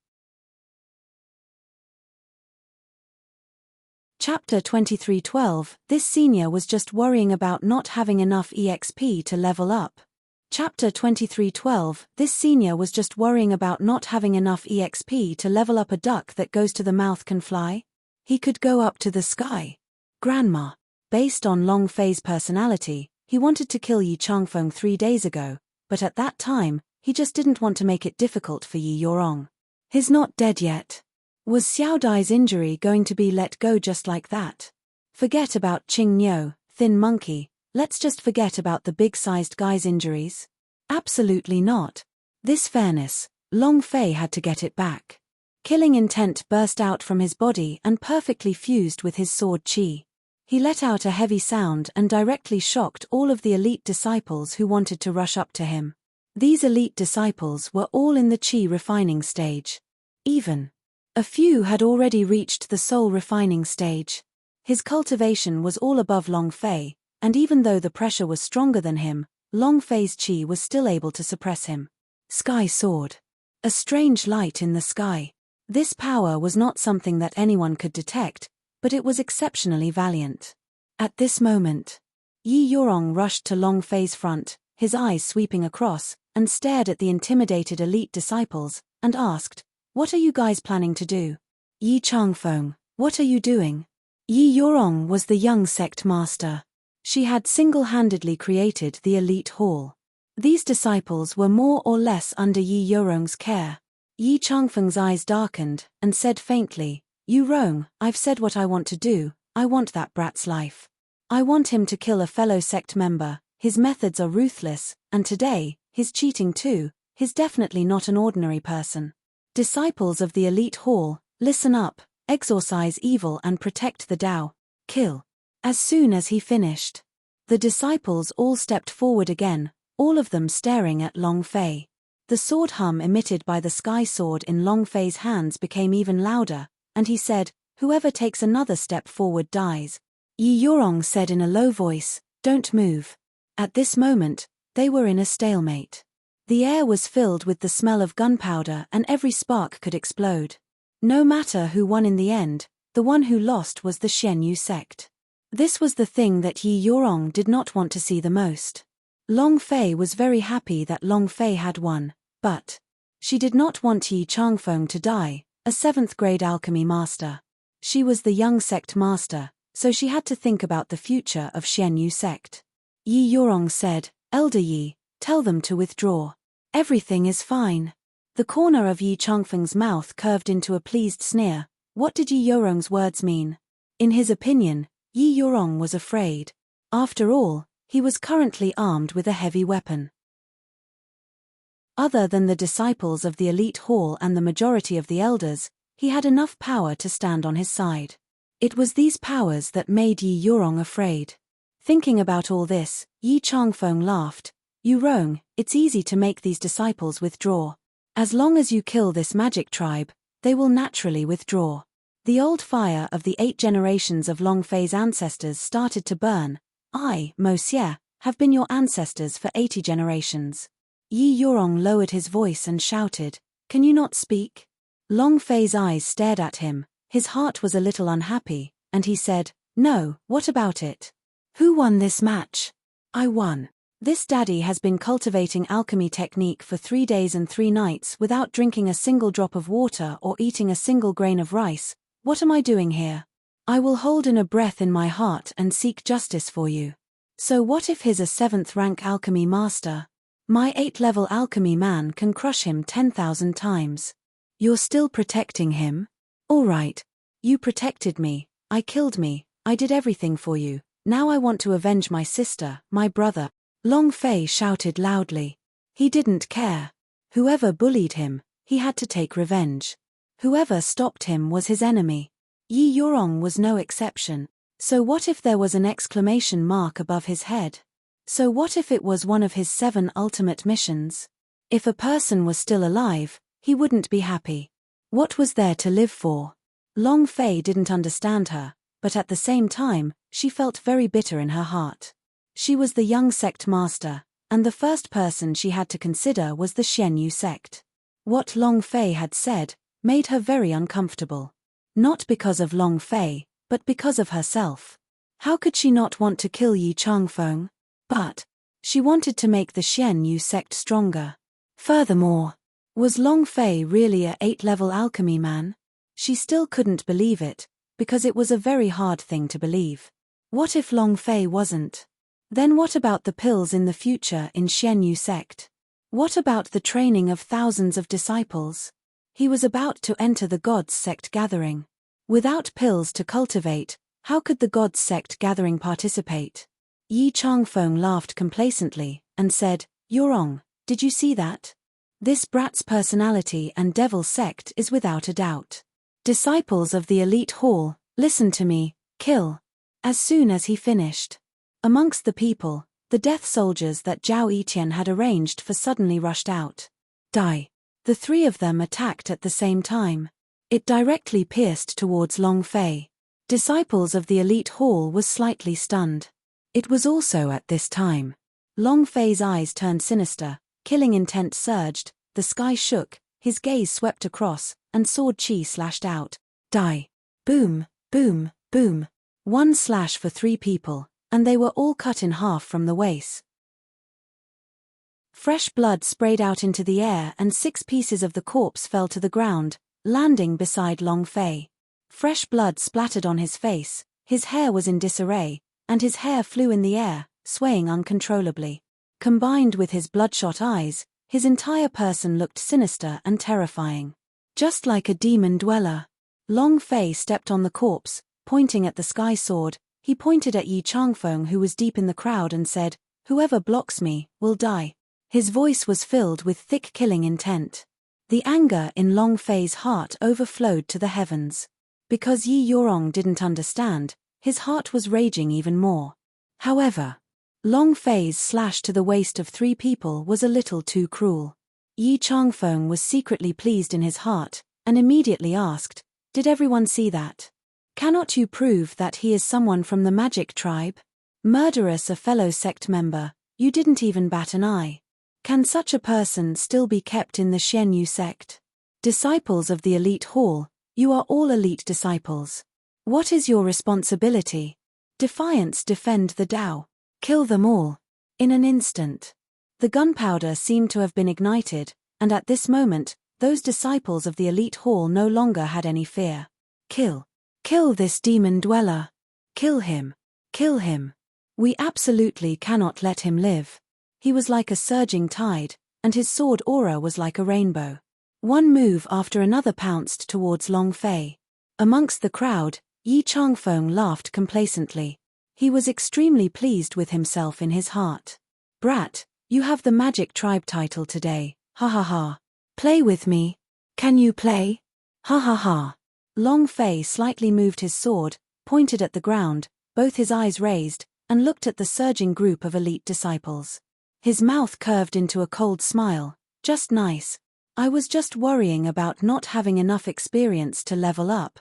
Chapter 23:12. This senior was just worrying about not having enough EXP to level up. Chapter 23:12. This senior was just worrying about not having enough EXP to level up. A duck that goes to the mouth can fly? He could go up to the sky. Grandma. Based on Long Fei's personality, he wanted to kill Yi Changfeng 3 days ago, but at that time, he just didn't want to make it difficult for Yi Yorong. He's not dead yet. Was Xiao Dai's injury going to be let go just like that? Forget about Qing Niu, Thin Monkey, Let's just forget about the big-sized guy's injuries? Absolutely not. This fairness, Long Fei had to get it back. Killing intent burst out from his body and perfectly fused with his sword chi. He let out a heavy sound and directly shocked all of the elite disciples who wanted to rush up to him. These elite disciples were all in the chi refining stage. Even a few had already reached the soul refining stage. His cultivation was all above Long Fei, and even though the pressure was stronger than him, Long Fei's chi was still able to suppress him. Sky Sword. A strange light in the sky. This power was not something that anyone could detect, but it was exceptionally valiant. At this moment, Yi Yorong rushed to Long Fei's front, his eyes sweeping across, and stared at the intimidated elite disciples, and asked, "What are you guys planning to do? Yi Changfeng, what are you doing?" Yi Yorong was the young sect master. She had single-handedly created the elite hall. These disciples were more or less under Yi Yorong's care. Yi Changfeng's eyes darkened, and said faintly, "Yu Rong, I've said what I want to do. I want that brat's life. I want him to kill a fellow sect member. His methods are ruthless, and today, he's cheating too. He's definitely not an ordinary person. Disciples of the elite hall, listen up, exorcise evil and protect the Tao. Kill." As soon as he finished, the disciples all stepped forward again, all of them staring at Long Fei. The sword hum emitted by the sky sword in Long Fei's hands became even louder, and he said, "Whoever takes another step forward dies." Yi Yorong said in a low voice, "Don't move." At this moment, they were in a stalemate. The air was filled with the smell of gunpowder and every spark could explode. No matter who won in the end, the one who lost was the Xianyu sect. This was the thing that Yi Yorong did not want to see the most. Long Fei was very happy that Long Fei had won, but she did not want Yi Changfeng to die, a 7th grade alchemy master. She was the young sect master, so she had to think about the future of Xianyu sect. Yi Yorong said, "Elder Yi, tell them to withdraw. Everything is fine." The corner of Yi Changfeng's mouth curved into a pleased sneer. What did Yi Yorong's words mean? In his opinion, Yi Yorong was afraid. After all, he was currently armed with a heavy weapon. Other than the disciples of the elite hall and the majority of the elders, he had enough power to stand on his side. It was these powers that made Yi Yorong afraid. Thinking about all this, Yi Changfeng laughed. "Yu Rong, it's easy to make these disciples withdraw. As long as you kill this magic tribe, they will naturally withdraw." The old fire of the 8 generations of Long Fei's ancestors started to burn. "I, Mo Xie, have been your ancestors for 80 generations. Yi Yorong lowered his voice and shouted, "Can you not speak?" Long Fei's eyes stared at him, his heart was a little unhappy, and he said, "No, what about it? Who won this match?" "I won. This daddy has been cultivating alchemy technique for 3 days and 3 nights without drinking a single drop of water or eating a single grain of rice. What am I doing here? I will hold in a breath in my heart and seek justice for you." So what if he's a 7th rank alchemy master? My 8th-level alchemy man can crush him 10,000 times. You're still protecting him? All right. You protected me, I killed me, I did everything for you. Now I want to avenge my sister, my brother. Long Fei shouted loudly. He didn't care. Whoever bullied him, he had to take revenge. Whoever stopped him was his enemy. Yi Yorong was no exception. So what if there was an exclamation mark above his head? So what if it was one of his 7 ultimate missions? If a person was still alive, he wouldn't be happy. What was there to live for? Long Fei didn't understand her, but at the same time, she felt very bitter in her heart. She was the young sect master, and the first person she had to consider was the Xianyu sect. What Long Fei had said made her very uncomfortable. Not because of Long Fei, but because of herself. How could she not want to kill Yi Changfeng? But she wanted to make the Xianyu sect stronger. Furthermore, was Long Fei really a 8th-level alchemy man? She still couldn't believe it, because it was a very hard thing to believe. What if Long Fei wasn't? Then what about the pills in the future in Xianyu sect? What about the training of thousands of disciples? He was about to enter the Gods sect gathering. Without pills to cultivate, how could the Gods sect gathering participate? Yi Changfeng laughed complacently and said, "You're wrong, did you see that? This brat's personality and devil sect is without a doubt. Disciples of the elite hall, listen to me, kill." As soon as he finished, amongst the people, the death soldiers that Zhao Yiqian had arranged for suddenly rushed out. Die. The three of them attacked at the same time. It directly pierced towards Long Fei. Disciples of the elite hall was slightly stunned. It was also at this time. Long Fei's eyes turned sinister, killing intent surged, the sky shook, his gaze swept across, and sword chi slashed out. Die. Boom, boom, boom. One slash for three people, and they were all cut in half from the waist. Fresh blood sprayed out into the air and 6 pieces of the corpse fell to the ground, landing beside Long Fei. Fresh blood splattered on his face, his hair was in disarray, and his hair flew in the air, swaying uncontrollably. Combined with his bloodshot eyes, his entire person looked sinister and terrifying. Just like a demon dweller. Long Fei stepped on the corpse, pointing at the sky sword. He pointed at Yi Changfeng, who was deep in the crowd, and said, "Whoever blocks me, will die." His voice was filled with thick killing intent. The anger in Long Fei's heart overflowed to the heavens. Because Yi Yorong didn't understand, his heart was raging even more. However, Long Fei's slash to the waist of 3 people was a little too cruel. Yi Changfeng was secretly pleased in his heart, and immediately asked, "Did everyone see that? Cannot you prove that he is someone from the magic tribe? Murderous a fellow sect member, you didn't even bat an eye. Can such a person still be kept in the Xianyu sect? Disciples of the elite hall, you are all elite disciples. What is your responsibility? Defiance, defend the Tao. Kill them all." In an instant. The gunpowder seemed to have been ignited, and at this moment, those disciples of the elite hall no longer had any fear. Kill. Kill this demon dweller. Kill him. Kill him. We absolutely cannot let him live. He was like a surging tide, and his sword aura was like a rainbow. One move after another pounced towards Long Fei. Amongst the crowd, Yi Changfeng laughed complacently. He was extremely pleased with himself in his heart. "Brat, you have the magic tribe title today, ha ha ha. Play with me. Can you play? Ha ha ha." Long Fei slightly moved his sword, pointed at the ground, both his eyes raised, and looked at the surging group of elite disciples. His mouth curved into a cold smile. "Just nice. I was just worrying about not having enough experience to level up."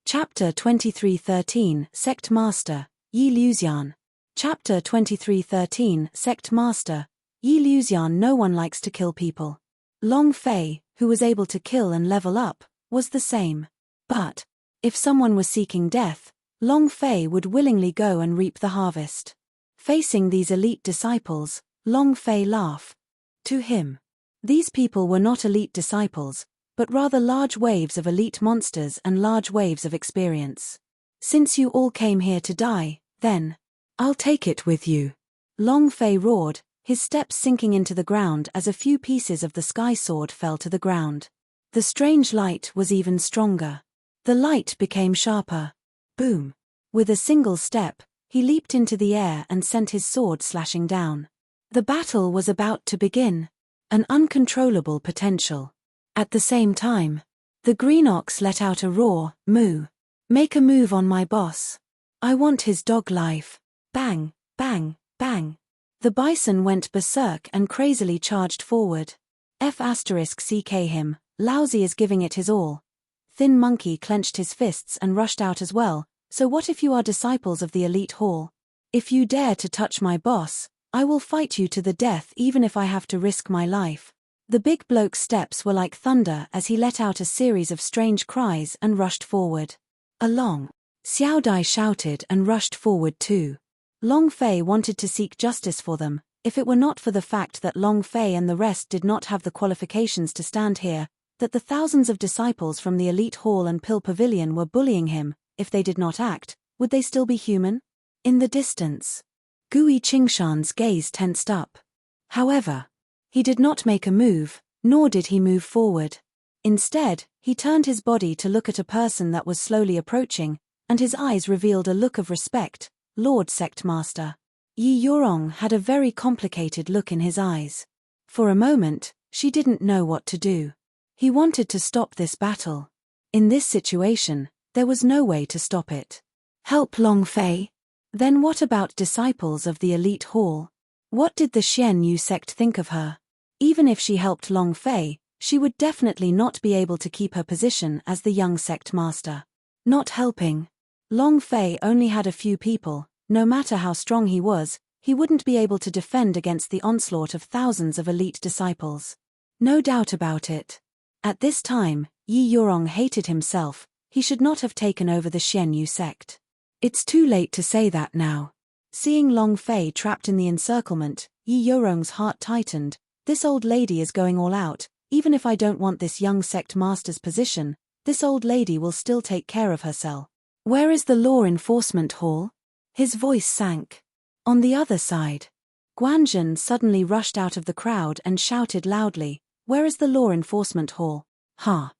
Chapter 23:13 Sect Master, Yi Luxian. Chapter 23:13 Sect Master, Yi Luxian. No one likes to kill people. Long Fei, who was able to kill and level up, was the same. But, if someone was seeking death, Long Fei would willingly go and reap the harvest. Facing these elite disciples, Long Fei laughed. To him, these people were not elite disciples, but rather large waves of elite monsters and large waves of experience. "Since you all came here to die, then, I'll take it with you." Long Fei roared, his steps sinking into the ground as a few pieces of the sky sword fell to the ground. The strange light was even stronger. The light became sharper. Boom. With a single step, he leaped into the air and sent his sword slashing down. The battle was about to begin. An uncontrollable potential. At the same time, the green ox let out a roar, "Moo! Make a move on my boss. I want his dog life." Bang, bang, bang. The bison went berserk and crazily charged forward. F*CK him, Lousy is giving it his all. Thin Monkey clenched his fists and rushed out as well. "So what if you are disciples of the elite hall? If you dare to touch my boss, I will fight you to the death even if I have to risk my life." The big bloke's steps were like thunder as he let out a series of strange cries and rushed forward. "Along!" Xiao Dai shouted and rushed forward too. Long Fei wanted to seek justice for them, if it were not for the fact that Long Fei and the rest did not have the qualifications to stand here, that the thousands of disciples from the elite hall and Pill Pavilion were bullying him. If they did not act, would they still be human? In the distance, Gui Qingshan's gaze tensed up. However, he did not make a move, nor did he move forward. Instead, he turned his body to look at a person that was slowly approaching, and his eyes revealed a look of respect. "Lord Sect Master." Yi Yorong had a very complicated look in his eyes. For a moment, she didn't know what to do. He wanted to stop this battle. In this situation, there was no way to stop it. Help Long Fei? Then what about disciples of the elite hall? What did the Xian Yu sect think of her? Even if she helped Long Fei, she would definitely not be able to keep her position as the young sect master. Not helping. Long Fei only had a few people. No matter how strong he was, he wouldn't be able to defend against the onslaught of thousands of elite disciples. No doubt about it. At this time, Yi Yorong hated himself. He should not have taken over the Xian Yu sect. It's too late to say that now. Seeing Long Fei trapped in the encirclement, Yi Yorong's heart tightened. This old lady is going all out. Even if I don't want this young sect master's position, this old lady will still take care of herself. Where is the law enforcement hall? His voice sank. On the other side. Guanzhen suddenly rushed out of the crowd and shouted loudly, "Where is the law enforcement hall? Ha!"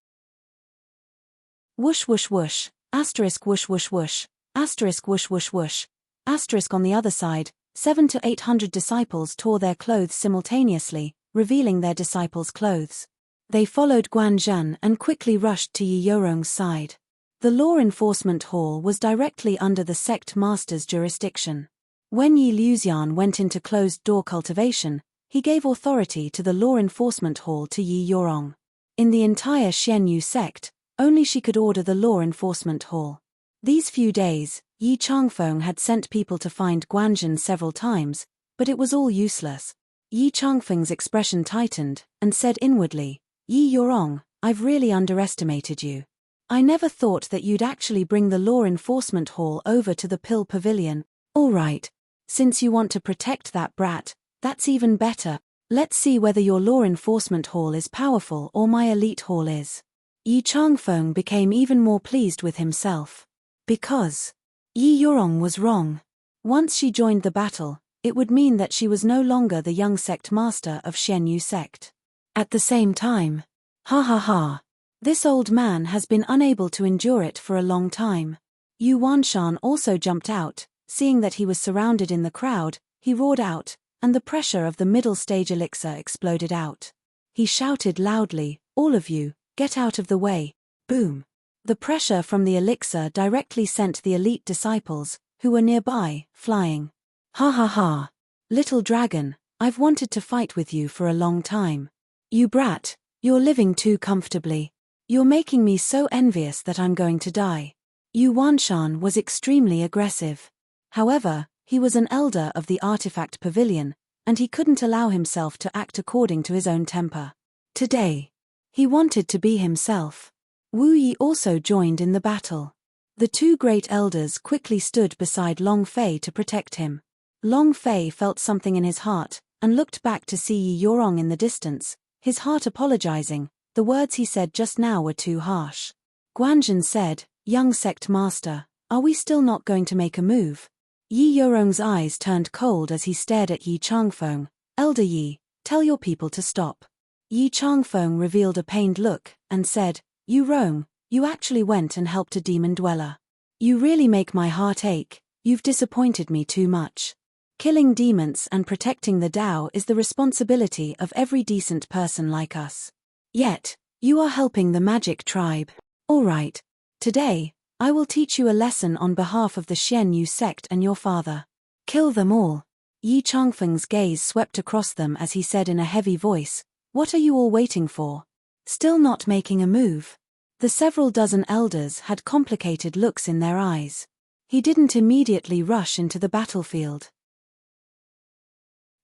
Whoosh whoosh whoosh, asterisk whoosh whoosh whoosh, asterisk whoosh whoosh whoosh, asterisk on the other side, 700 to 800 disciples tore their clothes simultaneously, revealing their disciples' clothes. They followed Guanzhen and quickly rushed to Yi Yorong's side. The law enforcement hall was directly under the sect master's jurisdiction. When Yi Luxian went into closed-door cultivation, he gave authority to the law enforcement hall to Yi Yorong. In the entire Xian Yu sect, only she could order the law enforcement hall. These few days, Yi Changfeng had sent people to find Guanzhen several times, but it was all useless. Yi Changfeng's expression tightened, and said inwardly, "Yi Yorong, I've really underestimated you. I never thought that you'd actually bring the law enforcement hall over to the Pill Pavilion. All right. Since you want to protect that brat, that's even better. Let's see whether your law enforcement hall is powerful or my elite hall is." Yi Changfeng became even more pleased with himself. Because Yi Yorong was wrong. Once she joined the battle, it would mean that she was no longer the young sect master of Xian Yu sect. At the same time, ha ha ha. This old man has been unable to endure it for a long time. Yu Wanshan also jumped out. Seeing that he was surrounded in the crowd, he roared out, and the pressure of the middle stage elixir exploded out. He shouted loudly, "All of you, get out of the way." Boom. The pressure from the elixir directly sent the elite disciples, who were nearby, flying. Ha ha ha. Little dragon, I've wanted to fight with you for a long time. You brat, you're living too comfortably. You're making me so envious that I'm going to die. Yu Wanshan was extremely aggressive. However, he was an elder of the artifact pavilion, and he couldn't allow himself to act according to his own temper. Today, he wanted to be himself. Wu Yi also joined in the battle. The two great elders quickly stood beside Long Fei to protect him. Long Fei felt something in his heart, and looked back to see Yi Yorong in the distance, his heart apologizing. The words he said just now were too harsh. Guanzhen said, "Young sect master, are we still not going to make a move?" Yi Yorong's eyes turned cold as he stared at Yi Changfeng. "Elder Yi, tell your people to stop." Yi Changfeng revealed a pained look, and said, "Yu Rong, you actually went and helped a demon dweller. You really make my heart ache. You've disappointed me too much. Killing demons and protecting the Tao is the responsibility of every decent person like us. Yet, you are helping the magic tribe. All right. Today, I will teach you a lesson on behalf of the Xian Yu sect and your father. Kill them all." Yi Changfeng's gaze swept across them as he said in a heavy voice, "What are you all waiting for? Still not making a move?" The several dozen elders had complicated looks in their eyes. He didn't immediately rush into the battlefield.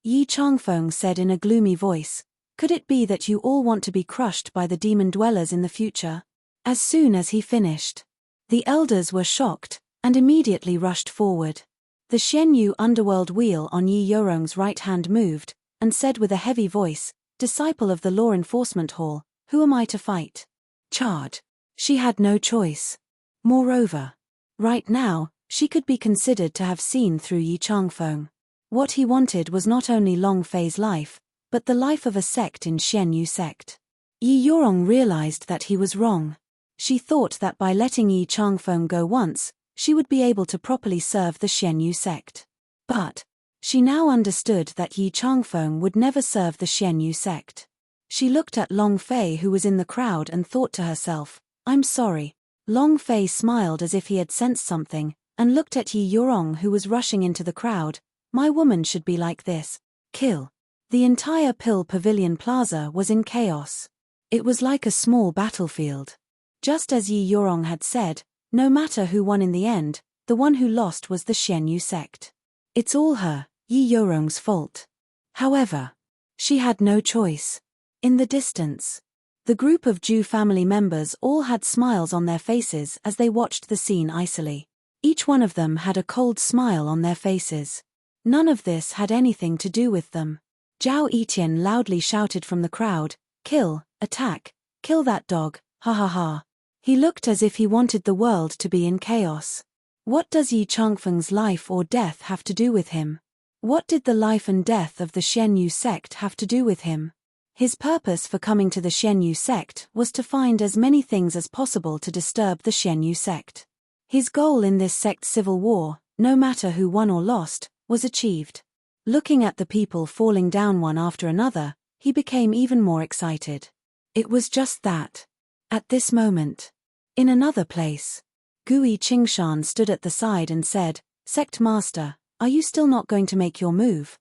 Yi Changfeng said in a gloomy voice, "Could it be that you all want to be crushed by the demon dwellers in the future?" As soon as he finished, the elders were shocked, and immediately rushed forward. The Xian Yu underworld wheel on Yi Yorong's right hand moved, and said with a heavy voice, "Disciple of the law enforcement hall, who am I to fight?" Charge. She had no choice. Moreover, right now, she could be considered to have seen through Yi Changfeng. What he wanted was not only Long Fei's life, but the life of a sect in Xian Yu sect. Yi Yorong realized that he was wrong. She thought that by letting Yi Changfeng go once, she would be able to properly serve the Xianyu sect. But she now understood that Yi Changfeng would never serve the Xianyu sect. She looked at Long Fei, who was in the crowd, and thought to herself, "I'm sorry." Long Fei smiled as if he had sensed something, and looked at Yi Yorong, who was rushing into the crowd. "My woman should be like this. Kill." The entire Pill Pavilion Plaza was in chaos. It was like a small battlefield. Just as Yi Yorong had said, no matter who won in the end, the one who lost was the Xianyu sect. It's all her, Yi Yorong's fault. However, she had no choice. In the distance, the group of Zhu family members all had smiles on their faces as they watched the scene icily. Each one of them had a cold smile on their faces. None of this had anything to do with them. Zhao Etian loudly shouted from the crowd, "Kill, attack, kill that dog, ha ha ha." He looked as if he wanted the world to be in chaos. What does Yi Changfeng's life or death have to do with him? What did the life and death of the Xianyu sect have to do with him? His purpose for coming to the Xianyu sect was to find as many things as possible to disturb the Xianyu sect. His goal in this sect's civil war, no matter who won or lost, was achieved. Looking at the people falling down one after another, he became even more excited. It was just that. At this moment, in another place, Gui Qingshan stood at the side and said, "Sect Master, are you still not going to make your move?"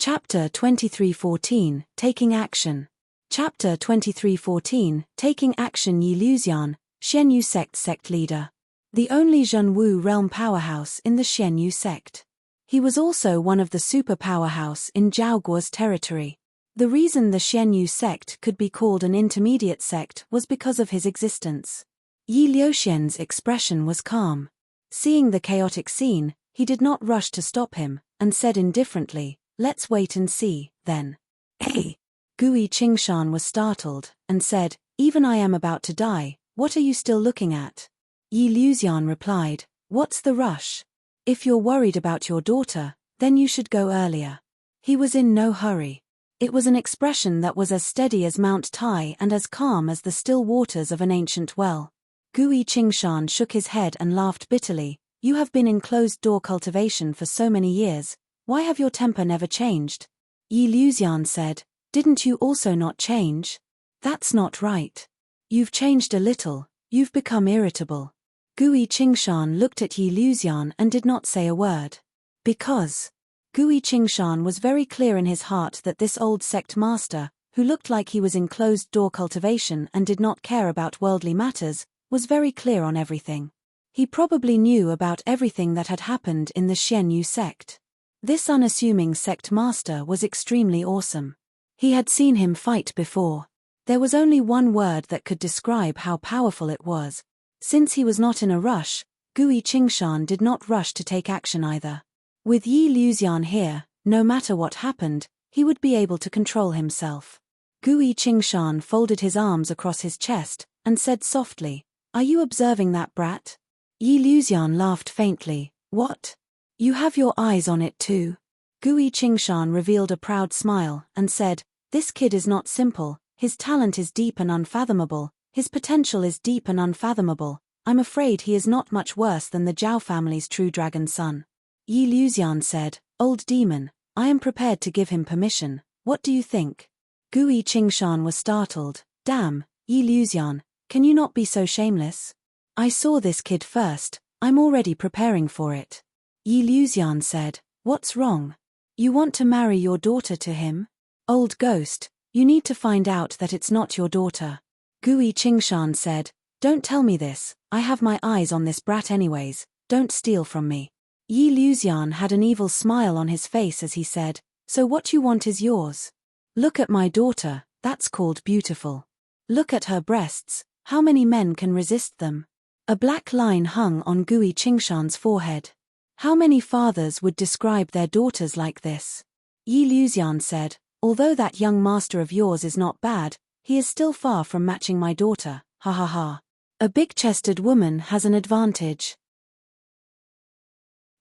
Chapter 23:14, Taking Action. Chapter 23:14, Taking Action. Yi Luxian, Xianyu sect leader. The only Zhenwu realm powerhouse in the Xianyu sect. He was also one of the super powerhouse in Zhao Guo's territory. The reason the Xianyu sect could be called an intermediate sect was because of his existence. Yi Liuxian's expression was calm. Seeing the chaotic scene, he did not rush to stop him, and said indifferently, "Let's wait and see, then." "Hey!" Gui Qingshan was startled, and said, "Even I am about to die, what are you still looking at?" Yi Luxian replied, "What's the rush? If you're worried about your daughter, then you should go earlier." He was in no hurry. It was an expression that was as steady as Mount Tai and as calm as the still waters of an ancient well. Gui Qingshan shook his head and laughed bitterly. "You have been in closed-door cultivation for so many years, why have your temper never changed?" Yi Luxian said, "Didn't you also not change?" "That's not right. You've changed a little, you've become irritable." Gui Qingshan looked at Yi Luxian and did not say a word. Because Gui Qingshan was very clear in his heart that this old sect master, who looked like he was in closed-door cultivation and did not care about worldly matters, was very clear on everything. He probably knew about everything that had happened in the Xianyu sect. This unassuming sect master was extremely awesome. He had seen him fight before. There was only one word that could describe how powerful it was. Since he was not in a rush, Gui Qingshan did not rush to take action either. With Yi Luxian here, no matter what happened, he would be able to control himself. Gui Qingshan folded his arms across his chest, and said softly, "Are you observing that brat?" Yi Luxian laughed faintly. "What? You have your eyes on it too?" Gui Qingshan revealed a proud smile, and said, "This kid is not simple, his talent is deep and unfathomable, his potential is deep and unfathomable. I'm afraid he is not much worse than the Zhao family's true dragon son." Yi Luxian said, "Old demon, I am prepared to give him permission, what do you think?" Gui Qingshan was startled. "Damn, Yi Luxian, can you not be so shameless? I saw this kid first, I'm already preparing for it." Yi Luxian said, "What's wrong? You want to marry your daughter to him? Old ghost, you need to find out that it's not your daughter." Gui Qingshan said, "Don't tell me this, I have my eyes on this brat anyways, don't steal from me." Yi Luxian had an evil smile on his face as he said, "So what you want is yours. Look at my daughter, that's called beautiful. Look at her breasts, how many men can resist them?" A black line hung on Gui Qingshan's forehead. How many fathers would describe their daughters like this? Yi Luxian said, "Although that young master of yours is not bad, he is still far from matching my daughter, ha ha ha. A big-chested woman has an advantage."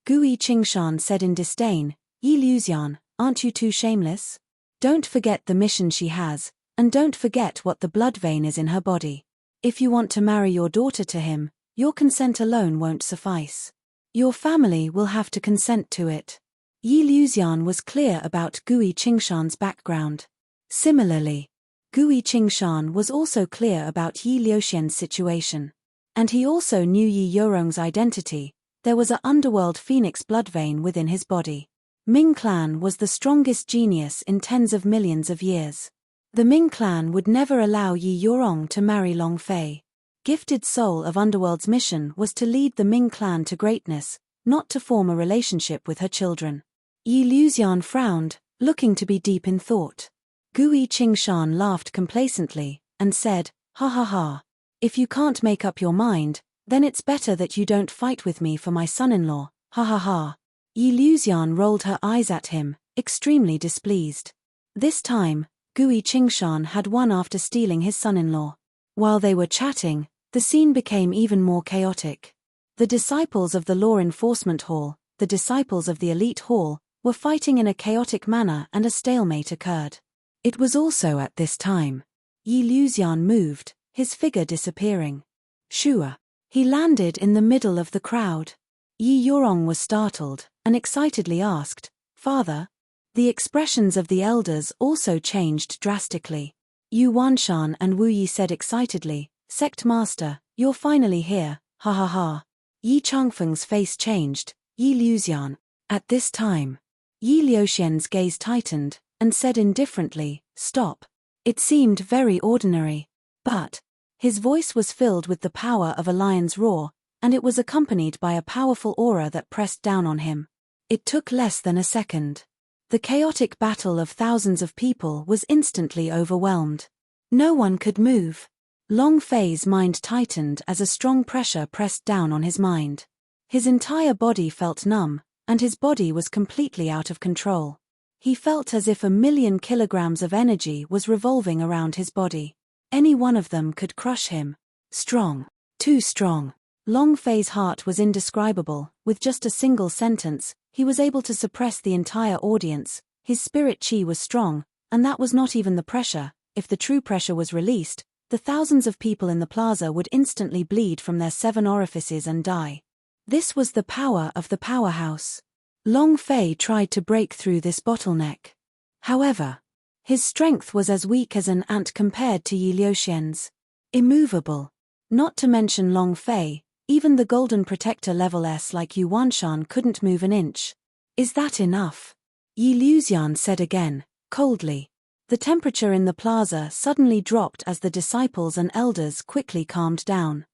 Gui Qingshan said in disdain, "Yi Luxian, aren't you too shameless? Don't forget the mission she has, and don't forget what the blood vein is in her body. If you want to marry your daughter to him, your consent alone won't suffice. Your family will have to consent to it. Yi Luxian was clear about Gui Qingshan's background. Similarly, Gui Qingshan was also clear about Yi Liuxian's situation. And he also knew Yi Yorong's identity. There was an underworld phoenix blood vein within his body. Ming clan was the strongest genius in tens of millions of years. The Ming clan would never allow Yi Yorong to marry Long Fei. Gifted soul of Underworld's mission was to lead the Ming clan to greatness, not to form a relationship with her children. Yi Luxian frowned, looking to be deep in thought. Gui Qingshan laughed complacently, and said, "Ha ha ha. If you can't make up your mind, then it's better that you don't fight with me for my son-in-law, ha ha ha." Yi Luxian rolled her eyes at him, extremely displeased. This time, Gui Qingshan had won after stealing his son-in-law. While they were chatting, the scene became even more chaotic. The disciples of the Law Enforcement Hall, the disciples of the Elite Hall, were fighting in a chaotic manner and a stalemate occurred. It was also at this time. Yi Luxian moved, his figure disappearing. Shua. He landed in the middle of the crowd. Yi Yorong was startled, and excitedly asked, "Father?" The expressions of the elders also changed drastically. Yu Wanshan and Wu Yi said excitedly, "Sect Master, you're finally here, ha ha ha." Yi Changfeng's face changed, Yi Luxian. At this time, Yi Liuxian's gaze tightened, and said indifferently, "Stop." It seemed very ordinary. But his voice was filled with the power of a lion's roar, and it was accompanied by a powerful aura that pressed down on him. It took less than a second. The chaotic battle of thousands of people was instantly overwhelmed. No one could move. Long Fei's mind tightened as a strong pressure pressed down on his mind. His entire body felt numb, and his body was completely out of control. He felt as if 1,000,000 kilograms of energy was revolving around his body. Any one of them could crush him. Strong. Too strong. Long Fei's heart was indescribable. With just a single sentence, he was able to suppress the entire audience. His spirit chi was strong, and that was not even the pressure. If the true pressure was released, the thousands of people in the plaza would instantly bleed from their 7 orifices and die. This was the power of the powerhouse. Long Fei tried to break through this bottleneck. However, his strength was as weak as an ant compared to Yi Liuxian's. Immovable. Not to mention Long Fei, even the Golden Protector level S like Yu Wanshan couldn't move an inch. "Is that enough?" Yi Luxian said again, coldly. The temperature in the plaza suddenly dropped as the disciples and elders quickly calmed down.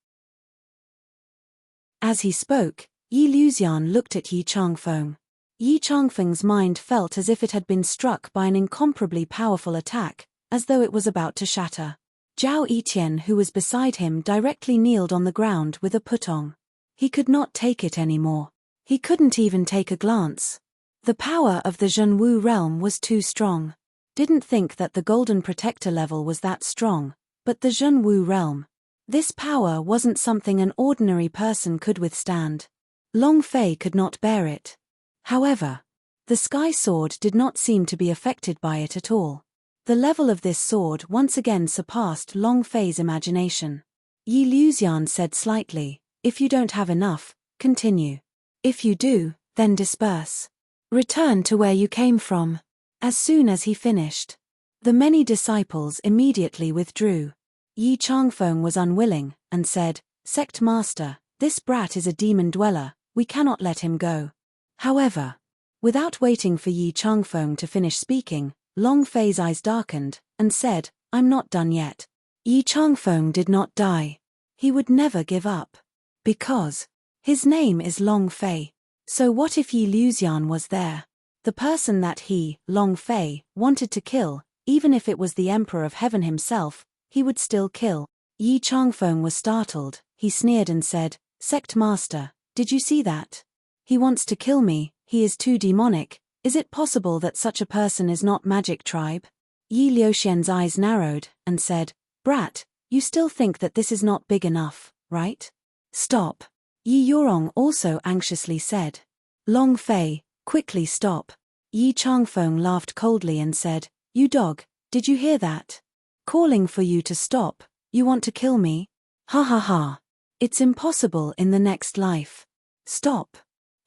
As he spoke, Yi Luxian looked at Yi Changfeng. Yi Changfeng's mind felt as if it had been struck by an incomparably powerful attack, as though it was about to shatter. Zhao Etienne, who was beside him, directly kneeled on the ground with a putong. He could not take it anymore. He couldn't even take a glance. The power of the Zhenwu realm was too strong. Didn't think that the Golden Protector level was that strong, but the Zhenwu realm. This power wasn't something an ordinary person could withstand. Long Fei could not bear it. However, the Sky Sword did not seem to be affected by it at all. The level of this sword once again surpassed Long Fei's imagination. Yi Luxian said slightly, "If you don't have enough, continue. If you do, then disperse. Return to where you came from." As soon as he finished, the many disciples immediately withdrew. Yi Changfeng was unwilling, and said, "Sect Master, this brat is a demon dweller, we cannot let him go." However, without waiting for Yi Changfeng to finish speaking, Long Fei's eyes darkened, and said, "I'm not done yet." Yi Changfeng did not die. He would never give up. Because his name is Long Fei. So what if Yi Luxian was there? The person that he, Long Fei, wanted to kill, even if it was the Emperor of Heaven himself, he would still kill. Yi Changfeng was startled. He sneered and said, "Sect Master, did you see that? He wants to kill me, he is too demonic. Is it possible that such a person is not magic tribe?" Yi Liuxian's eyes narrowed, and said, "Brat, you still think that this is not big enough, right? Stop." Yi Yorong also anxiously said, "Long Fei, quickly stop." Yi Changfeng laughed coldly and said, "You dog, did you hear that? Calling for you to stop, you want to kill me?" Ha ha ha. It's impossible in the next life. Stop.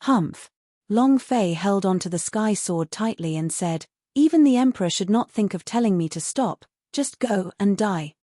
Humph. Long Fei held onto the sky sword tightly and said, even the emperor should not think of telling me to stop, just go and die.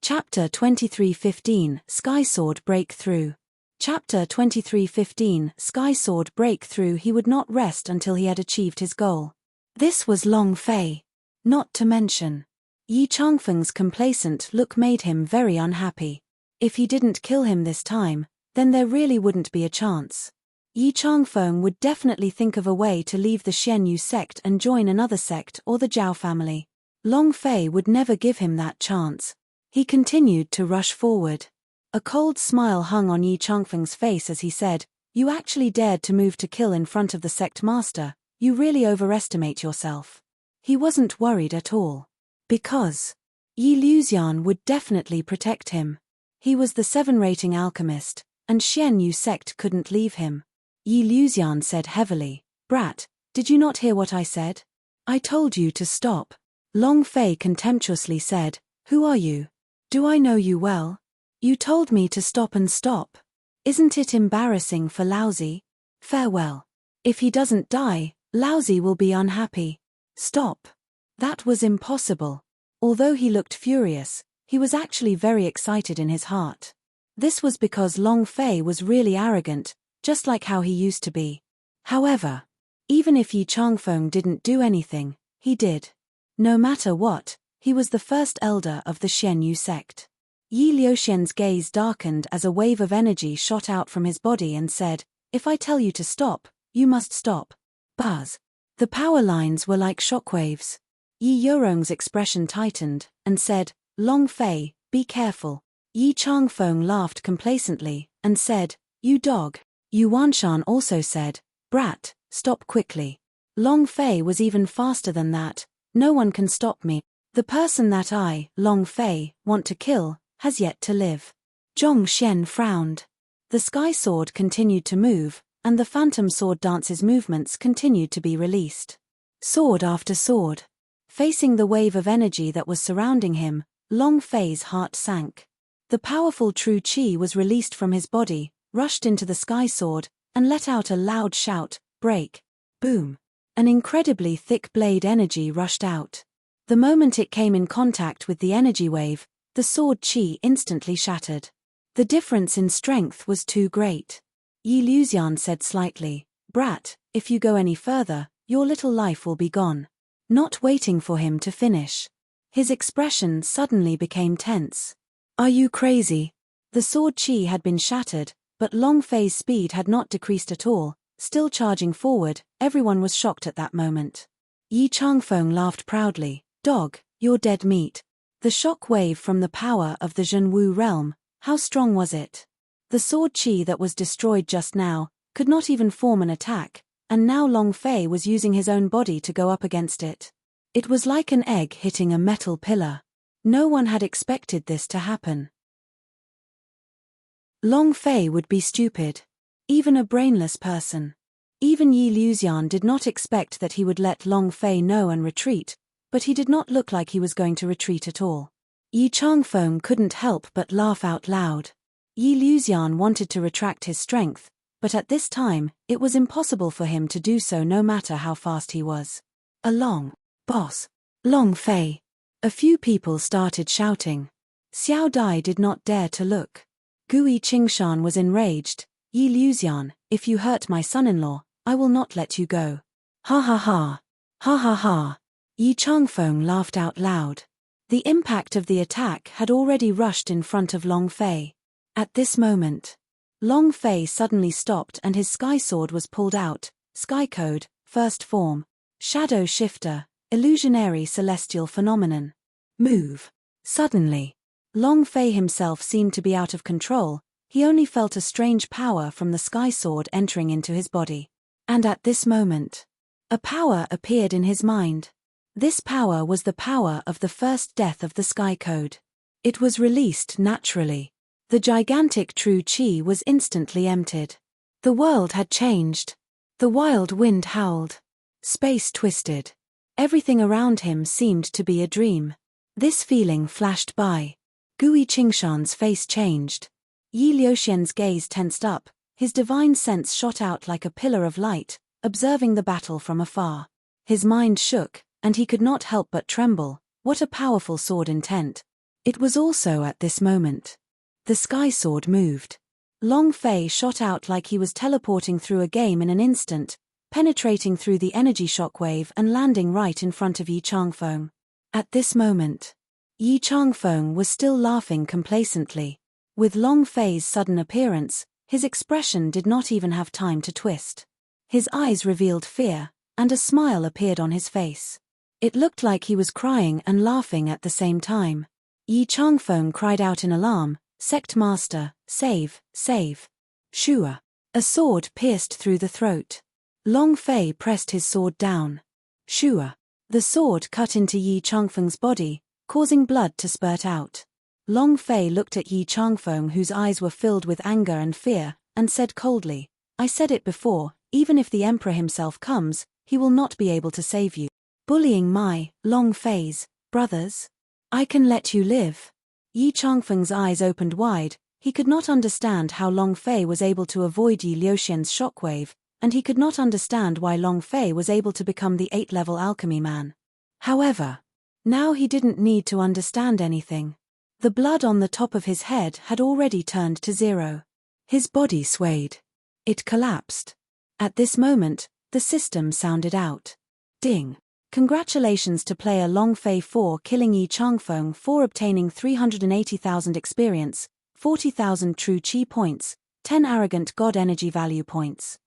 Chapter 23:15 Sky Sword Breakthrough. Chapter 23:15 Sky Sword Breakthrough. He would not rest until he had achieved his goal. This was Long Fei. Not to mention, Yi Changfeng's complacent look made him very unhappy. If he didn't kill him this time, then there really wouldn't be a chance. Yi Changfeng would definitely think of a way to leave the Xianyu sect and join another sect or the Zhao family. Long Fei would never give him that chance. He continued to rush forward. A cold smile hung on Yi Changfeng's face as he said, "You actually dared to move to kill in front of the sect master. You really overestimate yourself." He wasn't worried at all. Because Yi Luxian would definitely protect him. He was the 7-rating alchemist, and Xianyu sect couldn't leave him. Yi Luxian said heavily, "Brat, did you not hear what I said? I told you to stop." Long Fei contemptuously said, "Who are you? Do I know you well? You told me to stop and stop. Isn't it embarrassing for Laozi? Farewell. If he doesn't die, Laozi will be unhappy. Stop." That was impossible. Although he looked furious, he was actually very excited in his heart. This was because Long Fei was really arrogant, just like how he used to be. However, even if Yi Changfeng didn't do anything, he did. No matter what, he was the first elder of the Xianyu sect. Yi Liuxian's gaze darkened as a wave of energy shot out from his body and said, "If I tell you to stop, you must stop." Buzz. The power lines were like shockwaves. Yi Yorong's expression tightened, and said, "Long Fei, be careful." Yi Changfeng laughed complacently, and said, "You dog." Yu Wanshan also said, "Brat, stop quickly." Long Fei was even faster than that. "No one can stop me. The person that I, Long Fei, want to kill, has yet to live." Zhong Xian frowned. The sky sword continued to move, and the phantom sword dance's movements continued to be released. Sword after sword. Facing the wave of energy that was surrounding him, Long Fei's heart sank. The powerful true qi was released from his body, rushed into the sky sword, and let out a loud shout, "Break!" Boom! An incredibly thick blade energy rushed out. The moment it came in contact with the energy wave, the sword qi instantly shattered. The difference in strength was too great. Yi Luxian said slightly, "Brat, if you go any further, your little life will be gone." Not waiting for him to finish, his expression suddenly became tense. "Are you crazy?" The sword qi had been shattered, but Long Fei's speed had not decreased at all. Still charging forward, everyone was shocked at that moment. Yi Changfeng laughed proudly, "Dog, you're dead meat." The shock wave from the power of the Zhenwu realm, how strong was it? The sword qi that was destroyed just now could not even form an attack, and now Long Fei was using his own body to go up against it. It was like an egg hitting a metal pillar. No one had expected this to happen. Long Fei would be stupid. Even a brainless person. Even Yi Luxian did not expect that he would let Long Fei know and retreat, but he did not look like he was going to retreat at all. Yi Changfeng couldn't help but laugh out loud. Yi Luxian wanted to retract his strength, but at this time, it was impossible for him to do so no matter how fast he was. "Along, boss! Long Fei!" A few people started shouting. Xiao Dai did not dare to look. Gui Qingshan was enraged. "Yi Luxian, if you hurt my son-in-law, I will not let you go." Ha ha ha. Ha ha ha. Yi Changfeng laughed out loud. The impact of the attack had already rushed in front of Long Fei. At this moment, Long Fei suddenly stopped and his sky sword was pulled out. Sky Code, First Form. Shadow Shifter, Illusionary Celestial Phenomenon. Move. Suddenly, Long Fei himself seemed to be out of control. He only felt a strange power from the sky sword entering into his body. And at this moment, a power appeared in his mind. This power was the power of the first death of the Sky Code. It was released naturally. The gigantic true qi was instantly emptied. The world had changed. The wild wind howled. Space twisted. Everything around him seemed to be a dream. This feeling flashed by. Gui Qingshan's face changed. Yi Liuxian's gaze tensed up, his divine sense shot out like a pillar of light, observing the battle from afar. His mind shook, and he could not help but tremble. What a powerful sword intent. It was also at this moment. The sky sword moved. Long Fei shot out like he was teleporting through a game in an instant, penetrating through the energy shockwave and landing right in front of Yi Changfeng. At this moment, Yi Changfeng was still laughing complacently. With Long Fei's sudden appearance, his expression did not even have time to twist. His eyes revealed fear, and a smile appeared on his face. It looked like he was crying and laughing at the same time. Yi Changfeng cried out in alarm, "Sect Master, save, save." Shua. A sword pierced through the throat. Long Fei pressed his sword down. Shua. The sword cut into Yi Changfeng's body, causing blood to spurt out. Long Fei looked at Yi Changfeng, whose eyes were filled with anger and fear, and said coldly, "I said it before, even if the Emperor himself comes, he will not be able to save you. Bullying my, Long Fei's, brothers? I can let you live." Yi Changfeng's eyes opened wide. He could not understand how Long Fei was able to avoid Yi Liuxian's shockwave, and he could not understand why Long Fei was able to become the 8th-level alchemy man. However, now he didn't need to understand anything. The blood on the top of his head had already turned to 0. His body swayed. It collapsed. At this moment, the system sounded out. Ding. Congratulations to player Long Fei for killing Yi Changfeng for obtaining 380,000 experience, 40,000 true chi points, 10 arrogant god energy value points.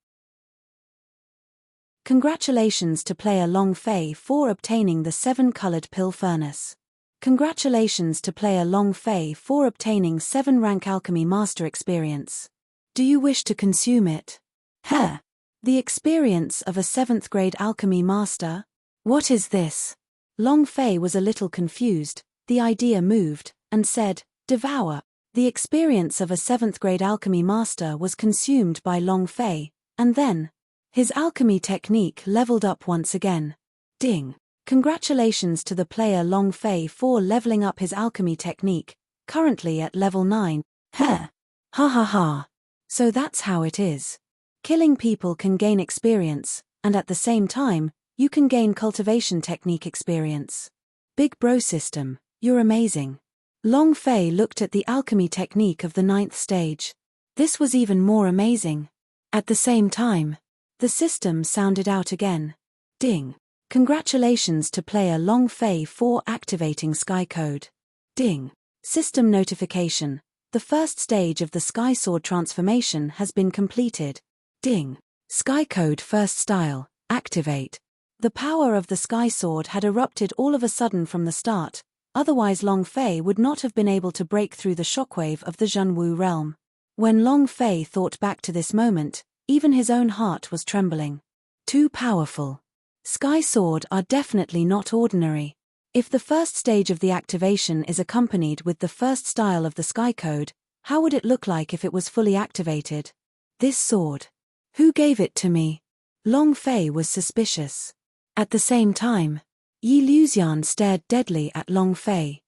Congratulations to player Long Fei for obtaining the 7-colored pill furnace. Congratulations to player Long Fei for obtaining 7 rank alchemy master experience. Do you wish to consume it? Heh! The experience of a 7th grade alchemy master? What is this? Long Fei was a little confused. The idea moved, and said, "Devour." The experience of a 7th grade alchemy master was consumed by Long Fei, and then his alchemy technique leveled up once again. Ding. Congratulations to the player Long Fei for leveling up his alchemy technique, currently at level 9. Heh. Ha ha ha. So that's how it is. Killing people can gain experience, and at the same time, you can gain cultivation technique experience. Big bro system, you're amazing. Long Fei looked at the alchemy technique of the 9th stage. This was even more amazing. At the same time, the system sounded out again. Ding. Congratulations to player Long Fei for activating Sky Code. Ding. System notification. The first stage of the Sky Sword transformation has been completed. Ding. Sky Code first style, activate. The power of the Sky Sword had erupted all of a sudden from the start, otherwise Long Fei would not have been able to break through the shockwave of the Zhenwu realm. When Long Fei thought back to this moment, even his own heart was trembling. Too powerful. Sky Sword are definitely not ordinary. If the first stage of the activation is accompanied with the first style of the Sky Code, how would it look like if it was fully activated? This sword. Who gave it to me? Long Fei was suspicious. At the same time, Yi Liuxian stared deadly at Long Fei.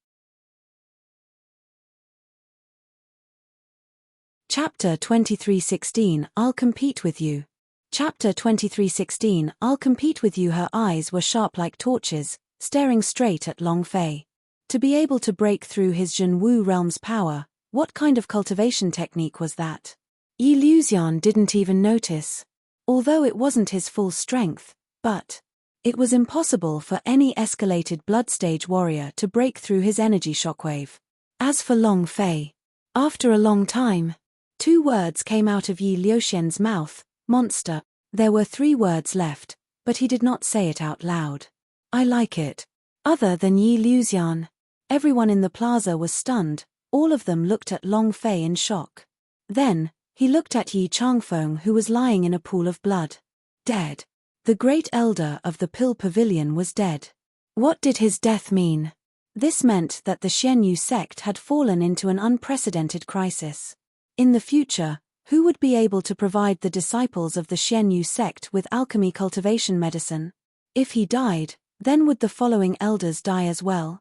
Chapter 23:16 I'll compete with you. Chapter 23:16 I'll compete with you. Her eyes were sharp like torches, staring straight at Long Fei. To be able to break through his Zhenwu realm's power, what kind of cultivation technique was that? Yi Liuxian didn't even notice. Although it wasn't his full strength, but it was impossible for any escalated blood stage warrior to break through his energy shockwave. As for Long Fei, after a long time, 2 words came out of Yi Liuxian's mouth, monster. There were 3 words left, but he did not say it out loud. I like it. Other than Yi Liuxian, everyone in the plaza was stunned. All of them looked at Long Fei in shock. Then, he looked at Yi Changfeng, who was lying in a pool of blood. Dead. The great elder of the Pill Pavilion was dead. What did his death mean? This meant that the Xianyu sect had fallen into an unprecedented crisis. In the future, who would be able to provide the disciples of the Xianyu sect with alchemy cultivation medicine? If he died, then would the following elders die as well?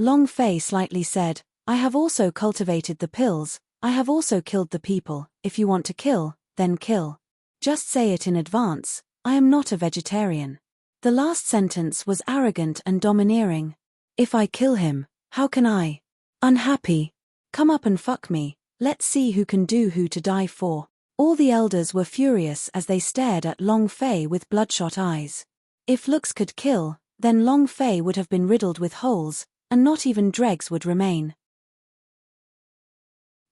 Long Fei slightly said, I have also cultivated the pills, I have also killed the people. If you want to kill, then kill. Just say it in advance, I am not a vegetarian. The last sentence was arrogant and domineering. If I kill him, how can I? Unhappy. Come up and fuck me, let's see who can do who to die for. All the elders were furious as they stared at Long Fei with bloodshot eyes. If looks could kill, then Long Fei would have been riddled with holes, and not even dregs would remain.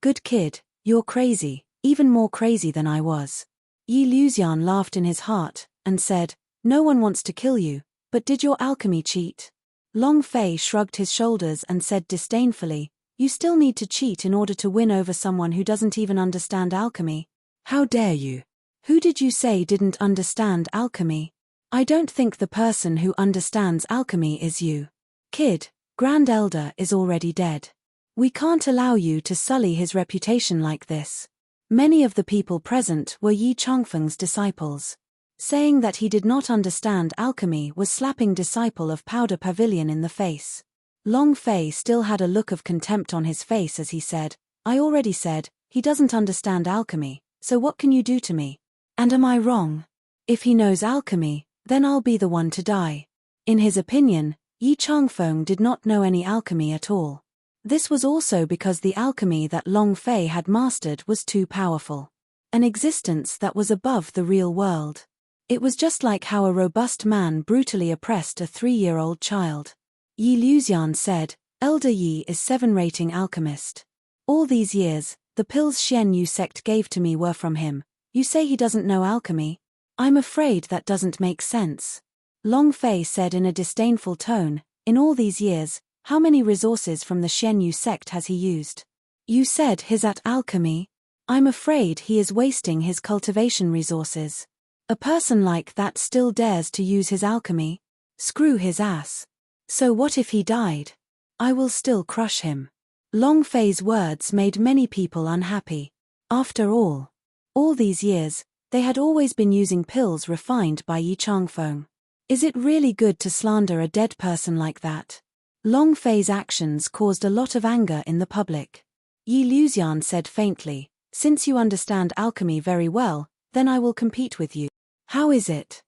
Good kid, you're crazy, even more crazy than I was. Yi Luxian laughed in his heart, and said, no one wants to kill you, but did your alchemy cheat? Long Fei shrugged his shoulders and said disdainfully, you still need to cheat in order to win over someone who doesn't even understand alchemy. How dare you? Who did you say didn't understand alchemy? I don't think the person who understands alchemy is you. Kid, Grand Elder is already dead. We can't allow you to sully his reputation like this. Many of the people present were Yi Changfeng's disciples. Saying that he did not understand alchemy was slapping disciple of Powder Pavilion in the face. Long Fei still had a look of contempt on his face as he said, I already said, he doesn't understand alchemy, so what can you do to me? And am I wrong? If he knows alchemy, then I'll be the one to die. In his opinion, Yi Changfeng did not know any alchemy at all. This was also because the alchemy that Long Fei had mastered was too powerful. An existence that was above the real world. It was just like how a robust man brutally oppressed a 3-year-old child. Yi Luxian said, Elder Yi is 7-rating alchemist. All these years, the pills Xian Yu sect gave to me were from him. You say he doesn't know alchemy? I'm afraid that doesn't make sense. Long Fei said in a disdainful tone, in all these years, how many resources from the Xian Yu sect has he used? You said he's at alchemy? I'm afraid he is wasting his cultivation resources. A person like that still dares to use his alchemy? Screw his ass. So what if he died? I will still crush him. Long Fei's words made many people unhappy. After all these years, they had always been using pills refined by Yi Changfeng. Is it really good to slander a dead person like that? Long Fei's actions caused a lot of anger in the public. Yi Luxian said faintly, since you understand alchemy very well, then I will compete with you. How is it?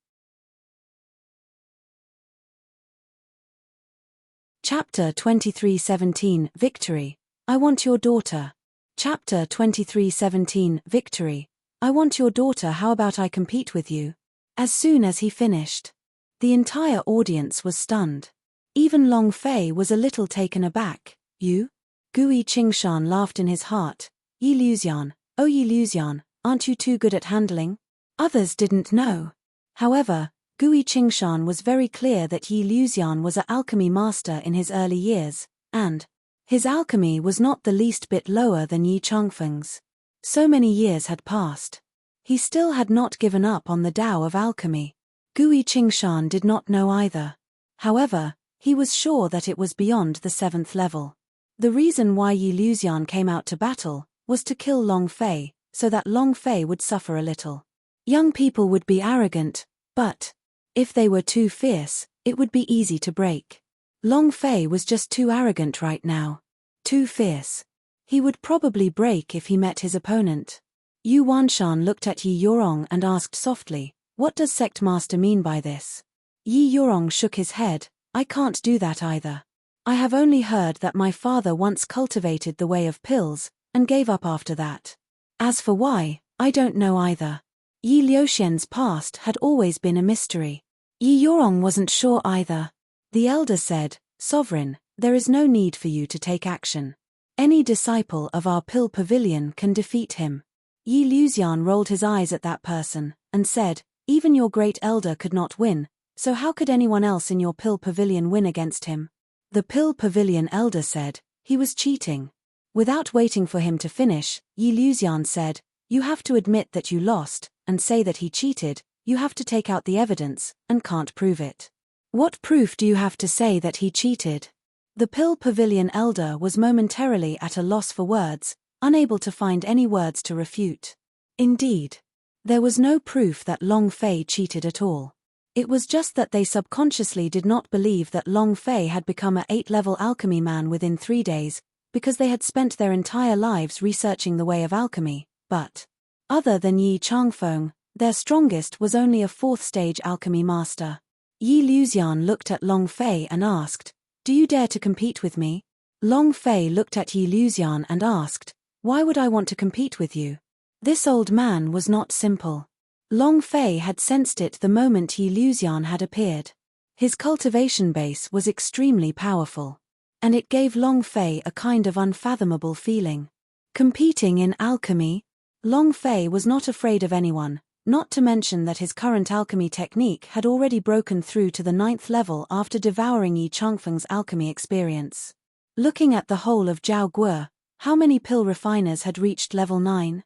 Chapter 23:17 Victory. I want your daughter. Chapter 23:17 Victory. I want your daughter. How about I compete with you? As soon as he finished, the entire audience was stunned. Even Long Fei was a little taken aback. You? Gui Qingshan laughed in his heart. Yi Luxian, oh Yi Luxian, aren't you too good at handling? Others didn't know. However, Gui Qingshan was very clear that Yi Luxian was an alchemy master in his early years, and his alchemy was not the least bit lower than Yi Changfeng's. So many years had passed. He still had not given up on the Tao of alchemy. Gui Qingshan did not know either. However, he was sure that it was beyond the 7th level. The reason why Yi Luxian came out to battle was to kill Long Fei, so that Long Fei would suffer a little. Young people would be arrogant, but if they were too fierce, it would be easy to break. Long Fei was just too arrogant right now. Too fierce. He would probably break if he met his opponent. Yu Wanshan looked at Yi Yorong and asked softly, what does Sect Master mean by this? Yi Yorong shook his head, I can't do that either. I have only heard that my father once cultivated the way of pills, and gave up after that. As for why, I don't know either. Yi Liuxian's past had always been a mystery. Yi Yorong wasn't sure either. The elder said, Sovereign, there is no need for you to take action. Any disciple of our pill pavilion can defeat him. Yi Luxian rolled his eyes at that person, and said, even your great elder could not win, so how could anyone else in your pill pavilion win against him? The pill pavilion elder said, he was cheating. Without waiting for him to finish, Yi Luxian said, you have to admit that you lost, and say that he cheated, you have to take out the evidence, and can't prove it. What proof do you have to say that he cheated? The pill pavilion elder was momentarily at a loss for words, unable to find any words to refute. Indeed, there was no proof that Long Fei cheated at all. It was just that they subconsciously did not believe that Long Fei had become a 8-level alchemy man within 3 days, because they had spent their entire lives researching the way of alchemy, but other than Yi Changfeng, their strongest was only a 4th-stage alchemy master. Yi Luxian looked at Long Fei and asked, "Do you dare to compete with me?" Long Fei looked at Yi Luxian and asked, "Why would I want to compete with you?" This old man was not simple. Long Fei had sensed it the moment Yi Luxian had appeared. His cultivation base was extremely powerful, and it gave Long Fei a kind of unfathomable feeling. Competing in alchemy? Long Fei was not afraid of anyone, not to mention that his current alchemy technique had already broken through to the 9th level after devouring Yi Changfeng's alchemy experience. Looking at the whole of Zhao Guo, how many pill refiners had reached level 9?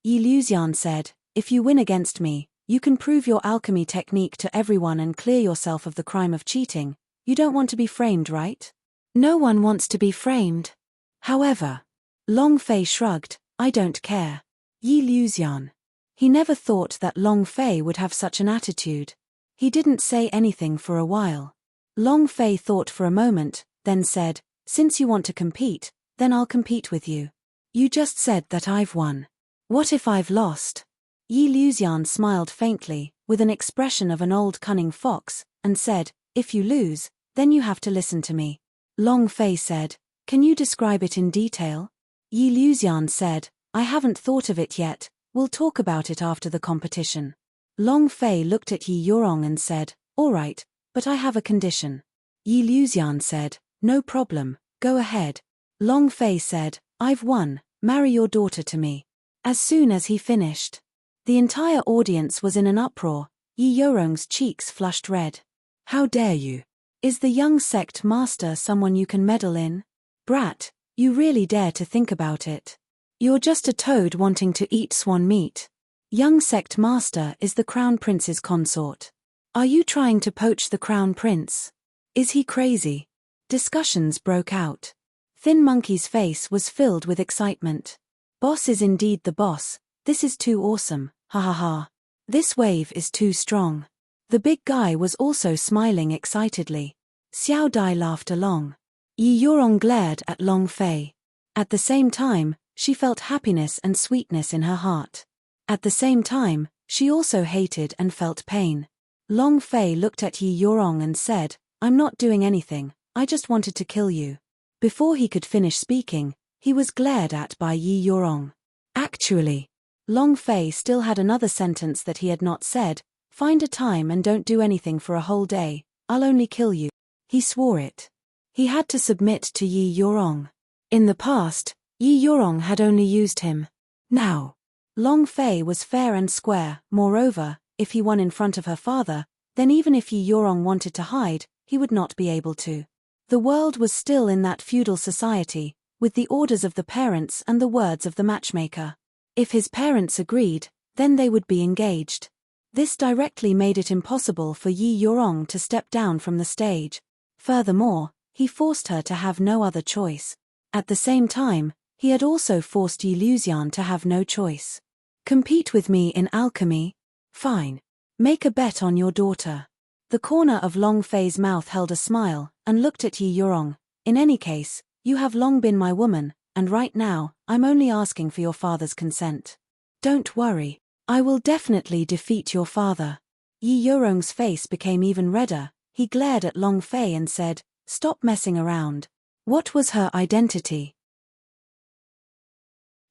Yi Luxian said, "If you win against me, you can prove your alchemy technique to everyone and clear yourself of the crime of cheating. You don't want to be framed, right?" "No one wants to be framed. However," Long Fei shrugged, "I don't care." Yi Luxian. He never thought that Long Fei would have such an attitude. He didn't say anything for a while. Long Fei thought for a moment, then said, "Since you want to compete, then I'll compete with you. You just said that I've won. What if I've lost?" Yi Luxian smiled faintly, with an expression of an old cunning fox, and said, "If you lose, then you have to listen to me." Long Fei said, "Can you describe it in detail?" Yi Luxian said, "I haven't thought of it yet, we'll talk about it after the competition." Long Fei looked at Yi Yorong and said, "All right, but I have a condition." Yi Luxian said, "No problem, go ahead." Long Fei said, "I've won, marry your daughter to me." As soon as he finished, the entire audience was in an uproar. Yi Yorong's cheeks flushed red. "How dare you? Is the young sect master someone you can meddle in? Brat, you really dare to think about it. You're just a toad wanting to eat swan meat. Young sect master is the crown prince's consort. Are you trying to poach the crown prince? Is he crazy?" Discussions broke out. Thin Monkey's face was filled with excitement. "Boss is indeed the boss, this is too awesome, ha ha ha. This wave is too strong." The big guy was also smiling excitedly. Xiao Dai laughed along. Yi Yorong glared at Long Fei. At the same time, she felt happiness and sweetness in her heart. At the same time, she also hated and felt pain. Long Fei looked at Yi Yorong and said, "I'm not doing anything, I just wanted to kill you." Before he could finish speaking, he was glared at by Yi Yorong. "Actually," Long Fei still had another sentence that he had not said, "Find a time and don't do anything for a whole day, I'll only kill you." He swore it. He had to submit to Yi Yorong. In the past, Yi Yorong had only used him. Now, Long Fei was fair and square. Moreover, if he won in front of her father, then even if Yi Yorong wanted to hide, he would not be able to. The world was still in that feudal society, with the orders of the parents and the words of the matchmaker. If his parents agreed, then they would be engaged. This directly made it impossible for Yi Yorong to step down from the stage. Furthermore, he forced her to have no other choice. At the same time, he had also forced Yi Luxian to have no choice. "Compete with me in alchemy? Fine. Make a bet on your daughter." The corner of Long Fei's mouth held a smile, and looked at Yi Yorong. "In any case, you have long been my woman, and right now, I'm only asking for your father's consent. Don't worry, I will definitely defeat your father." Yi Yorong's face became even redder. He glared at Long Fei and said, "Stop messing around." What was her identity?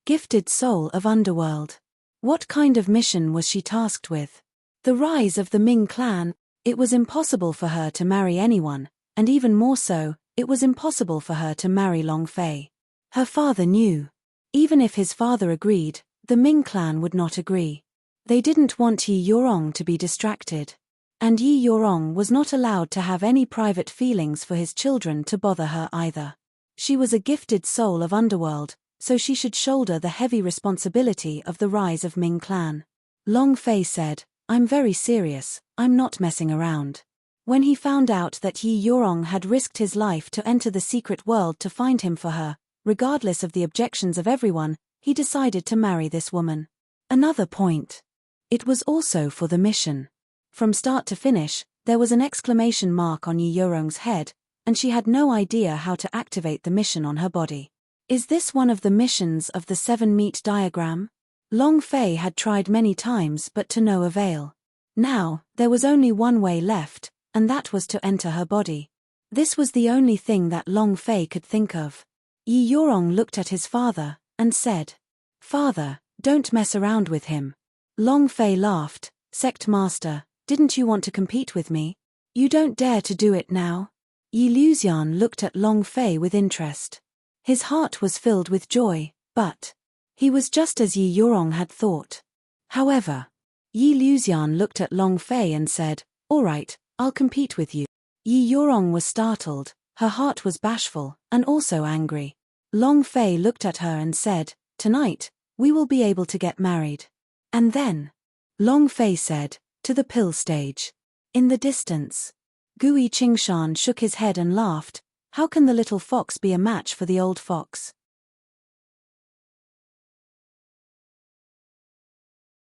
Gifted soul of underworld. What kind of mission was she tasked with? The rise of the Ming clan. It was impossible for her to marry anyone, and even more so, it was impossible for her to marry Long Fei. Her father knew. Even if his father agreed, the Ming clan would not agree. They didn't want Yi Yorong to be distracted. And Yi Yorong was not allowed to have any private feelings for his children to bother her either. She was a gifted soul of underworld, so she should shoulder the heavy responsibility of the rise of Ming clan. Long Fei said, "I'm very serious, I'm not messing around." When he found out that Yi Yorong had risked his life to enter the secret world to find him for her, regardless of the objections of everyone, he decided to marry this woman. Another point. It was also for the mission. From start to finish, there was an exclamation mark on Yi Yorong's head, and she had no idea how to activate the mission on her body. Is this one of the missions of the 7-meet diagram? Long Fei had tried many times but to no avail. Now, there was only one way left, and that was to enter her body. This was the only thing that Long Fei could think of. Yi Yorong looked at his father, and said, "Father, don't mess around with him." Long Fei laughed. "Sect Master, didn't you want to compete with me? You don't dare to do it now." Yi Luxian looked at Long Fei with interest. His heart was filled with joy, but he was just as Yi Yorong had thought. However, Yi Luxian looked at Long Fei and said, "All right, I'll compete with you." Yi Yorong was startled, her heart was bashful, and also angry. Long Fei looked at her and said, "Tonight, we will be able to get married." And then, Long Fei said, "To the pill stage." In the distance, Gui Qingshan shook his head and laughed. How can the little fox be a match for the old fox?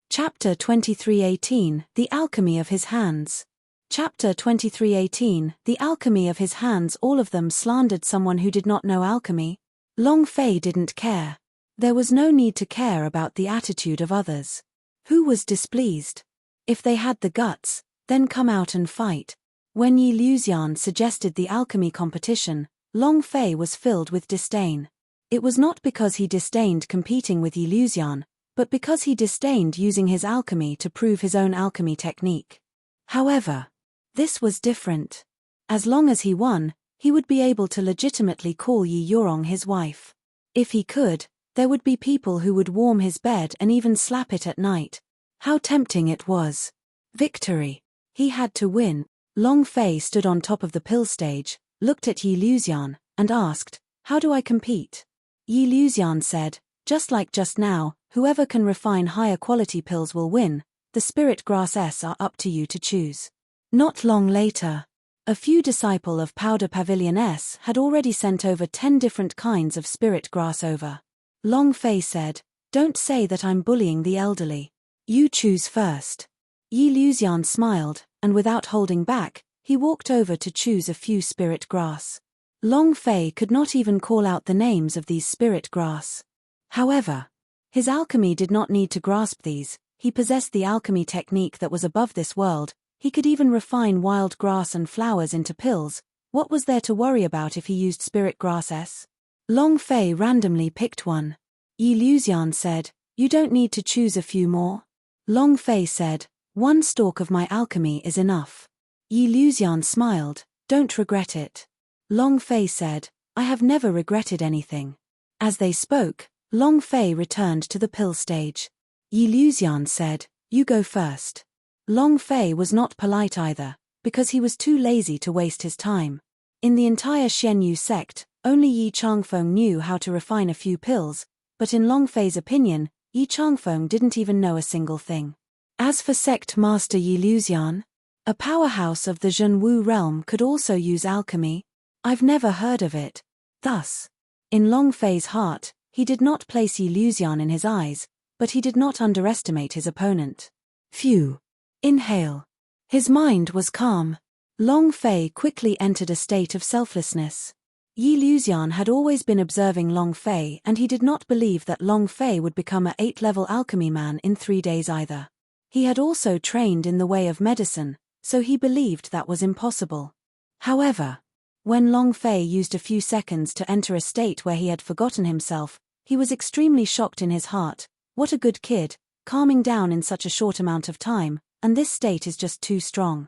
Chapter 23:18, The Alchemy of His Hands. Chapter 23:18, The Alchemy of His Hands. All of them slandered someone who did not know alchemy. Long Fei didn't care. There was no need to care about the attitude of others. Who was displeased? If they had the guts, then come out and fight. When Yi Luxian suggested the alchemy competition, Long Fei was filled with disdain. It was not because he disdained competing with Yi Luxian, but because he disdained using his alchemy to prove his own alchemy technique. However, this was different. As long as he won, he would be able to legitimately call Yi Yorong his wife. If he could, there would be people who would warm his bed and even slap it at night. How tempting it was. Victory. He had to win. Long Fei stood on top of the pill stage, looked at Yi Luxian, and asked, "How do I compete?" Yi Luxian said, "Just like just now, whoever can refine higher quality pills will win. The spirit grass S are up to you to choose." Not long later, a few disciples of Powder Pavilion S had already sent over 10 different kinds of spirit grass over. Long Fei said, "Don't say that I'm bullying the elderly. You choose first." Yi Luxian smiled, and without holding back, he walked over to choose a few spirit grass. Long Fei could not even call out the names of these spirit grass. However, his alchemy did not need to grasp these. He possessed the alchemy technique that was above this world. He could even refine wild grass and flowers into pills. What was there to worry about if he used spirit grass S? Long Fei randomly picked one. Yi Luxian said, "You don't need to choose a few more." Long Fei said, "One stalk of my alchemy is enough." Yi Luxian smiled, "Don't regret it." Long Fei said, "I have never regretted anything." As they spoke, Long Fei returned to the pill stage. Yi Luxian said, "You go first." Long Fei was not polite either, because he was too lazy to waste his time. In the entire Xianyu sect, only Yi Changfeng knew how to refine a few pills, but in Long Fei's opinion, Yi Changfeng didn't even know a single thing. As for sect master Yi Luxian, a powerhouse of the Zhenwu realm, could also use alchemy. I've never heard of it. Thus, in Long Fei's heart, he did not place Yi Luxian in his eyes, but he did not underestimate his opponent. Phew. Inhale. His mind was calm. Long Fei quickly entered a state of selflessness. Yi Luxian had always been observing Long Fei, and he did not believe that Long Fei would become a 8-level alchemy man in 3 days either. He had also trained in the way of medicine, so he believed that was impossible. However, when Long Fei used a few seconds to enter a state where he had forgotten himself, he was extremely shocked in his heart. What a good kid, calming down in such a short amount of time, and this state is just too strong.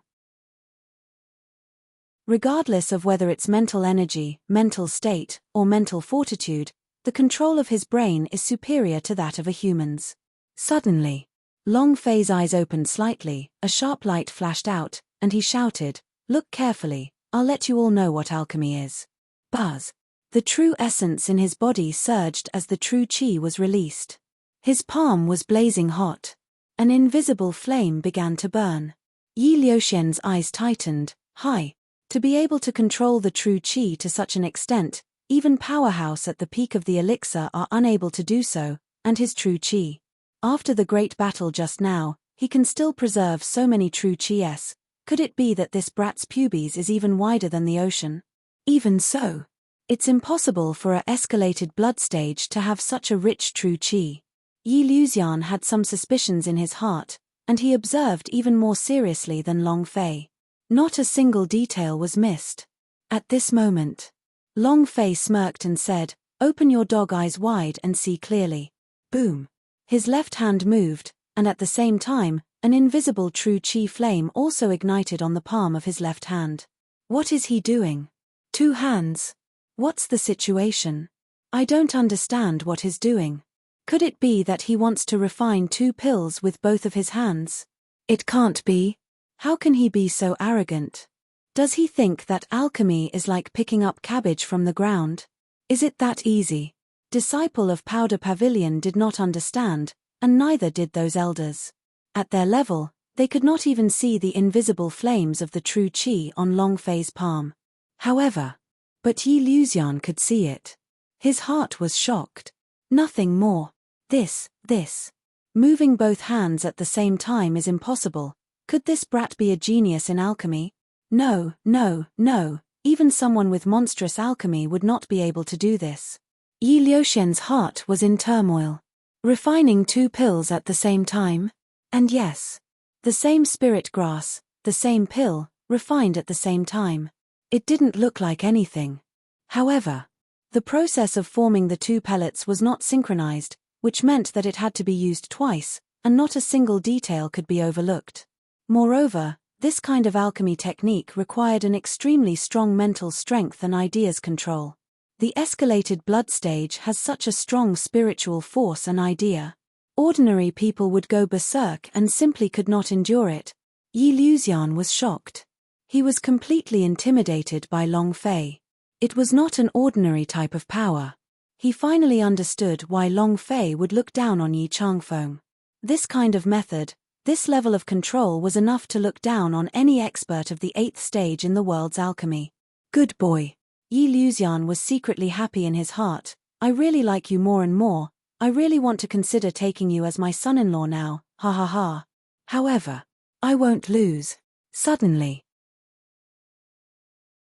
Regardless of whether it's mental energy, mental state, or mental fortitude, the control of his brain is superior to that of a human's. Suddenly, Long Fei's eyes opened slightly, a sharp light flashed out, and he shouted, "Look carefully, I'll let you all know what alchemy is." Buzz. The true essence in his body surged as the true qi was released. His palm was blazing hot. An invisible flame began to burn. Yi Liuxian's eyes tightened. Hi. To be able to control the true qi to such an extent, even powerhouse at the peak of the elixir are unable to do so, and his true qi. After the great battle just now, he can still preserve so many true chi-s. Could it be that this brat's pubes is even wider than the ocean? Even so, it's impossible for a escalated blood stage to have such a rich true chi. Yi Luxian had some suspicions in his heart, and he observed even more seriously than Long Fei. Not a single detail was missed. At this moment, Long Fei smirked and said, "Open your dog eyes wide and see clearly." Boom. His left hand moved, and at the same time, an invisible true chi flame also ignited on the palm of his left hand. What is he doing? 2 hands. What's the situation? I don't understand what he's doing. Could it be that he wants to refine 2 pills with both of his hands? It can't be. How can he be so arrogant? Does he think that alchemy is like picking up cabbage from the ground? Is it that easy? Disciple of Powder Pavilion did not understand, and neither did those elders. At their level, they could not even see the invisible flames of the true chi on Long Fei's palm. However, but Yi Luxian could see it. His heart was shocked. Nothing more. This. Moving both hands at the same time is impossible. Could this brat be a genius in alchemy? No. Even someone with monstrous alchemy would not be able to do this. Yi Luxian's heart was in turmoil. Refining 2 pills at the same time? And yes, the same spirit grass, the same pill, refined at the same time. It didn't look like anything. However, the process of forming the 2 pellets was not synchronized, which meant that it had to be used twice, and not a single detail could be overlooked. Moreover, this kind of alchemy technique required an extremely strong mental strength and ideas control. The escalated blood stage has such a strong spiritual force and idea. Ordinary people would go berserk and simply could not endure it. Yi Luxian was shocked. He was completely intimidated by Long Fei. It was not an ordinary type of power. He finally understood why Long Fei would look down on Yi Changfeng. This kind of method, this level of control was enough to look down on any expert of the 8th stage in the world's alchemy. Good boy. Yi Luxian was secretly happy in his heart. I really like you more and more. I really want to consider taking you as my son-in-law now, ha ha ha. However, I won't lose. Suddenly,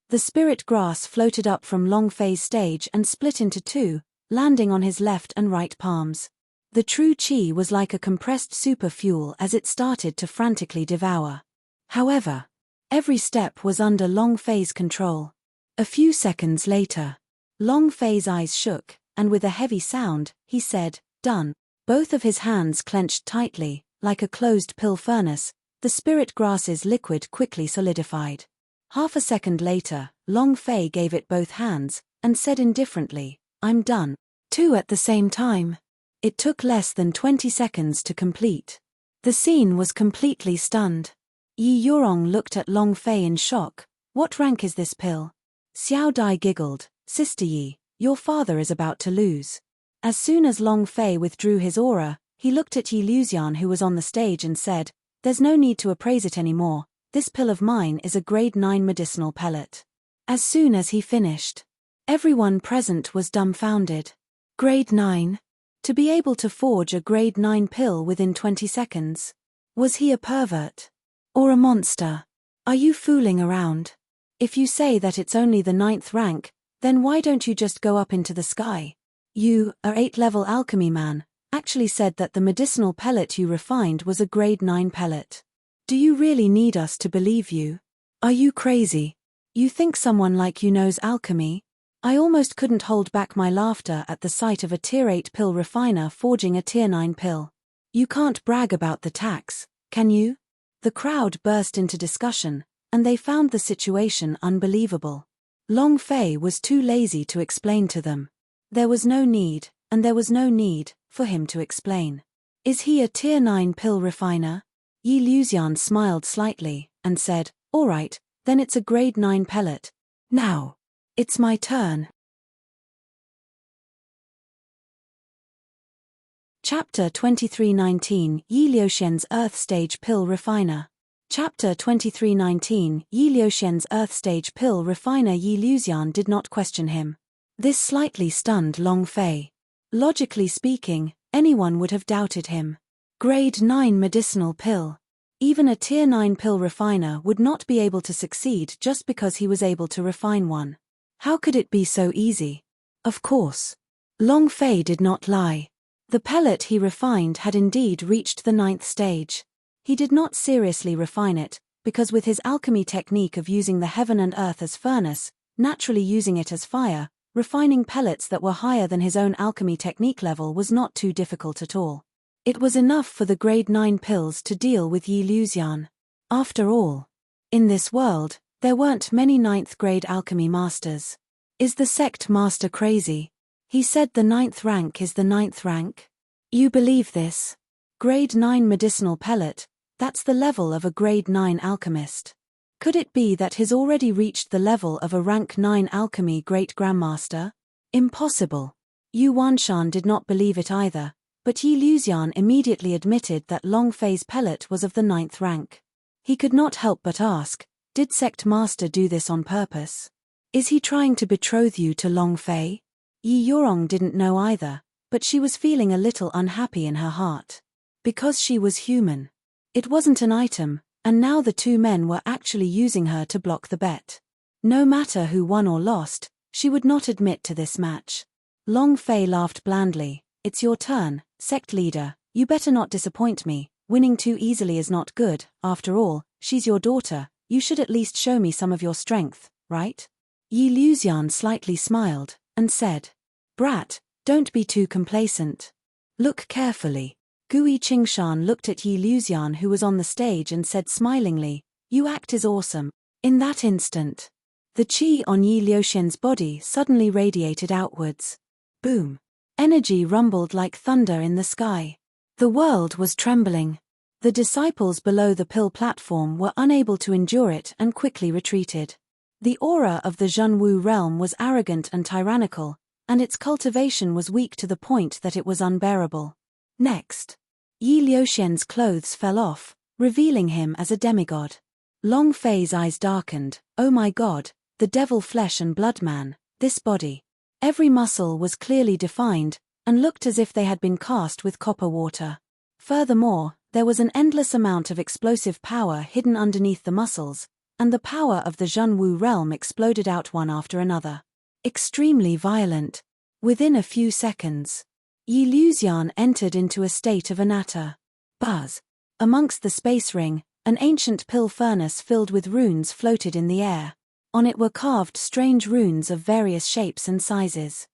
the spirit grass floated up from Long Fei's stage and split into 2, landing on his left and right palms. The true chi was like a compressed super fuel as it started to frantically devour. However, every step was under Long Fei's control. A few seconds later, Long Fei's eyes shook, and with a heavy sound, he said, "Done." Both of his hands clenched tightly, like a closed pill furnace. The spirit grass's liquid quickly solidified. Half a second later, Long Fei gave it both hands, and said indifferently, "I'm done." 2 at the same time. It took less than 20 seconds to complete. The scene was completely stunned. Yi Yurong looked at Long Fei in shock. "What rank is this pill?" Xiao Dai giggled, "Sister Yi, your father is about to lose." As soon as Long Fei withdrew his aura, he looked at Yi Luxian who was on the stage and said, "There's no need to appraise it anymore. This pill of mine is a grade 9 medicinal pellet." As soon as he finished, everyone present was dumbfounded. Grade 9? To be able to forge a grade 9 pill within 20 seconds? Was he a pervert? Or a monster? Are you fooling around? If you say that it's only the 9th rank, then why don't you just go up into the sky? You, a 8-level alchemy man, actually said that the medicinal pellet you refined was a grade 9 pellet. Do you really need us to believe you? Are you crazy? You think someone like you knows alchemy? I almost couldn't hold back my laughter at the sight of a tier 8 pill refiner forging a tier 9 pill. You can't brag about the tax, can you? The crowd burst into discussion, and they found the situation unbelievable. Long Fei was too lazy to explain to them. There was no need, and there was no need, for him to explain. Is he a tier 9 pill refiner? Yi Luxian smiled slightly, and said, "All right, then it's a grade 9 pellet. Now, it's my turn." Chapter 2319 Yi Luxian's Earth Stage Pill Refiner. Chapter 2319 Yi Luxian's Earth Stage Pill Refiner. Yi Luxian did not question him. This slightly stunned Long Fei. Logically speaking, anyone would have doubted him. Grade 9 medicinal pill. Even a Tier 9 pill refiner would not be able to succeed just because he was able to refine one. How could it be so easy? Of course. Long Fei did not lie. The pellet he refined had indeed reached the 9th stage. He did not seriously refine it, because with his alchemy technique of using the heaven and earth as furnace, naturally using it as fire, refining pellets that were higher than his own alchemy technique level was not too difficult at all. It was enough for the grade 9 pills to deal with Yi Luxian. After all, in this world, there weren't many 9th grade alchemy masters. Is the sect master crazy? He said the 9th rank is the 9th rank. You believe this? Grade 9 medicinal pellet, that's the level of a grade 9 alchemist. Could it be that he's already reached the level of a rank 9 alchemy great grandmaster? Impossible. Yu Wanshan did not believe it either, but Yi Luxian immediately admitted that Long Fei's pellet was of the 9th rank. He could not help but ask, did sect master do this on purpose? Is he trying to betroth you to Long Fei? Yi Yurong didn't know either, but she was feeling a little unhappy in her heart. Because she was human. It wasn't an item, and now the two men were actually using her to block the bet. No matter who won or lost, she would not admit to this match. Long Fei laughed blandly. It's your turn, sect leader, you better not disappoint me. Winning too easily is not good. After all, she's your daughter, you should at least show me some of your strength, right? Yi Luxian slightly smiled, and said, Brat, don't be too complacent. Look carefully. Gui Qingshan looked at Yi Luxian who was on the stage and said smilingly, you act is awesome. In that instant, the qi on Yi Luxian's body suddenly radiated outwards. Boom. Energy rumbled like thunder in the sky. The world was trembling. The disciples below the pill platform were unable to endure it and quickly retreated. The aura of the Zhenwu realm was arrogant and tyrannical, and its cultivation was weak to the point that it was unbearable. Next, Yi Luxian's clothes fell off, revealing him as a demigod. Long Fei's eyes darkened. Oh my god, the devil flesh and blood man, this body. Every muscle was clearly defined, and looked as if they had been cast with copper water. Furthermore, there was an endless amount of explosive power hidden underneath the muscles, and the power of the Zhenwu realm exploded out one after another. Extremely violent. Within a few seconds, Yi Luxian entered into a state of anatta. Buzz. Amongst the space ring, an ancient pill furnace filled with runes floated in the air. On it were carved strange runes of various shapes and sizes.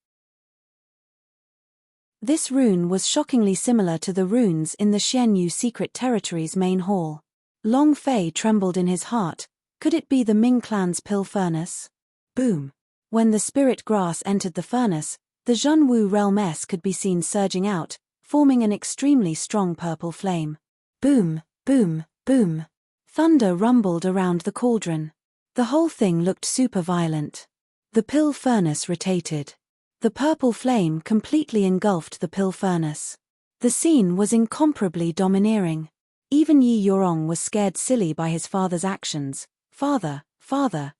This rune was shockingly similar to the runes in the Xianyu Secret Territory's main hall. Long Fei trembled in his heart. Could it be the Ming clan's pill furnace? Boom. When the spirit grass entered the furnace, the Zhenwu realm could be seen surging out, forming an extremely strong purple flame. Boom, boom, boom. Thunder rumbled around the cauldron. The whole thing looked super violent. The pill furnace rotated. The purple flame completely engulfed the pill furnace. The scene was incomparably domineering. Even Yi Yurong was scared silly by his father's actions. Father,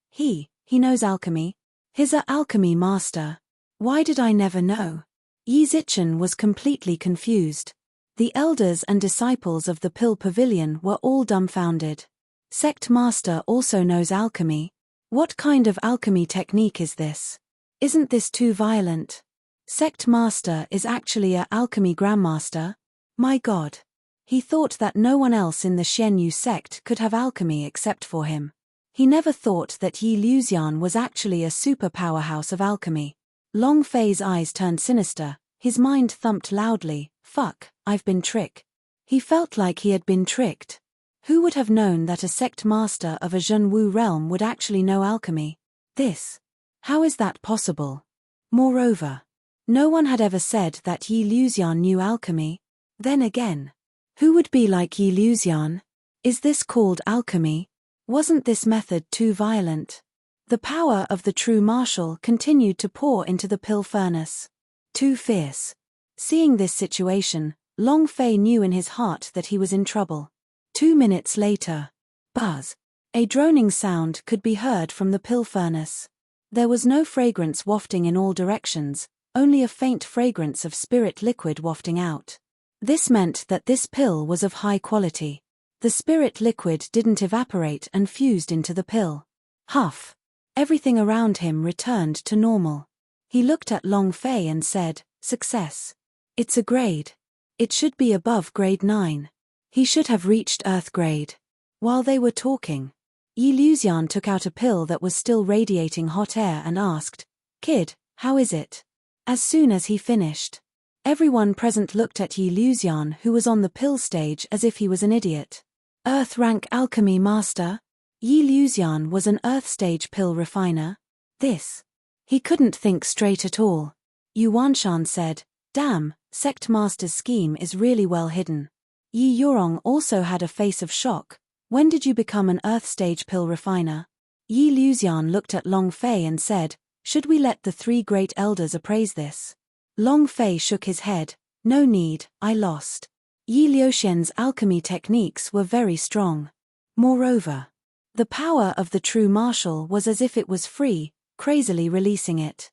he knows alchemy. He's a alchemy master. Why did I never know? Yi Zichen was completely confused. The elders and disciples of the pill pavilion were all dumbfounded. Sect master also knows alchemy. What kind of alchemy technique is this? Isn't this too violent? Sect master is actually a alchemy grandmaster? My god. He thought that no one else in the Xianyu sect could have alchemy except for him. He never thought that Yi Luxian was actually a super powerhouse of alchemy. Long Fei's eyes turned sinister, his mind thumped loudly. Fuck, I've been tricked. He felt like he had been tricked. Who would have known that a sect master of a Zhenwu realm would actually know alchemy? How is that possible? Moreover, no one had ever said that Yi Luxian knew alchemy. Then again, who would be like Yi Luxian? Is this called alchemy? Wasn't this method too violent? The power of the true martial continued to pour into the pill furnace. Too fierce. Seeing this situation, Long Fei knew in his heart that he was in trouble. 2 minutes later. Buzz. A droning sound could be heard from the pill furnace. There was no fragrance wafting in all directions, only a faint fragrance of spirit liquid wafting out. This meant that this pill was of high quality. The spirit liquid didn't evaporate and fused into the pill. Huff. Everything around him returned to normal. He looked at Long Fei and said, "Success. It's a grade. It should be above grade 9. He should have reached Earth grade." While they were talking, Yi Luxian took out a pill that was still radiating hot air and asked, "Kid, how is it?" As soon as he finished, everyone present looked at Yi Luxian, who was on the pill stage, as if he was an idiot. Earth rank alchemy master? Yi Luxian was an Earth stage pill refiner? This. He couldn't think straight at all. Yu Wanshan said, "Damn, sect master's scheme is really well hidden." Yi Yurong also had a face of shock. "When did you become an Earth stage pill refiner?" Yi Luxian looked at Long Fei and said, "Should we let the 3 great elders appraise this?" Long Fei shook his head. "No need, I lost." Yi Liuxian's alchemy techniques were very strong. Moreover, the power of the true martial was as if it was free, crazily releasing it.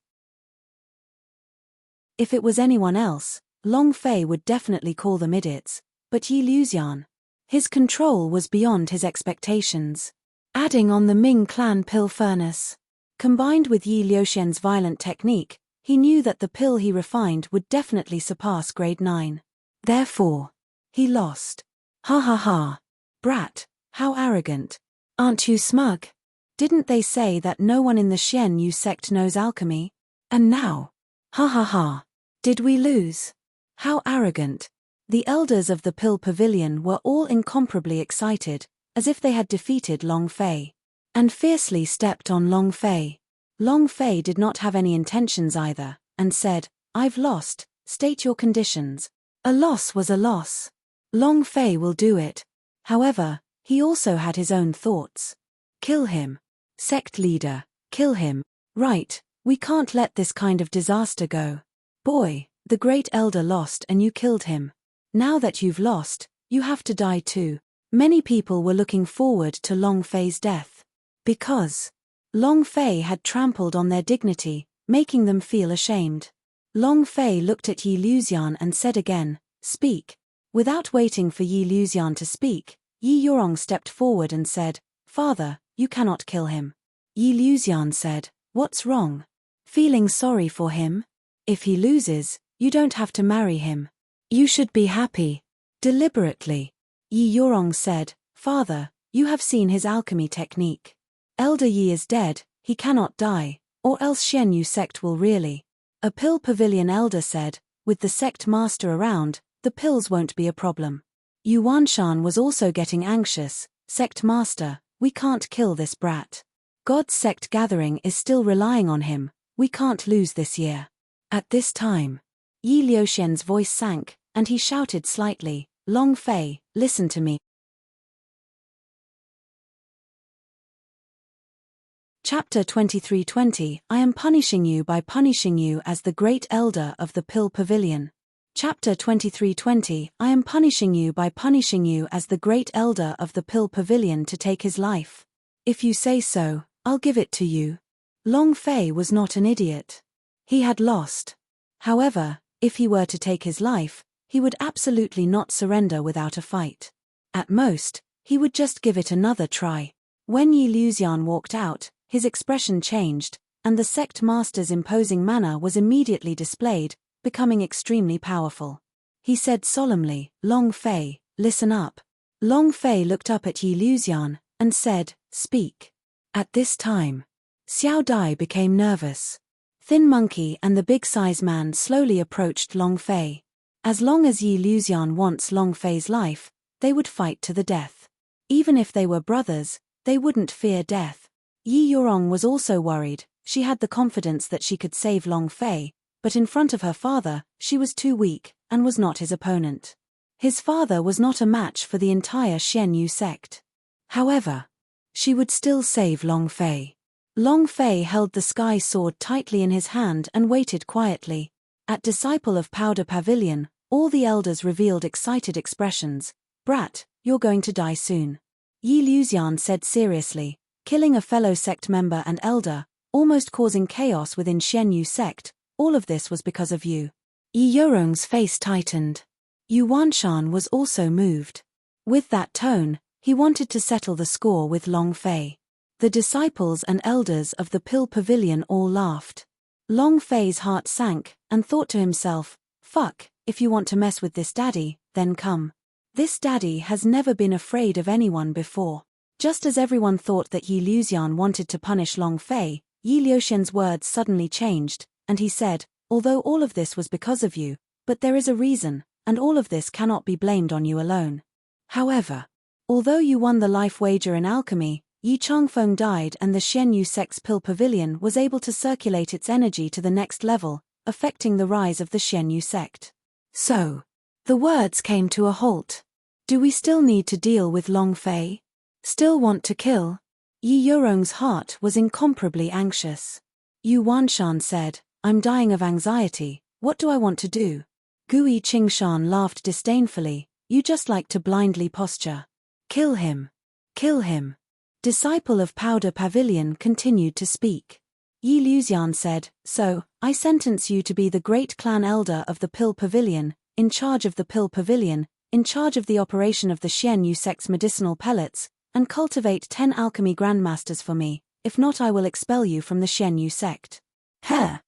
If it was anyone else, Long Fei would definitely call them idiots, but Yi Luxian, his control was beyond his expectations. Adding on the Ming clan pill furnace, combined with Yi Liuxian's violent technique, he knew that the pill he refined would definitely surpass grade 9. Therefore, he lost. Ha ha ha. Brat, how arrogant. Aren't you smug? Didn't they say that no one in the Xian Yu sect knows alchemy? And now? Ha ha ha. Did we lose? How arrogant. The elders of the Pill Pavilion were all incomparably excited, as if they had defeated Long Fei, and fiercely stepped on Long Fei. Long Fei did not have any intentions either, and said, "I've lost, state your conditions." A loss was a loss. Long Fei will do it. However, he also had his own thoughts. Kill him. Sect leader, kill him. Right, we can't let this kind of disaster go. Boy, the great elder lost and you killed him. Now that you've lost, you have to die too. Many people were looking forward to Long Fei's death. Because Long Fei had trampled on their dignity, making them feel ashamed. Long Fei looked at Yi Luxian and said again, "Speak." Without waiting for Yi Luxian to speak, Yi Yurong stepped forward and said, "Father, you cannot kill him." Yi Luxian said, "What's wrong? Feeling sorry for him? If he loses, you don't have to marry him. You should be happy." Deliberately, Yi Yurong said, "Father, you have seen his alchemy technique. Elder Yi is dead, he cannot die, or else Xian Yu sect will really." A Pill Pavilion elder said, "With the sect master around, the pills won't be a problem." Yu Wanshan was also getting anxious. "Sect master, we can't kill this brat. God's sect gathering is still relying on him, we can't lose this year." At this time, Yi Liuxian's voice sank, and he shouted slightly, "Long Fei, listen to me." Chapter 23:20 I am punishing you by punishing you as the great elder of the Pill Pavilion. Chapter 23:20 I am punishing you by punishing you as the great elder of the Pill Pavilion to take his life. If you say so, I'll give it to you. Long Fei was not an idiot. He had lost. However, if he were to take his life, he would absolutely not surrender without a fight. At most, he would just give it another try. When Yi Luxian walked out, his expression changed, and the sect master's imposing manner was immediately displayed, becoming extremely powerful. He said solemnly, "Long Fei, listen up." Long Fei looked up at Yi Luxian, and said, "Speak." At this time, Xiao Dai became nervous. Thin Monkey and the big-size man slowly approached Long Fei. As long as Yi Luxian wants Long Fei's life, they would fight to the death. Even if they were brothers, they wouldn't fear death. Yi Yurong was also worried. She had the confidence that she could save Long Fei, but in front of her father, she was too weak, and was not his opponent. His father was not a match for the entire Xian Yu sect. However, she would still save Long Fei. Long Fei held the sky sword tightly in his hand and waited quietly. At Disciple of Powder Pavilion, all the elders revealed excited expressions. "Brat, you're going to die soon." Yi Luxian said seriously, "Killing a fellow sect member and elder, almost causing chaos within Xian Yu sect, all of this was because of you." Yi Yurong's face tightened. Yu Wanshan was also moved. With that tone, he wanted to settle the score with Long Fei. The disciples and elders of the Pill Pavilion all laughed. Long Fei's heart sank, and thought to himself, fuck, if you want to mess with this daddy, then come. This daddy has never been afraid of anyone before. Just as everyone thought that Yi Luxian wanted to punish Long Fei, Yi Liuxian's words suddenly changed, and he said, although all of this was because of you, but there is a reason, and all of this cannot be blamed on you alone. However, although you won the life wager in alchemy, Yi Changfeng died and the Xianyu sect's Pill Pavilion was able to circulate its energy to the next level, affecting the rise of the Xianyu sect. So, the words came to a halt. Do we still need to deal with Long Fei? Still want to kill? Yi Yorong's heart was incomparably anxious. Yu Wanshan said, I'm dying of anxiety, what do I want to do? Gui Qingshan laughed disdainfully, you just like to blindly posture. Kill him. Kill him. Disciple of Powder Pavilion continued to speak. Yi Luxian said, so, I sentence you to be the great clan elder of the Pill Pavilion, in charge of the Pill Pavilion, in charge of the operation of the Xianyu sect's medicinal pellets, and cultivate 10 alchemy grandmasters for me, if not I will expel you from the Xianyu sect. Heh.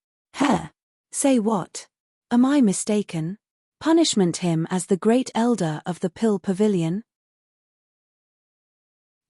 Say what? Am I mistaken? Punishment him as the great elder of the Pill Pavilion?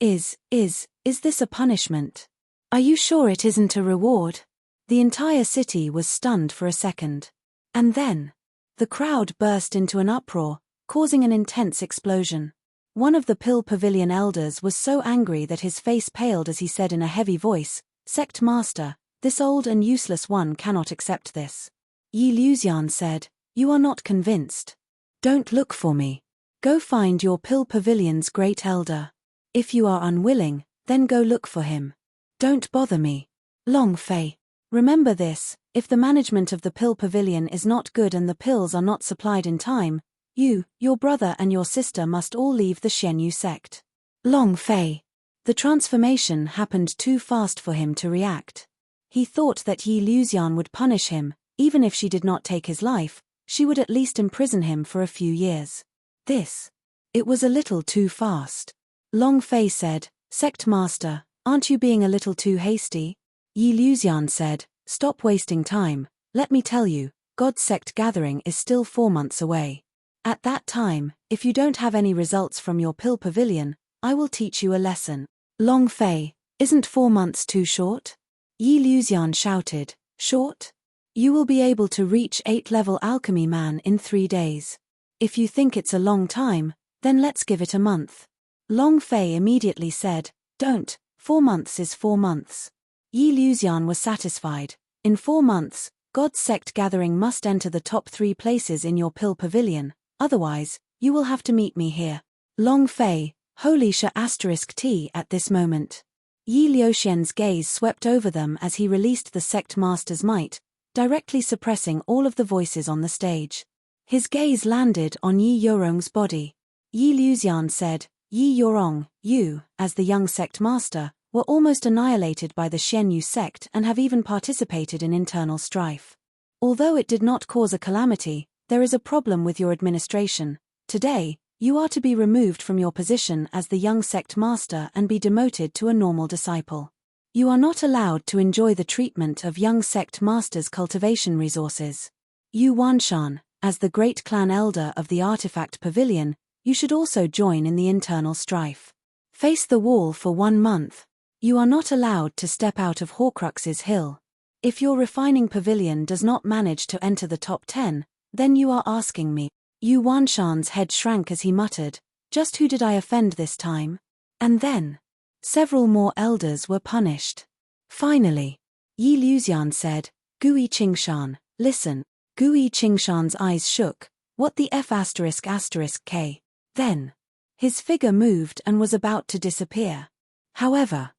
Is this a punishment? Are you sure it isn't a reward? The entire city was stunned for a second. And then, the crowd burst into an uproar, causing an intense explosion. One of the Pill Pavilion elders was so angry that his face paled as he said in a heavy voice, Sect Master, this old and useless one cannot accept this. Yi Luxian said, you are not convinced. Don't look for me. Go find your Pill Pavilion's great elder. If you are unwilling, then go look for him. Don't bother me. Long Fei. Remember this, if the management of the Pill Pavilion is not good and the pills are not supplied in time, you, your brother and your sister must all leave the Xianyu sect. Long Fei. The transformation happened too fast for him to react. He thought that Yi Luxian would punish him, even if she did not take his life, she would at least imprison him for a few years. It was a little too fast. Long Fei said, Sect Master, aren't you being a little too hasty? Yi Luxian said, stop wasting time, let me tell you, God's sect gathering is still 4 months away. At that time, if you don't have any results from your Pill Pavilion, I will teach you a lesson. Long Fei, isn't 4 months too short? Yi Luxian shouted, short? You will be able to reach 8-level alchemy man in 3 days. If you think it's a long time, then let's give it a month. Long Fei immediately said, don't, 4 months is 4 months. Yi Luxian was satisfied. In 4 months, God's sect gathering must enter the top 3 places in your Pill Pavilion, otherwise, you will have to meet me here. Long Fei, holy Sha *T at this moment. Yi Liuxian's gaze swept over them as he released the sect master's might, directly suppressing all of the voices on the stage. His gaze landed on Yi Yorong's body. Yi Luxian said, Yi Yorong, you, as the young sect master, were almost annihilated by the Xianyu sect and have even participated in internal strife. Although it did not cause a calamity, there is a problem with your administration. Today, you are to be removed from your position as the young sect master and be demoted to a normal disciple. You are not allowed to enjoy the treatment of young sect master's cultivation resources. Yu Wanshan, as the great clan elder of the Artifact Pavilion, you should also join in the internal strife. Face the wall for 1 month. You are not allowed to step out of Horcrux's Hill. If your refining pavilion does not manage to enter the top 10, then you are asking me. Yu Wanshan's head shrank as he muttered, just who did I offend this time? And then, several more elders were punished. Finally, Yi Luxian said, Gui Qingshan, listen. Gui Qingshan's eyes shook, what the F***K? Then, his figure moved and was about to disappear. However,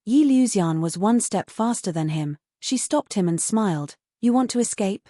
Yi Luxian was 1 step faster than him. She stopped him and smiled. You want to escape?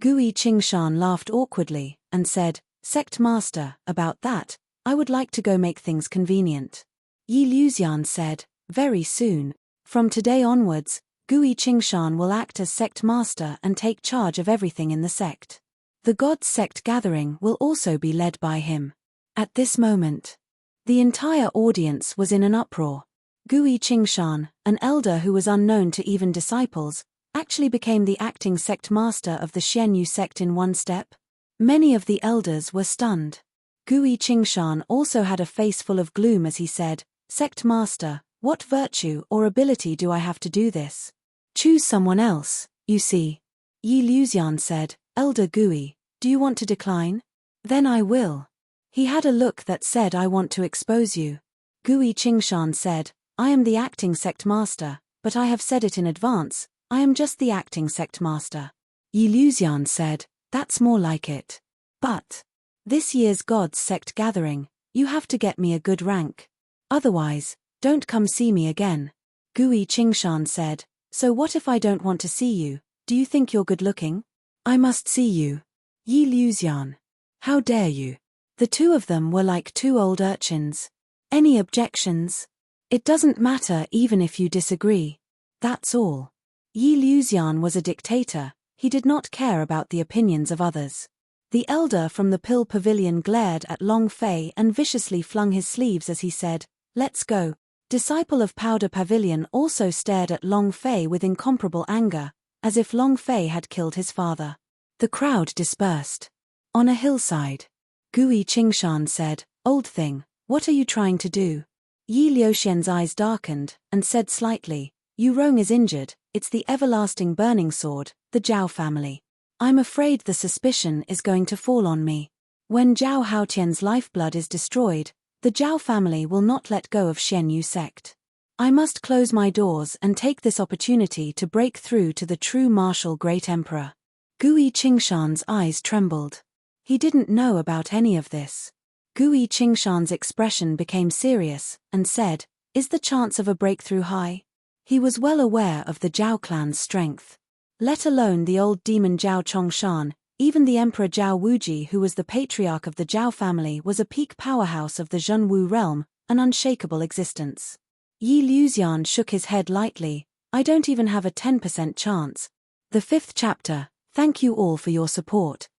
Gui Qingshan laughed awkwardly, and said, Sect Master, about that, I would like to go make things convenient. Yi Luxian said, very soon. From today onwards, Gui Qingshan will act as sect master and take charge of everything in the sect. The God's sect gathering will also be led by him. At this moment, the entire audience was in an uproar. Gui Qingshan, an elder who was unknown to even disciples, actually became the acting sect master of the Xianyu sect in one step. Many of the elders were stunned. Gui Qingshan also had a face full of gloom as he said, "Sect master, what virtue or ability do I have to do this? Choose someone else, you see." Yi Luxian said, "Elder Gui, do you want to decline? Then I will." He had a look that said, "I want to expose you." Gui Qingshan said, "I am the acting sect master, but I have said it in advance, I am just the acting sect master." Yi Luxian said, "That's more like it. But this year's God's sect gathering, you have to get me a good rank. Otherwise, don't come see me again." Gui Qingshan said, "So what if I don't want to see you? Do you think you're good looking? I must see you." Yi Luxian. "How dare you?" The two of them were like two old urchins. "Any objections? It doesn't matter even if you disagree. That's all." Yi Luxian was a dictator, he did not care about the opinions of others. The elder from the Pill Pavilion glared at Long Fei and viciously flung his sleeves as he said, "Let's go." Disciple of Powder Pavilion also stared at Long Fei with incomparable anger, as if Long Fei had killed his father. The crowd dispersed. On a hillside, Gui Qingshan said, "Old thing, what are you trying to do?" Yi Liuxian's eyes darkened, and said slightly, "Yu Rong is injured, it's the everlasting burning sword, the Zhao family. I'm afraid the suspicion is going to fall on me. When Zhao Haotian's lifeblood is destroyed, the Zhao family will not let go of Xianyu sect. I must close my doors and take this opportunity to break through to the true martial great emperor." Gui Qingshan's eyes trembled. He didn't know about any of this. Gui Qingshan's expression became serious, and said, "Is the chance of a breakthrough high?" He was well aware of the Zhao clan's strength. Let alone the old demon Zhao Chongshan, even the Emperor Zhao Wuji, who was the patriarch of the Zhao family, was a peak powerhouse of the Zhenwu realm, an unshakable existence. Yi Luxian shook his head lightly, "I don't even have a 10% chance." The 5th chapter. Thank you all for your support.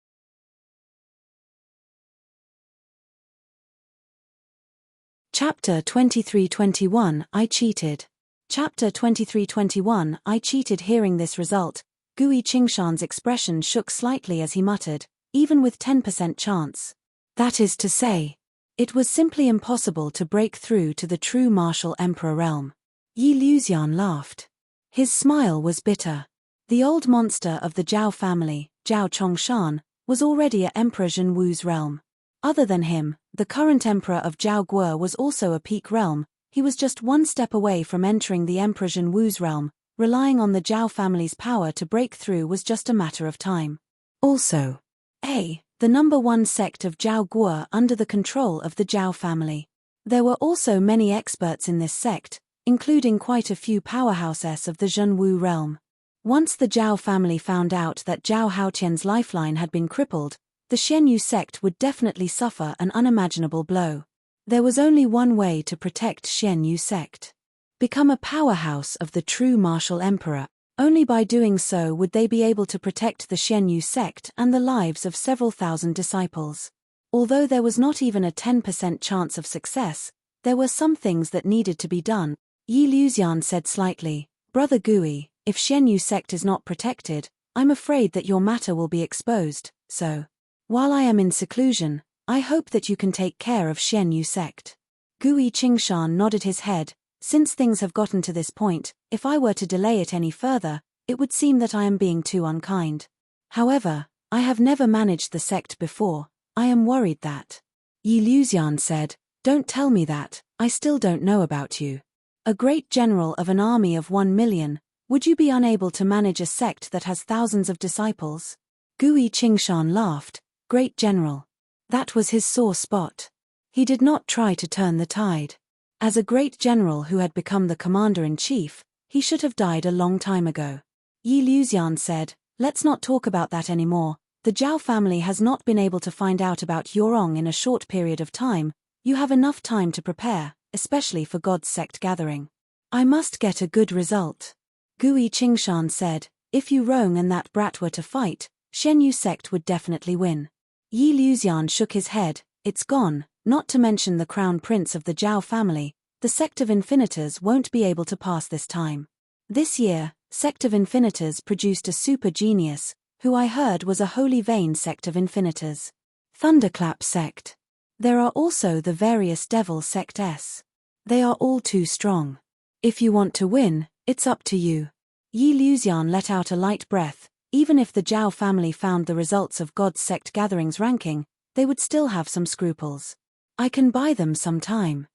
Chapter 23-21, I cheated. Chapter 23-21, I cheated. Hearing this result, Gui Qingshan's expression shook slightly as he muttered, "Even with 10% chance. That is to say, it was simply impossible to break through to the true martial emperor realm." Yi Luxian laughed. His smile was bitter. The old monster of the Zhao family, Zhao Chongshan, was already at Emperor Zhenwu's realm. Other than him, the current emperor of Zhao Guo was also a peak realm. He was just one step away from entering the Emperor Zhenwu's realm. Relying on the Zhao family's power to break through was just a matter of time. Also, the number one sect of Zhao Guo under the control of the Zhao family. There were also many experts in this sect, including quite a few powerhouses of the Zhenwu realm. Once the Zhao family found out that Zhao Haotian's lifeline had been crippled, the Xianyu sect would definitely suffer an unimaginable blow. There was only one way to protect Xianyu sect. Become a powerhouse of the true martial emperor. Only by doing so would they be able to protect the Xianyu sect and the lives of several thousand disciples. Although there was not even a 10% chance of success, there were some things that needed to be done. Yi Luxian said slightly, "Brother Gui, if Xianyu sect is not protected, I'm afraid that your matter will be exposed, so while I am in seclusion, I hope that you can take care of Xianyu sect." Gui Qingshan nodded his head. "Since things have gotten to this point, if I were to delay it any further, it would seem that I am being too unkind. However, I have never managed the sect before, I am worried that." Yi Luxian said, "Don't tell me that, I still don't know about you. A great general of an army of 1 million, would you be unable to manage a sect that has thousands of disciples?" Gui Qingshan laughed. Great general. That was his sore spot. He did not try to turn the tide. As a great general who had become the commander-in-chief, he should have died a long time ago. Yi Luxian said, "Let's not talk about that anymore. The Zhao family has not been able to find out about Yorong in a short period of time. You have enough time to prepare, especially for God's sect gathering. I must get a good result." Gui Qingshan said, if Yu Rong and that brat were to fight, Shen Yu sect would definitely win. Yi Luxian shook his head, it's gone, not to mention the crown prince of the Zhao family, the sect of Infinitors won't be able to pass this time. This year, sect of Infinitors produced a super genius, who I heard was a holy vein sect of Infinitors. Thunderclap sect. There are also the various devil sects. They are all too strong. If you want to win, it's up to you. Yi Luxian let out a light breath. Even if the Zhao family found the results of God's sect gatherings ranking, they would still have some scruples. I can buy them some time.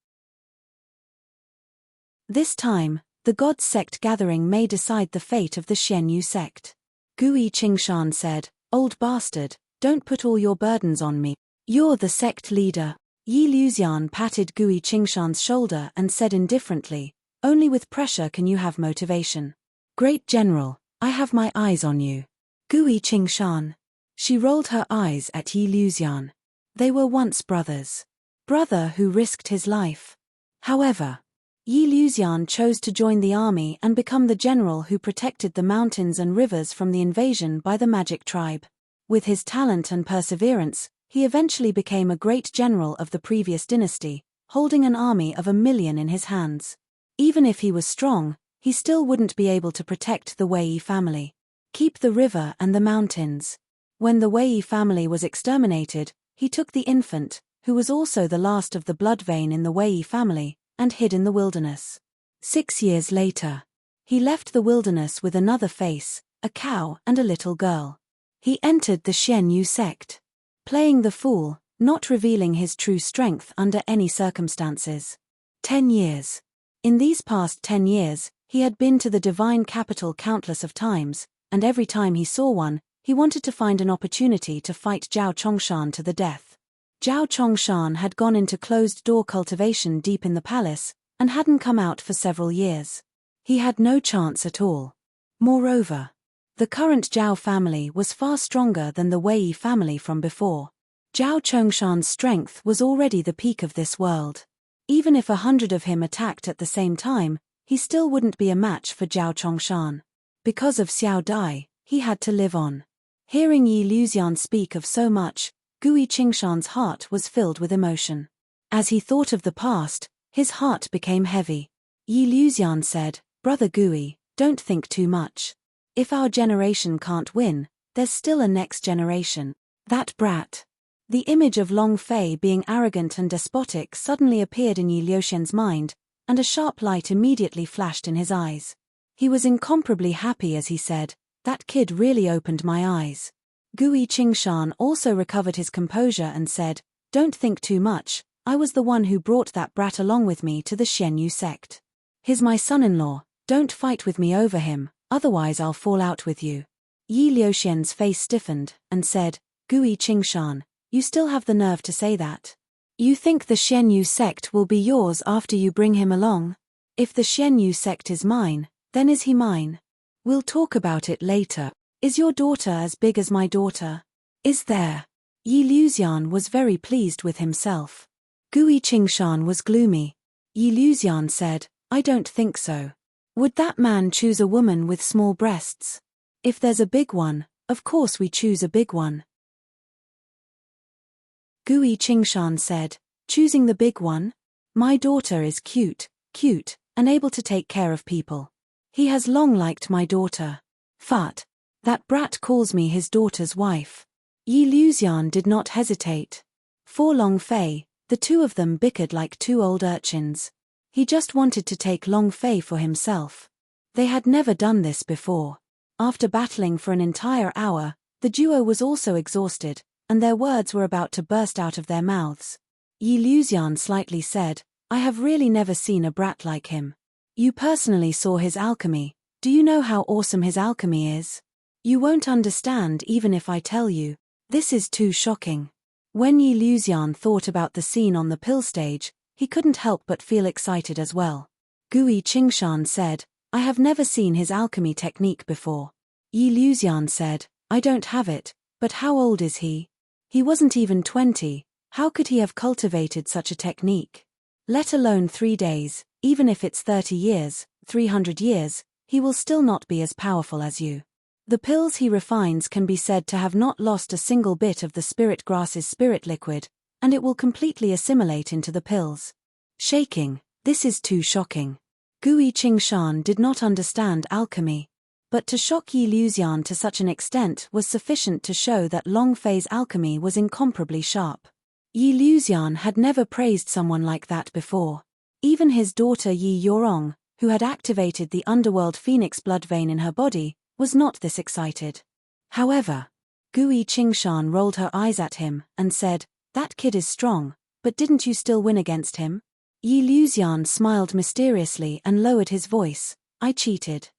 This time, the God's sect gathering may decide the fate of the Shen Yu sect. Gui Qingshan said, old bastard, don't put all your burdens on me. You're the sect leader. Yi Luxian patted Gui Qingshan's shoulder and said indifferently, only with pressure can you have motivation. Great General, I have my eyes on you. Gui Qingshan. She rolled her eyes at Yi Luxian. They were once brothers. Brother who risked his life. However, Yi Luxian chose to join the army and become the general who protected the mountains and rivers from the invasion by the magic tribe. With his talent and perseverance, he eventually became a great general of the previous dynasty, holding an army of 1 million in his hands. Even if he was strong, he still wouldn't be able to protect the Wei family. Keep the river and the mountains. When the Wei family was exterminated, he took the infant, who was also the last of the blood vein in the Wei family, and hid in the wilderness. 6 years later, he left the wilderness with another face, a cow and a little girl. He entered the Shen Yu sect. Playing the fool, not revealing his true strength under any circumstances. 10 years. In these past 10 years, he had been to the divine capital countless of times, and every time he saw one, he wanted to find an opportunity to fight Zhao Chongshan to the death. Zhao Chongshan had gone into closed-door cultivation deep in the palace, and hadn't come out for several years. He had no chance at all. Moreover, the current Zhao family was far stronger than the Wei family from before. Zhao Chongshan's strength was already the peak of this world. Even if 100 of him attacked at the same time, he still wouldn't be a match for Zhao Chongshan. Because of Xiao Dai, he had to live on. Hearing Yi Luxian speak of so much, Gui Qingshan's heart was filled with emotion. As he thought of the past, his heart became heavy. Yi Luxian said, Brother Gui, don't think too much. If our generation can't win, there's still a next generation. That brat. The image of Long Fei being arrogant and despotic suddenly appeared in Yi Luxian's mind, and a sharp light immediately flashed in his eyes. He was incomparably happy as he said, that kid really opened my eyes. Gui Qingshan also recovered his composure and said, don't think too much, I was the one who brought that brat along with me to the Shen Yu sect. He's my son-in-law, don't fight with me over him, otherwise I'll fall out with you. Yi Luxian's face stiffened, and said, Gui Qingshan, you still have the nerve to say that? You think the Shen Yu sect will be yours after you bring him along? If the Shen Yu sect is mine, then is he mine? We'll talk about it later. Is your daughter as big as my daughter? Is there? Yi Luxian was very pleased with himself. Gui Qingshan was gloomy. Yi Luxian said, I don't think so. Would that man choose a woman with small breasts? If there's a big one, of course we choose a big one. Gui Qingshan said, choosing the big one? My daughter is cute, and able to take care of people. He has long liked my daughter. Fat. That brat calls me his daughter's wife. Yi Luxian did not hesitate. For Long Fei, the two of them bickered like two old urchins. He just wanted to take Long Fei for himself. They had never done this before. After battling for an entire hour, the duo was also exhausted, and their words were about to burst out of their mouths. Yi Luxian slightly said, I have really never seen a brat like him. You personally saw his alchemy. Do you know how awesome his alchemy is? You won't understand even if I tell you. This is too shocking. When Yi Luxian thought about the scene on the pill stage, he couldn't help but feel excited as well. Gui Qingshan said, I have never seen his alchemy technique before. Yi Luxian said, I don't have it, but how old is he? He wasn't even 20, how could he have cultivated such a technique? Let alone 3 days, even if it's 30 years, 300 years, he will still not be as powerful as you. The pills he refines can be said to have not lost a single bit of the spirit grass's spirit liquid, and it will completely assimilate into the pills. Shaking, this is too shocking. Gui Qingshan did not understand alchemy. But to shock Yi Luxian to such an extent was sufficient to show that Long Fei's alchemy was incomparably sharp. Yi Luxian had never praised someone like that before. Even his daughter Yi Yorong, who had activated the underworld phoenix blood vein in her body, was not this excited. However, Gui Qingshan rolled her eyes at him and said, "That kid is strong, but didn't you still win against him?" Yi Luxian smiled mysteriously and lowered his voice, "I cheated."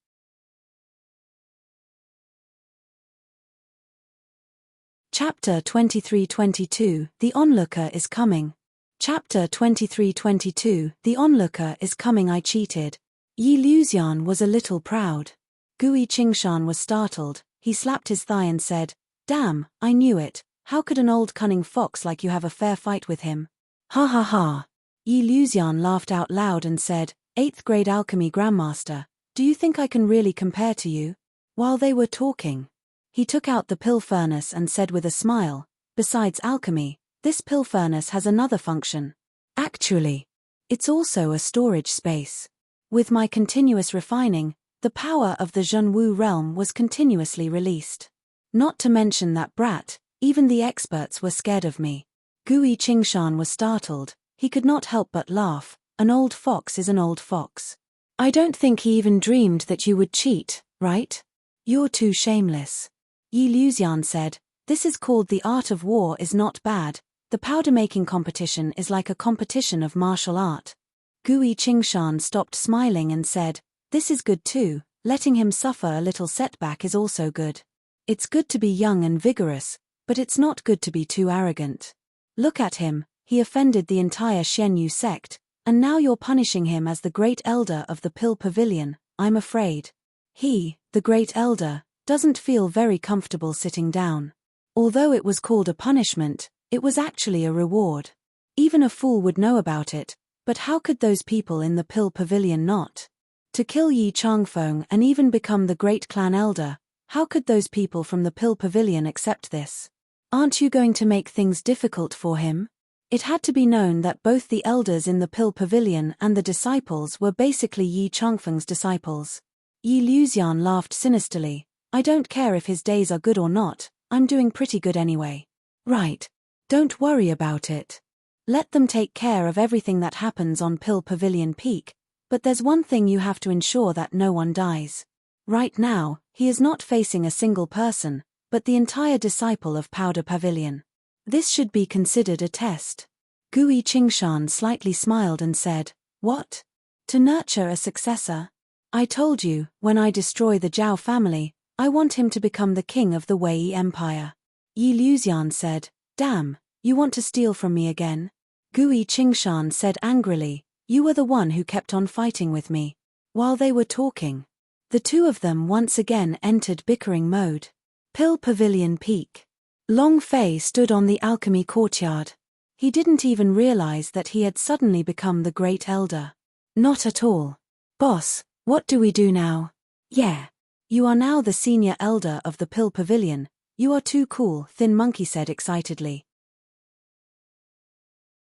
Chapter 23-22, The Onlooker is Coming. Chapter 23-22, The Onlooker is Coming. I cheated. Yi Luxian was a little proud. Gui Qingshan was startled. He slapped his thigh and said, "Damn, I knew it. How could an old cunning fox like you have a fair fight with him?" Ha ha ha. Yi Luxian laughed out loud and said, "8th grade alchemy grandmaster, do you think I can really compare to you?" While they were talking, he took out the pill furnace and said with a smile, "Besides alchemy, this pill furnace has another function. Actually, it's also a storage space. With my continuous refining, the power of the Zhenwu realm was continuously released. Not to mention that brat, even the experts were scared of me." Gui Qingshan was startled. He could not help but laugh. An old fox is an old fox. "I don't think he even dreamed that you would cheat, right? You're too shameless." Yi Luxian said, "This is called the art of war is not bad. The powder-making competition is like a competition of martial art." Gui Qingshan stopped smiling and said, "This is good too. Letting him suffer a little setback is also good. It's good to be young and vigorous, but it's not good to be too arrogant. Look at him, he offended the entire Xianyu sect, and now you're punishing him as the great elder of the Pill Pavilion. I'm afraid he, the great elder, doesn't feel very comfortable sitting down. Although it was called a punishment, it was actually a reward. Even a fool would know about it, but how could those people in the Pill Pavilion not? To kill Yi Changfeng and even become the great clan elder, how could those people from the Pill Pavilion accept this? Aren't you going to make things difficult for him?" It had to be known that both the elders in the Pill Pavilion and the disciples were basically Yi Changfeng's disciples. Yi Luxian laughed sinisterly. "I don't care if his days are good or not, I'm doing pretty good anyway." "Right. Don't worry about it. Let them take care of everything that happens on Pill Pavilion Peak, but there's one thing you have to ensure, that no one dies. Right now, he is not facing a single person, but the entire disciple of Powder Pavilion. This should be considered a test." Gui Qingshan slightly smiled and said, "What? To nurture a successor? I told you, when I destroy the Zhao family, I want him to become the king of the Wei Empire." Yi Luxian said, "Damn, you want to steal from me again?" Gui Qingshan said angrily, "You were the one who kept on fighting with me." While they were talking, the two of them once again entered bickering mode. Pill Pavilion Peak. Long Fei stood on the alchemy courtyard. He didn't even realize that he had suddenly become the great elder. Not at all. "Boss, what do we do now?" "Yeah. You are now the senior elder of the Pill Pavilion. You are too cool," Thin Monkey said excitedly.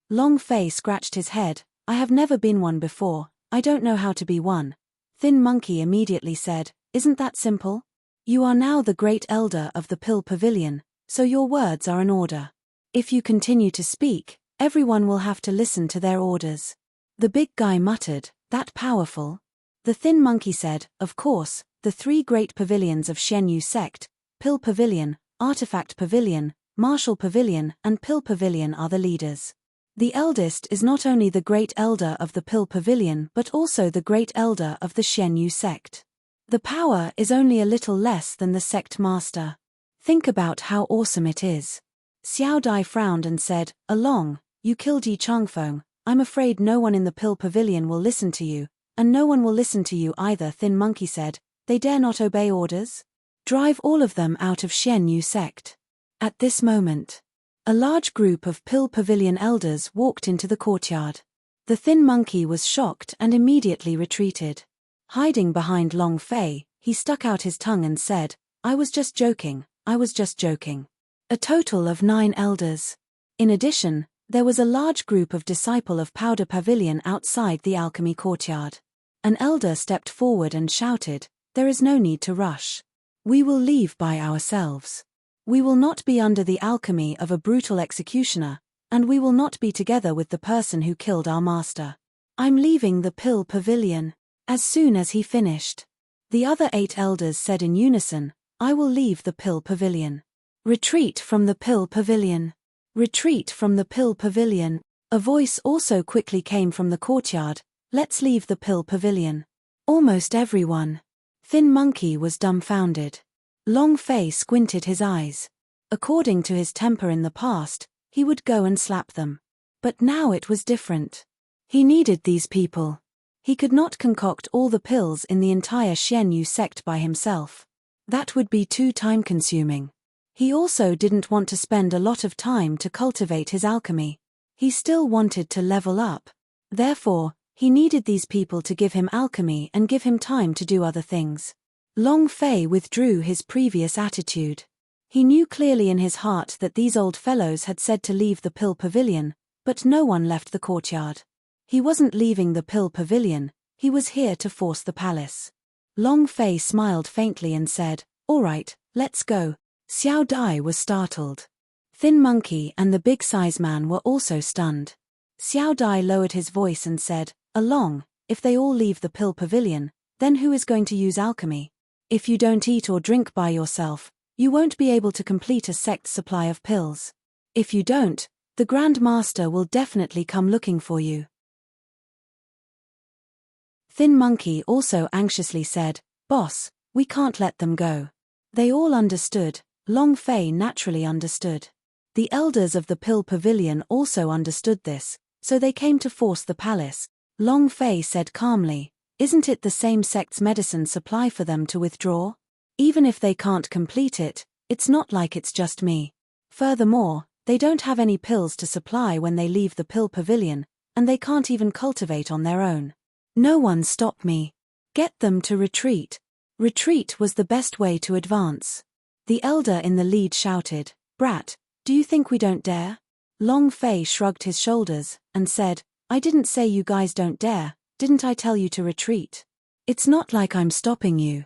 Long Fei scratched his head. "I have never been one before, I don't know how to be one." Thin Monkey immediately said, "Isn't that simple? You are now the great elder of the Pill Pavilion, so your words are an order. If you continue to speak, everyone will have to listen to their orders." The big guy muttered, "That powerful?" The Thin Monkey said, "Of course, the three great pavilions of Xianyu sect, Pill Pavilion, Artifact Pavilion, Martial Pavilion, and Pill Pavilion are the leaders. The eldest is not only the great elder of the Pill Pavilion but also the great elder of the Xianyu sect. The power is only a little less than the sect master. Think about how awesome it is." Xiao Dai frowned and said, "Along, you killed Yi Changfeng. I'm afraid no one in the Pill Pavilion will listen to you, and no one will listen to you either." Thin Monkey said, "They dare not obey orders? Drive all of them out of Xianyu sect." At this moment, a large group of Pill Pavilion elders walked into the courtyard. The Thin Monkey was shocked and immediately retreated. Hiding behind Long Fei, he stuck out his tongue and said, "I was just joking, I was just joking." A total of 9 elders. In addition, there was a large group of disciple of Powder Pavilion outside the alchemy courtyard. An elder stepped forward and shouted, "There is no need to rush. We will leave by ourselves. We will not be under the alchemy of a brutal executioner, and we will not be together with the person who killed our master. I'm leaving the Pill Pavilion." As soon as he finished, the other 8 elders said in unison, "I will leave the Pill Pavilion. Retreat from the Pill Pavilion. Retreat from the Pill Pavilion." A voice also quickly came from the courtyard, "Let's leave the Pill Pavilion." Almost everyone. Thin Monkey was dumbfounded. Long Fei squinted his eyes. According to his temper in the past, he would go and slap them. But now it was different. He needed these people. He could not concoct all the pills in the entire Xianyu sect by himself. That would be too time-consuming. He also didn't want to spend a lot of time to cultivate his alchemy. He still wanted to level up. Therefore, he needed these people to give him alchemy and give him time to do other things. Long Fei withdrew his previous attitude. He knew clearly in his heart that these old fellows had said to leave the Pill Pavilion, but no one left the courtyard. He wasn't leaving the Pill Pavilion, he was here to force the palace. Long Fei smiled faintly and said, "All right, let's go." Xiao Dai was startled. Thin Monkey and the big size man were also stunned. Xiao Dai lowered his voice and said, "Along, if they all leave the Pill Pavilion, then who is going to use alchemy? If you don't eat or drink by yourself, you won't be able to complete a sect's supply of pills. If you don't, the Grand Master will definitely come looking for you." Thin Monkey also anxiously said, "Boss, we can't let them go." They all understood. Long Fei naturally understood. The elders of the Pill Pavilion also understood this, so they came to force the palace. Long Fei said calmly, "Isn't it the same sect's medicine supply for them to withdraw? Even if they can't complete it, it's not like it's just me. Furthermore, they don't have any pills to supply when they leave the Pill Pavilion, and they can't even cultivate on their own. No one stop me. Get them to retreat." Retreat was the best way to advance. The elder in the lead shouted, "Brat, do you think we don't dare?" Long Fei shrugged his shoulders and said, "I didn't say you guys don't dare, didn't I tell you to retreat? It's not like I'm stopping you.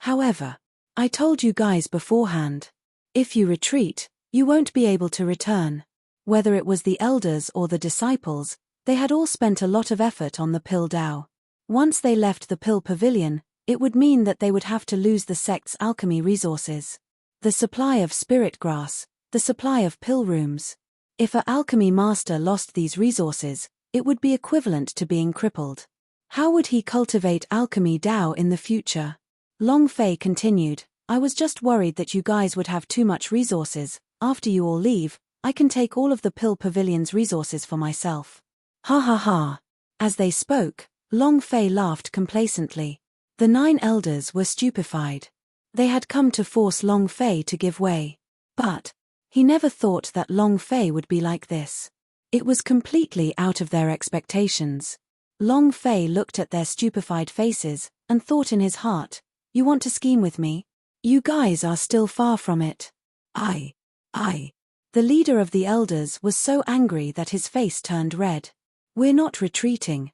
However, I told you guys beforehand. If you retreat, you won't be able to return." Whether it was the elders or the disciples, they had all spent a lot of effort on the Pill Dao. Once they left the Pill Pavilion, it would mean that they would have to lose the sect's alchemy resources. The supply of spirit grass, the supply of pill rooms. If a alchemy master lost these resources, it would be equivalent to being crippled. How would he cultivate alchemy Dao in the future? Long Fei continued, "I was just worried that you guys would have too much resources. After you all leave, I can take all of the Pill Pavilion's resources for myself." Ha ha ha. As they spoke, Long Fei laughed complacently. The 9 elders were stupefied. They had come to force Long Fei to give way. But he never thought that Long Fei would be like this. It was completely out of their expectations. Long Fei looked at their stupefied faces and thought in his heart, "You want to scheme with me? You guys are still far from it." I. The leader of the elders was so angry that his face turned red. "We're not retreating."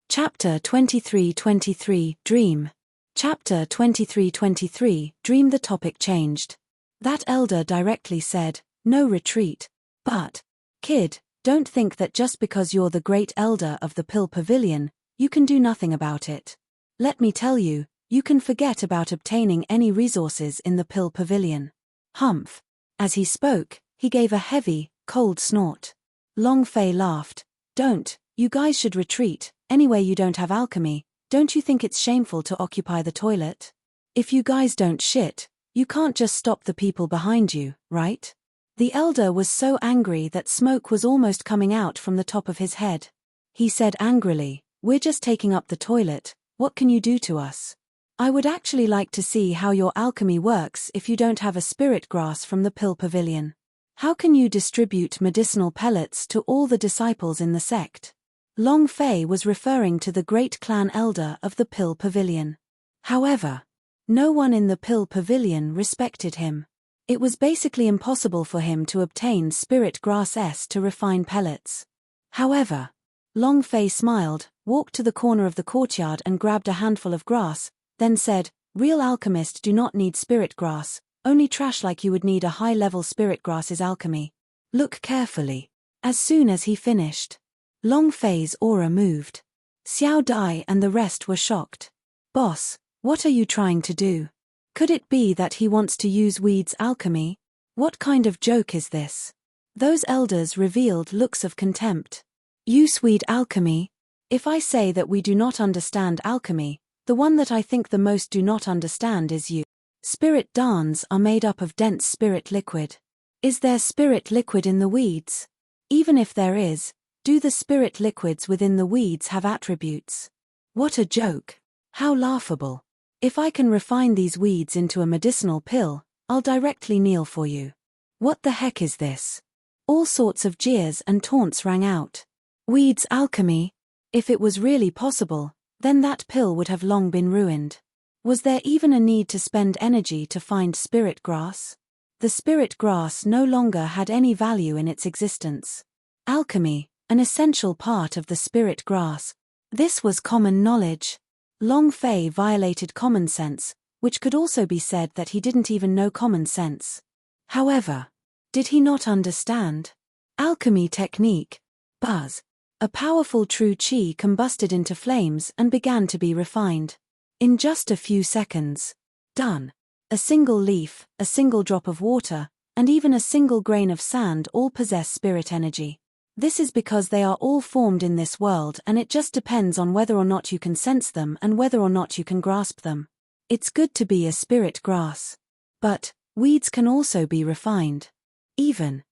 Chapter 23-23, Dream. Chapter 23-23, Dream. The topic changed. That elder directly said, "No retreat. But, kid, don't think that just because you're the great elder of the Pill Pavilion, you can do nothing about it. Let me tell you, you can forget about obtaining any resources in the Pill Pavilion." Humph. As he spoke, he gave a heavy, cold snort. Long Fei laughed. "Don't, you guys should retreat. Anyway, you don't have alchemy. Don't you think it's shameful to occupy the toilet? If you guys don't shit, you can't just stop the people behind you, right?" The elder was so angry that smoke was almost coming out from the top of his head. He said angrily, "We're just taking up the toilet, what can you do to us? I would actually like to see how your alchemy works if you don't have a spirit grass from the Pill Pavilion." How can you distribute medicinal pellets to all the disciples in the sect? Long Fei was referring to the great clan elder of the Pill Pavilion. However, no one in the Pill Pavilion respected him. It was basically impossible for him to obtain spirit grass to refine pellets. However, Long Fei smiled, walked to the corner of the courtyard and grabbed a handful of grass, then said, "Real alchemists do not need spirit grass. Only trash like you would need a high-level spirit grass's alchemy. Look carefully." As soon as he finished, Long Fei's aura moved. Xiao Dai and the rest were shocked. "Boss, what are you trying to do? Could it be that he wants to use weed's alchemy? What kind of joke is this?" Those elders revealed looks of contempt. "Use weed alchemy? If I say that we do not understand alchemy, the one that I think the most do not understand is you. Spirit dance are made up of dense spirit liquid. Is there spirit liquid in the weeds? Even if there is, do the spirit liquids within the weeds have attributes? What a joke. How laughable. If I can refine these weeds into a medicinal pill, I'll directly kneel for you. What the heck is this?" All sorts of jeers and taunts rang out. Weeds alchemy? If it was really possible, then that pill would have long been ruined. Was there even a need to spend energy to find spirit grass? The spirit grass no longer had any value in its existence. Alchemy, an essential part of the spirit grass. This was common knowledge. Long Fei violated common sense, which could also be said that he didn't even know common sense. However, did he not understand? Alchemy technique. Buzz. A powerful true qi combusted into flames and began to be refined. In just a few seconds. Done. A single leaf, a single drop of water, and even a single grain of sand all possess spirit energy. This is because they are all formed in this world, and it just depends on whether or not you can sense them and whether or not you can grasp them. It's good to be a spirit grass. But weeds can also be refined. Even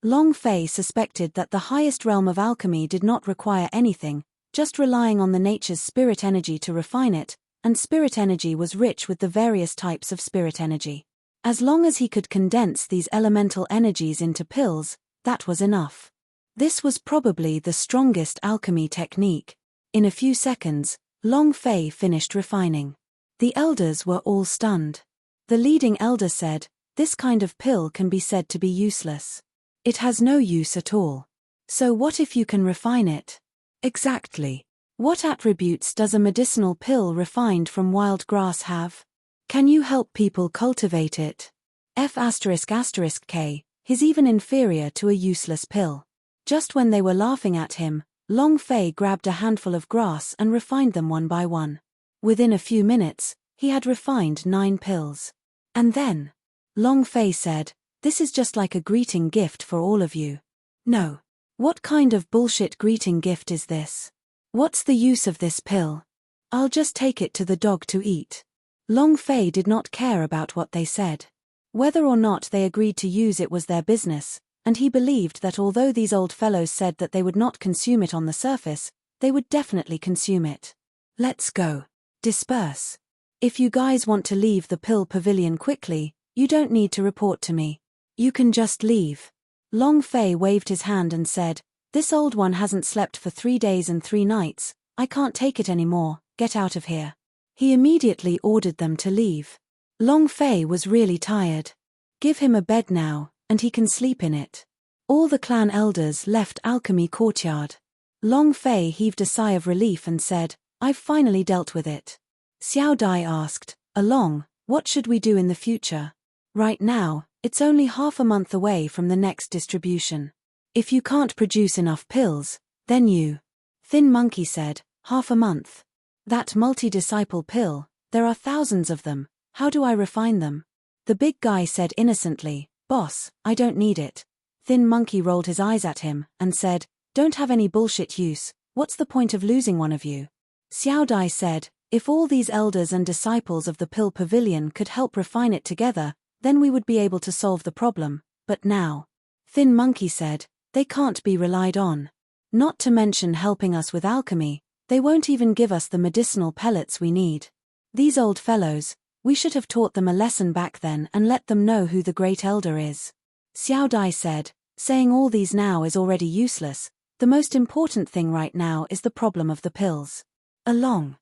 Long Fei suspected that the highest realm of alchemy did not require anything, just relying on the nature's spirit energy to refine it, and spirit energy was rich with the various types of spirit energy. As long as he could condense these elemental energies into pills, that was enough. This was probably the strongest alchemy technique. In a few seconds, Long Fei finished refining. The elders were all stunned. The leading elder said, "This kind of pill can be said to be useless. It has no use at all. So what if you can refine it?" Exactly. What attributes does a medicinal pill refined from wild grass have? Can you help people cultivate it? F***K, he's even inferior to a useless pill. Just when they were laughing at him, Long Fei grabbed a handful of grass and refined them one by one. Within a few minutes, he had refined 9 pills. And then, Long Fei said, "This is just like a greeting gift for all of you." No. What kind of bullshit greeting gift is this? What's the use of this pill? I'll just take it to the dog to eat. Long Fei did not care about what they said. Whether or not they agreed to use it was their business, and he believed that although these old fellows said that they would not consume it on the surface, they would definitely consume it. Let's go. Disperse. If you guys want to leave the Pill Pavilion quickly, you don't need to report to me. You can just leave. Long Fei waved his hand and said, "This old one hasn't slept for 3 days and 3 nights, I can't take it anymore, get out of here." He immediately ordered them to leave. Long Fei was really tired. Give him a bed now, and he can sleep in it. All the clan elders left Alchemy Courtyard. Long Fei heaved a sigh of relief and said, "I've finally dealt with it." Xiao Dai asked, "Along, what should we do in the future?" "Right now, it's only half a month away from the next distribution. If you can't produce enough pills, then you..." Thin Monkey said, "Half a month? That multi-disciple pill, there are thousands of them, how do I refine them?" The big guy said innocently, "Boss, I don't need it." Thin Monkey rolled his eyes at him and said, "Don't have any bullshit use, what's the point of losing one of you?" Xiao Dai said, "If all these elders and disciples of the Pill Pavilion could help refine it together, then we would be able to solve the problem, but now..." Thin Monkey said, "They can't be relied on. Not to mention helping us with alchemy, they won't even give us the medicinal pellets we need. These old fellows, We should have taught them a lesson back then and let them know who the Great Elder is. Xiao Dai said, saying all these now is already useless. The most important thing right now is the problem of the pills. Long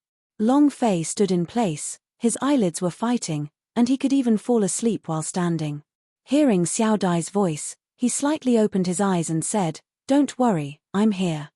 Fei stood in place, his eyelids were fighting, and he could even fall asleep while standing. Hearing Xiao Dai's voice, he slightly opened his eyes and said, "Don't worry, I'm here.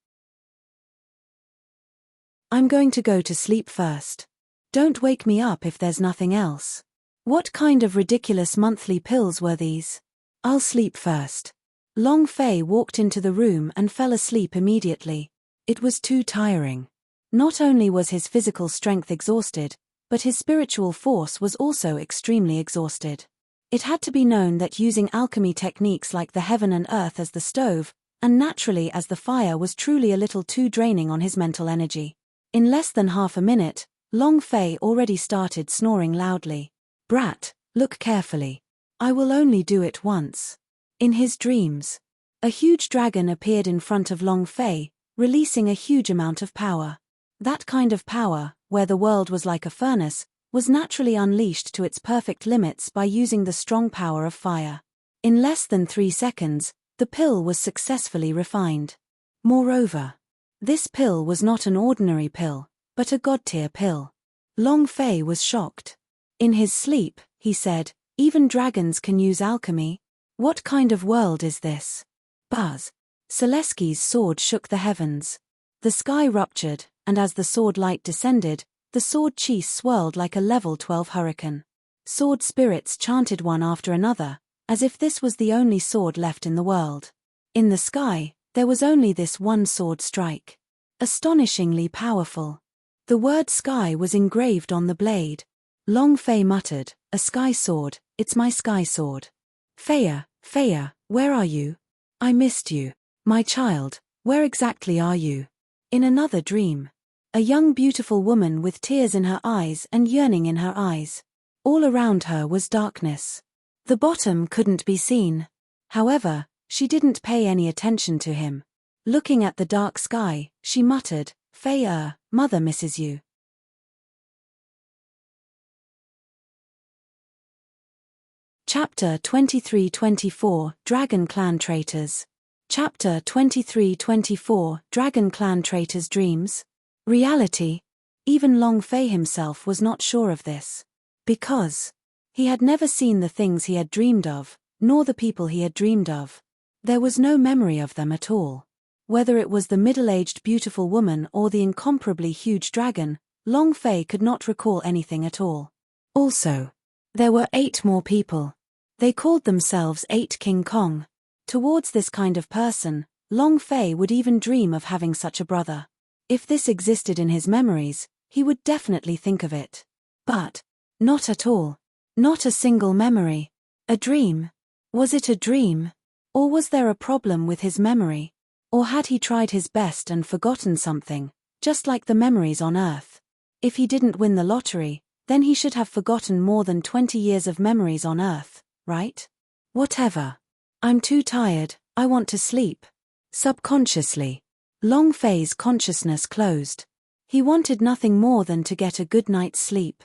I'm going to go to sleep first. Don't wake me up if there's nothing else." What kind of ridiculous monthly pills were these? I'll sleep first. Long Fei walked into the room and fell asleep immediately. It was too tiring. Not only was his physical strength exhausted, but his spiritual force was also extremely exhausted. It had to be known that using alchemy techniques like the heaven and earth as the stove, and naturally as the fire, was truly a little too draining on his mental energy. In less than half a minute, Long Fei already started snoring loudly. "Brat, look carefully. I will only do it once." In his dreams, a huge dragon appeared in front of Long Fei, releasing a huge amount of power. That kind of power, where the world was like a furnace, was naturally unleashed to its perfect limits by using the strong power of fire. In less than 3 seconds, the pill was successfully refined. Moreover, this pill was not an ordinary pill, but a god-tier pill. Long Fei was shocked. In his sleep, he said, "Even dragons can use alchemy? What kind of world is this?" Buzz. Selesky's sword shook the heavens. The sky ruptured, and as the sword light descended, the sword chi swirled like a level 12 hurricane. Sword spirits chanted one after another, as if this was the only sword left in the world. In the sky, there was only this one sword strike. Astonishingly powerful. The word sky was engraved on the blade. Long Fei muttered, "A sky sword, it's my sky sword." Feia, where are you? I missed you. My child, where exactly are you?" In another dream. A young beautiful woman with tears in her eyes and yearning in her eyes. All around her was darkness. The bottom couldn't be seen. However, she didn't pay any attention to him. Looking at the dark sky, she muttered, "Feia, mother misses you." Chapter 23-24, Dragon Clan Traitors. Chapter 23-24, Dragon Clan Traitors' Dreams. Reality. Even Long Fei himself was not sure of this. Because he had never seen the things he had dreamed of, nor the people he had dreamed of. There was no memory of them at all. Whether it was the middle-aged beautiful woman or the incomparably huge dragon, Long Fei could not recall anything at all. Also, there were 8 more people. They called themselves 8 King Kong. Towards this kind of person, Long Fei would even dream of having such a brother. If this existed in his memories, he would definitely think of it. But not at all. Not a single memory. A dream. Was it a dream? Or was there a problem with his memory? Or had he tried his best and forgotten something, just like the memories on Earth? If he didn't win the lottery, then he should have forgotten more than 20 years of memories on Earth, right? Whatever. I'm too tired, I want to sleep. Subconsciously, Long Fei's consciousness closed. He wanted nothing more than to get a good night's sleep.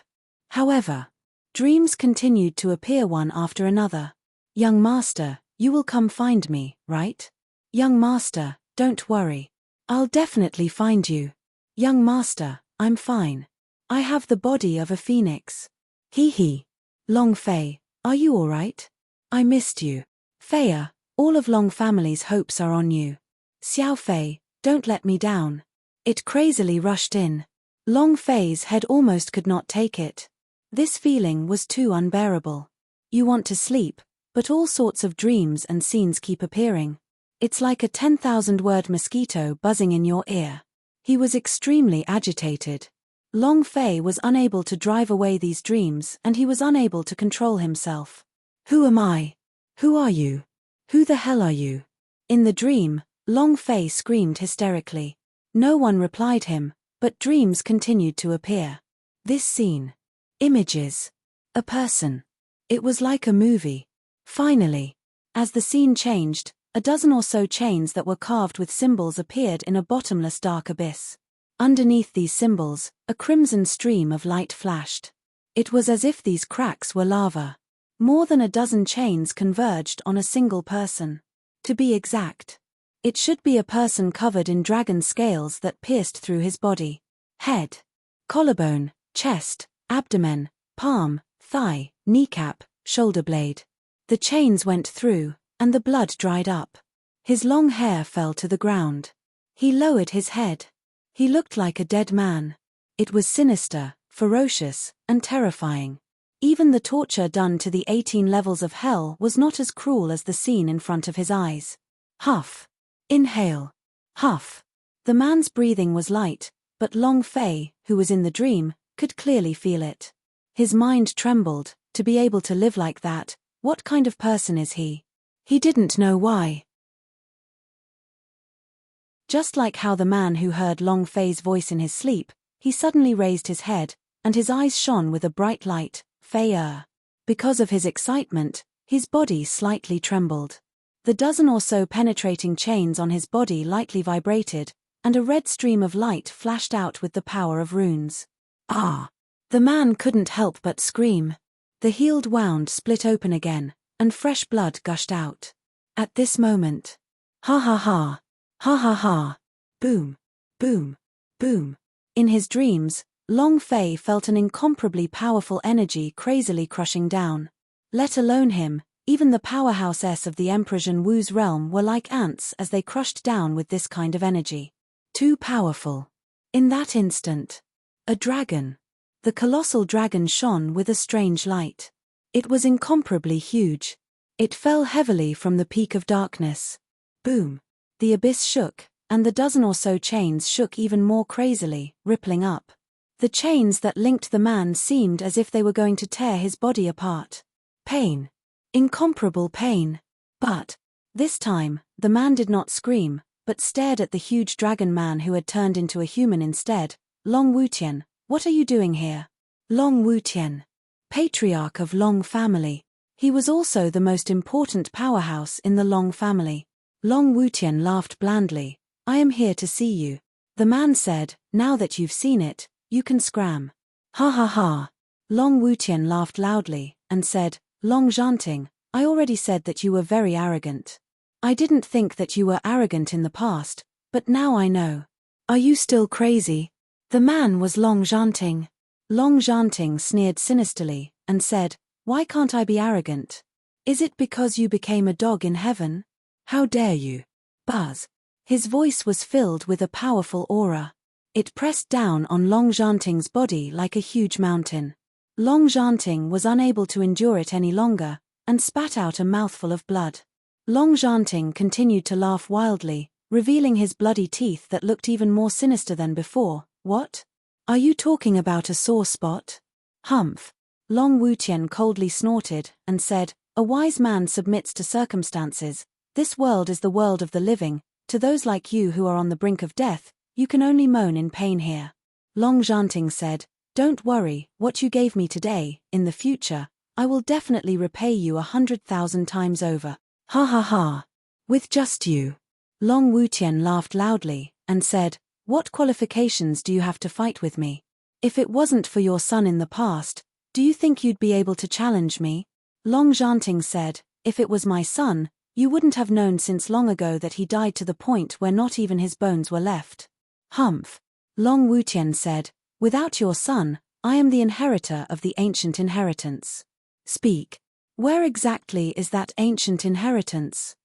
However, dreams continued to appear one after another. "Young master, you will come find me, right? Young master, don't worry. I'll definitely find you. Young master, I'm fine. I have the body of a phoenix. Hee. Long Fei, are you alright? I missed you. Feia, all of Long family's hopes are on you. Xiao Fei, don't let me down." It crazily rushed in. Long Fei's head almost could not take it. This feeling was too unbearable. You want to sleep, but all sorts of dreams and scenes keep appearing. It's like a 10,000-word mosquito buzzing in your ear. He was extremely agitated. Long Fei was unable to drive away these dreams and he was unable to control himself. "Who am I? Who are you? Who the hell are you?" In the dream, Long Fei screamed hysterically. No one replied him, but dreams continued to appear. This scene. Images. A person. It was like a movie. Finally, as the scene changed, a dozen or so chains that were carved with symbols appeared in a bottomless dark abyss. Underneath these symbols, a crimson stream of light flashed. It was as if these cracks were lava. More than a dozen chains converged on a single person. To be exact, it should be a person covered in dragon scales that pierced through his body. Head, collarbone, chest, abdomen, palm, thigh, kneecap, shoulder blade. The chains went through, and the blood dried up. His long hair fell to the ground. He lowered his head. He looked like a dead man. It was sinister, ferocious, and terrifying. Even the torture done to the 18 levels of hell was not as cruel as the scene in front of his eyes. Huff. Inhale. Huff. The man's breathing was light, but Long Fei, who was in the dream, could clearly feel it. His mind trembled. To be able to live like that, what kind of person is he? He didn't know why. Just like how the man who heard Long Fei's voice in his sleep, he suddenly raised his head, and his eyes shone with a bright light. Fei. Because of his excitement, his body slightly trembled. The dozen or so penetrating chains on his body lightly vibrated, and a red stream of light flashed out with the power of runes. Ah! The man couldn't help but scream. The healed wound split open again, and fresh blood gushed out. At this moment, ha ha ha, ha ha ha, boom, boom, boom. In his dreams, Long Fei felt an incomparably powerful energy crazily crushing down. Let alone him, even the powerhouses of the Emperor Zhenwu's realm were like ants as they crushed down with this kind of energy. Too powerful. In that instant, a dragon. The colossal dragon shone with a strange light. It was incomparably huge. It fell heavily from the peak of darkness. Boom. The abyss shook, and the dozen or so chains shook even more crazily, rippling up. The chains that linked the man seemed as if they were going to tear his body apart. Pain. Incomparable pain. But, this time, the man did not scream, but stared at the huge dragon man who had turned into a human instead. Long Wutian, what are you doing here? Long Wutian. Patriarch of Long family. He was also the most important powerhouse in the Long family. Long Wutian laughed blandly. I am here to see you. The man said, now that you've seen it, you can scram. Ha ha ha. Long Wutian laughed loudly, and said, Long Zhanting, I already said that you were very arrogant. I didn't think that you were arrogant in the past, but now I know. Are you still crazy? The man was Long Zhanting. Long Zhanting sneered sinisterly, and said, why can't I be arrogant? Is it because you became a dog in heaven? How dare you? Buzz. His voice was filled with a powerful aura. It pressed down on Long Zhanting's body like a huge mountain. Long Zhanting was unable to endure it any longer, and spat out a mouthful of blood. Long Zhanting continued to laugh wildly, revealing his bloody teeth that looked even more sinister than before. What? Are you talking about a sore spot? Humph. Long Wutian coldly snorted, and said, a wise man submits to circumstances. This world is the world of the living. To those like you who are on the brink of death, you can only moan in pain here. Long Zhanting said, don't worry, what you gave me today, in the future, I will definitely repay you 100,000 times over. Ha ha ha. With just you. Long Wutian laughed loudly, and said, what qualifications do you have to fight with me? If it wasn't for your son in the past, do you think you'd be able to challenge me? Long Zhanting said, if it was my son, you wouldn't have known since long ago that he died to the point where not even his bones were left. Humph. Long Wutian said, without your son, I am the inheritor of the ancient inheritance. Speak. Where exactly is that ancient inheritance?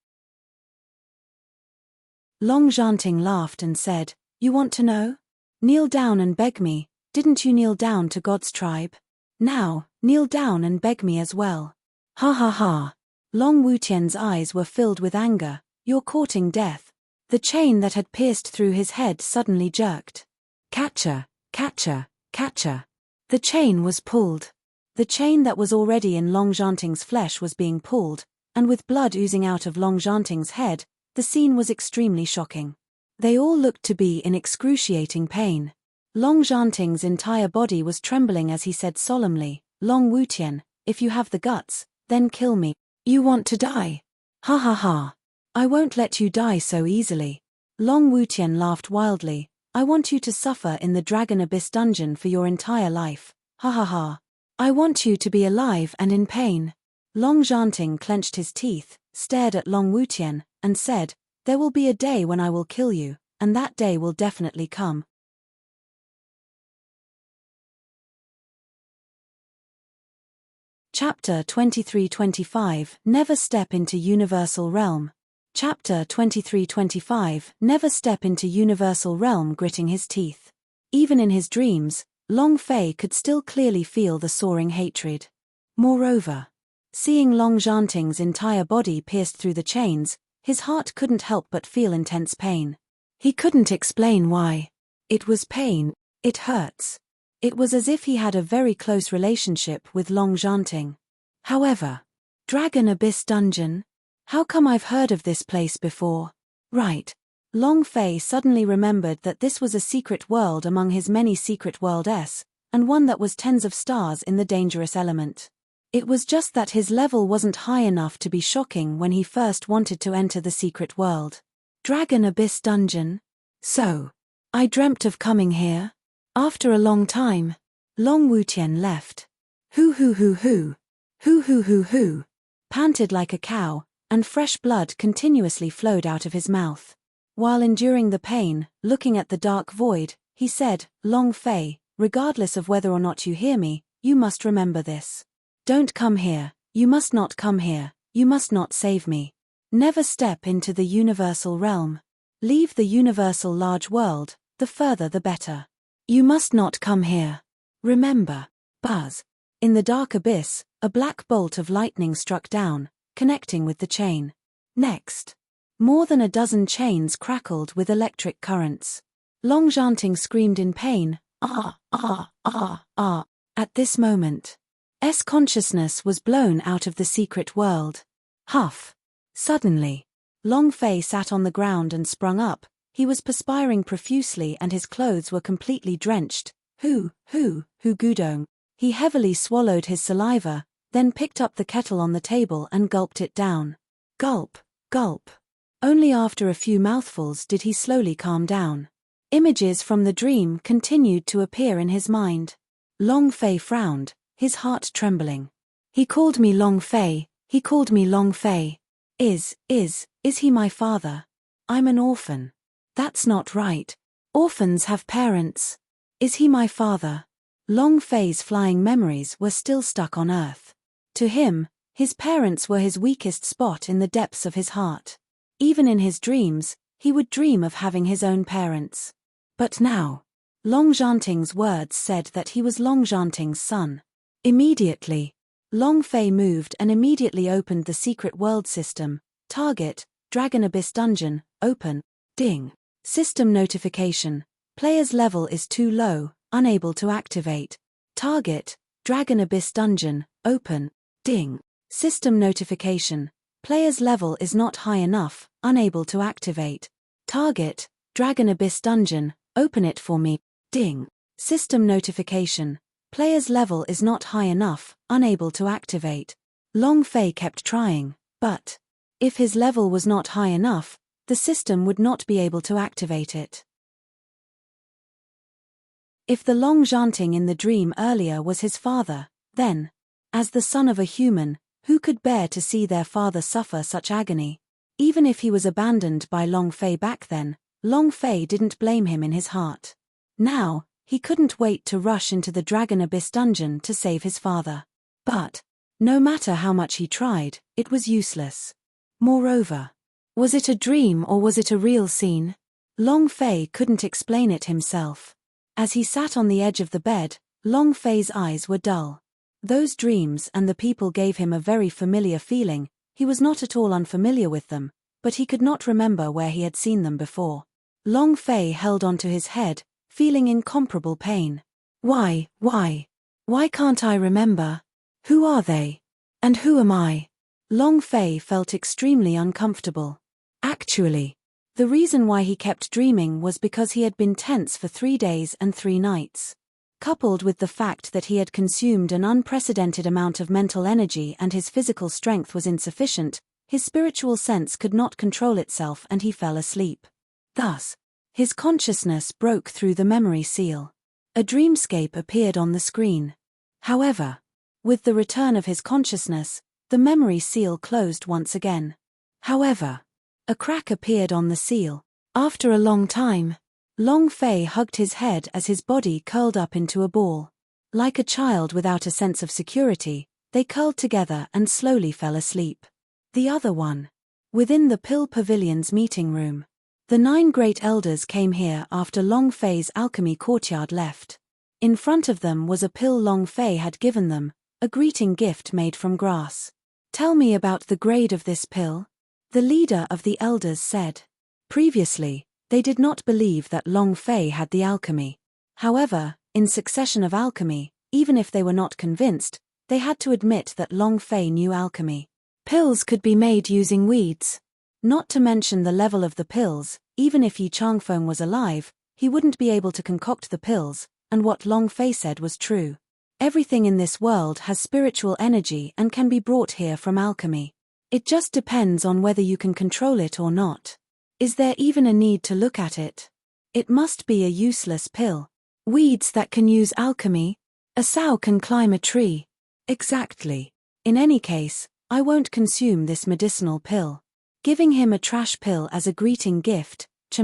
Long Zhanting laughed and said, you want to know? Kneel down and beg me. Didn't you kneel down to God's tribe? Now, kneel down and beg me as well. Ha ha ha. Long Wutian's eyes were filled with anger. You're courting death. The chain that had pierced through his head suddenly jerked. Catcher, catcher, catcher. The chain was pulled. The chain that was already in Long Zhanting's flesh was being pulled, and with blood oozing out of Long Zhanting's head, the scene was extremely shocking. They all looked to be in excruciating pain. Long Zhanting's entire body was trembling as he said solemnly, Long Wutian, if you have the guts, then kill me. You want to die? Ha ha ha. I won't let you die so easily. Long Wutian laughed wildly. I want you to suffer in the Dragon Abyss dungeon for your entire life. Ha ha ha. I want you to be alive and in pain. Long Zhanting clenched his teeth, stared at Long Wutian, and said, there will be a day when I will kill you, and that day will definitely come. Chapter 23-25 Never Step into Universal Realm. Chapter 23-25 Never Step into Universal Realm. Gritting his teeth. Even in his dreams, Long Fei could still clearly feel the soaring hatred. Moreover, seeing Long Zhanting's entire body pierced through the chains, his heart couldn't help but feel intense pain. He couldn't explain why. It was pain, it hurts. It was as if he had a very close relationship with Long Zhanting. However, Dragon Abyss Dungeon? How come I've heard of this place before? Right. Long Fei suddenly remembered that this was a secret world among his many secret worlds, and one that was tens of stars in the dangerous element. It was just that his level wasn't high enough to be shocking when he first wanted to enter the secret world. Dragon Abyss Dungeon? So, I dreamt of coming here? After a long time, Long Wutian left. Hoo, panted like a cow, and fresh blood continuously flowed out of his mouth. While enduring the pain, looking at the dark void, he said, Long Fei, regardless of whether or not you hear me, you must remember this. Don't come here, you must not come here, you must not save me. Never step into the universal realm. Leave the universal large world, the further the better. You must not come here. Remember. Buzz. In the dark abyss, a black bolt of lightning struck down, connecting with the chain. Next, more than a dozen chains crackled with electric currents. Long Zhanting screamed in pain, ah. At this moment, consciousness was blown out of the secret world. Huff. Suddenly, Long Fei sat on the ground and sprung up. He was perspiring profusely and his clothes were completely drenched. Hu gudong. He heavily swallowed his saliva, then picked up the kettle on the table and gulped it down. Gulp, gulp. Only after a few mouthfuls did he slowly calm down. Images from the dream continued to appear in his mind. Long Fei frowned, his heart trembling. He called me Long Fei, he called me Long Fei. Is he my father? I'm an orphan. That's not right. Orphans have parents. Is he my father? Long Fei's flying memories were still stuck on Earth. To him, his parents were his weakest spot in the depths of his heart. Even in his dreams, he would dream of having his own parents. But now, Long Zhanting's words said that he was Long Zhanting's son. Immediately, Long Fei moved and immediately opened the secret world system. Target, Dragon Abyss Dungeon, open, ding. System notification. Player's level is too low, unable to activate. Target, Dragon Abyss Dungeon, open, ding. System notification. Player's level is not high enough, unable to activate. Target, Dragon Abyss Dungeon, open it for me, ding. System notification. Player's level is not high enough, unable to activate. Long Fei kept trying, but if his level was not high enough, the system would not be able to activate it. If the Long Zhanting in the dream earlier was his father, then, as the son of a human, who could bear to see their father suffer such agony? Even if he was abandoned by Long Fei back then, Long Fei didn't blame him in his heart. Now, he couldn't wait to rush into the Dragon Abyss Dungeon to save his father. But, no matter how much he tried, it was useless. Moreover, was it a dream or was it a real scene? Long Fei couldn't explain it himself. As he sat on the edge of the bed, Long Fei's eyes were dull. Those dreams and the people gave him a very familiar feeling. He was not at all unfamiliar with them, but he could not remember where he had seen them before. Long Fei held onto his head, feeling incomparable pain. Why can't I remember? Who are they? And who am I? Long Fei felt extremely uncomfortable. Actually, the reason why he kept dreaming was because he had been tense for 3 days and 3 nights. Coupled with the fact that he had consumed an unprecedented amount of mental energy and his physical strength was insufficient, his spiritual sense could not control itself and he fell asleep. Thus, his consciousness broke through the memory seal. A dreamscape appeared on the screen. However, With the return of his consciousness, the memory seal closed once again. However, a crack appeared on the seal. After a long time, Long Fei hugged his head as his body curled up into a ball. Like a child without a sense of security, they curled together and slowly fell asleep. The other one. Within the Pill Pavilion's meeting room. The 9 great elders came here after Long Fei's alchemy courtyard left. In front of them was a pill Long Fei had given them, a greeting gift made from grass. Tell me about the grade of this pill, the leader of the elders said. Previously, they did not believe that Long Fei had the alchemy. However, in succession of alchemy, even if they were not convinced, they had to admit that Long Fei knew alchemy. Pills could be made using weeds. Not to mention the level of the pills, even if Yi Changfeng was alive, he wouldn't be able to concoct the pills, and what Long Fei said was true. Everything in this world has spiritual energy and can be brought here from alchemy. It just depends on whether you can control it or not. Is there even a need to look at it? It must be a useless pill. Weeds that can use alchemy? A sow can climb a tree. Exactly. In any case, I won't consume this medicinal pill. Giving him a trash pill as a greeting gift, Ch.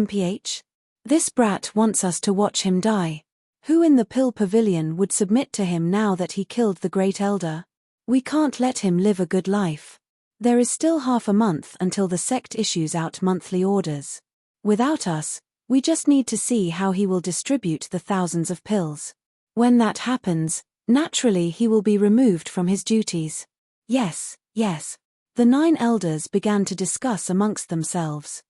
This brat wants us to watch him die. Who in the Pill Pavilion would submit to him now that he killed the Great Elder? We can't let him live a good life. There is still half a month until the sect issues out monthly orders. Without us, we just need to see how he will distribute the thousands of pills. When that happens, naturally he will be removed from his duties. Yes. The 9 elders began to discuss amongst themselves.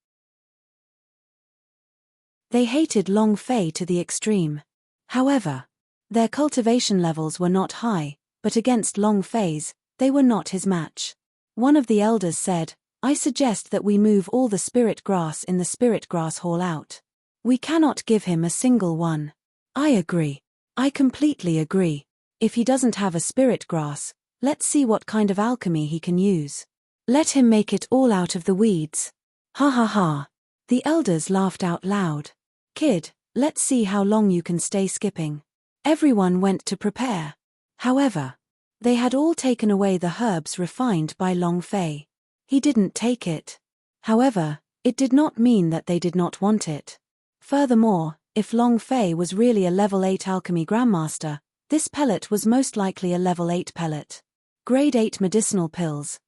They hated Long Fei to the extreme. However, their cultivation levels were not high, but against Long Fei's, they were not his match. One of the elders said, I suggest that we move all the spirit grass in the spirit grass hall out. We cannot give him a single one. I agree. I completely agree. If he doesn't have a spirit grass, let's see what kind of alchemy he can use. Let him make it all out of the weeds. Ha ha ha. The elders laughed out loud. Kid, let's see how long you can stay skipping. Everyone went to prepare. However, they had all taken away the herbs refined by Long Fei. He didn't take it. However, it did not mean that they did not want it. Furthermore, if Long Fei was really a level 8 alchemy grandmaster, this pellet was most likely a level 8 pellet. Grade 8 medicinal pills,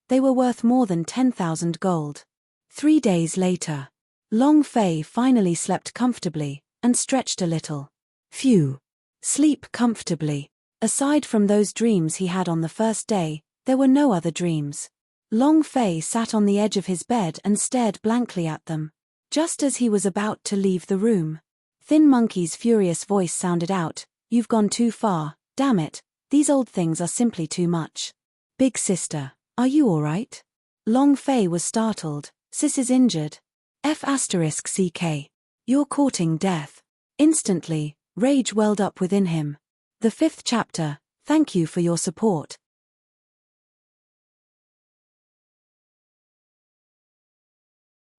they were worth more than 10,000 gold. 3 days later, Long Fei finally slept comfortably, and stretched a little. Phew. Sleep comfortably. Aside from those dreams he had on the first day, there were no other dreams. Long Fei sat on the edge of his bed and stared blankly at them. Just as he was about to leave the room, Thin Monkey's furious voice sounded out, You've gone too far, damn it, these old things are simply too much. Big sister, are you alright? Long Fei was startled. Sis is injured. F***ck. You're courting death. Instantly, rage welled up within him. The 5th chapter, thank you for your support.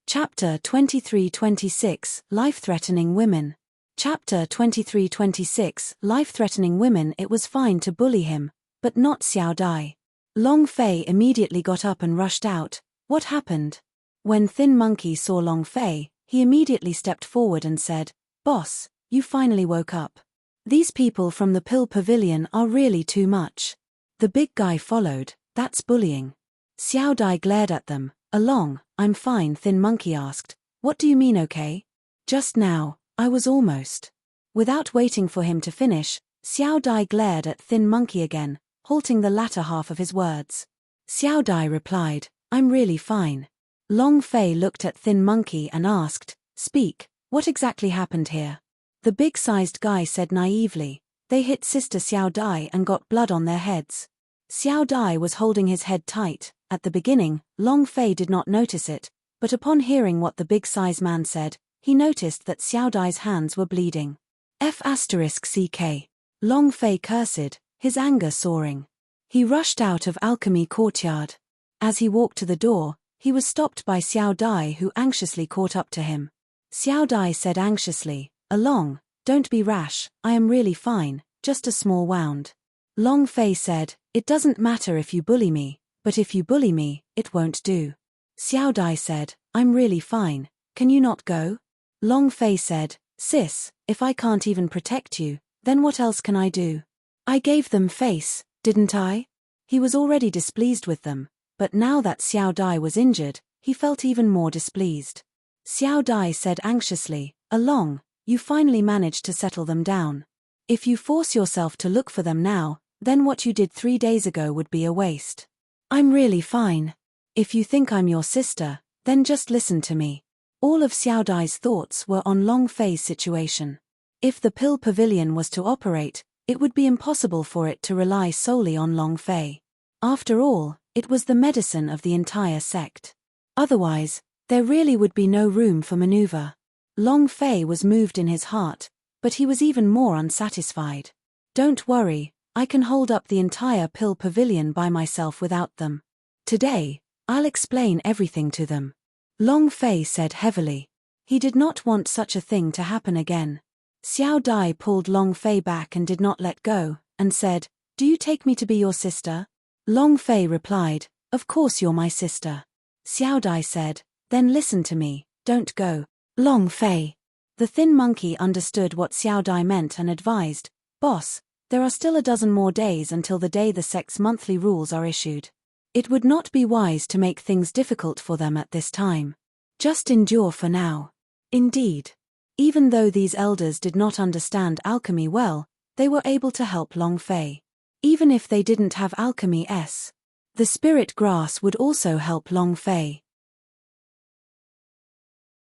Chapter 23-26, Life-Threatening Women. Chapter 23-26, Life-Threatening Women. It was fine to bully him, but not Xiao Dai. Long Fei immediately got up and rushed out. What happened? When Thin Monkey saw Long Fei, he immediately stepped forward and said, Boss, you finally woke up. These people from the Pill Pavilion are really too much. The big guy followed, that's bullying. Xiao Dai glared at them. I'm fine, Thin Monkey asked. What do you mean okay? Just now, I was almost. Without waiting for him to finish, Xiao Dai glared at Thin Monkey again, halting the latter half of his words. Xiao Dai replied, I'm really fine. Long Fei looked at Thin Monkey and asked, Speak, what exactly happened here? The big-sized guy said naively, They hit Sister Xiao Dai and got blood on their heads. Xiao Dai was holding his head tight. At the beginning, Long Fei did not notice it, but upon hearing what the big-sized man said, he noticed that Xiao Dai's hands were bleeding. F***ck. Long Fei cursed, his anger soaring. He rushed out of Alchemy Courtyard. As he walked to the door, he was stopped by Xiao Dai, who anxiously caught up to him. Xiao Dai said anxiously, Don't be rash, I am really fine, just a small wound. Long Fei said, "It doesn't matter if you bully me, but if you bully me, it won't do." Xiao Dai said, "I'm really fine, can you not go?" Long Fei said, "Sis, if I can't even protect you, then what else can I do? I gave them face, didn't I?" He was already displeased with them, but now that Xiao Dai was injured, he felt even more displeased. Xiao Dai said anxiously, "Along, you finally managed to settle them down. If you force yourself to look for them now, then what you did 3 days ago would be a waste. I'm really fine. If you think I'm your sister, then just listen to me." All of Xiao Dai's thoughts were on Long Fei's situation. If the pill pavilion was to operate, it would be impossible for it to rely solely on Long Fei. After all, it was the medicine of the entire sect. Otherwise, there really would be no room for maneuver. Long Fei was moved in his heart, but he was even more unsatisfied. "Don't worry, I can hold up the entire pill pavilion by myself without them. Today, I'll explain everything to them." Long Fei said heavily. He did not want such a thing to happen again. Xiao Dai pulled Long Fei back and did not let go, and said, "Do you take me to be your sister?" Long Fei replied, "Of course you're my sister." Xiao Dai said, "Then listen to me, don't go." Long Fei. The thin monkey understood what Xiao Dai meant and advised, "Boss, there are still a dozen more days until the day the sect's monthly rules are issued. It would not be wise to make things difficult for them at this time. Just endure for now." Indeed. Even though these elders did not understand alchemy well, they were able to help Long Fei. Even if they didn't have alchemy the spirit grass would also help Long Fei.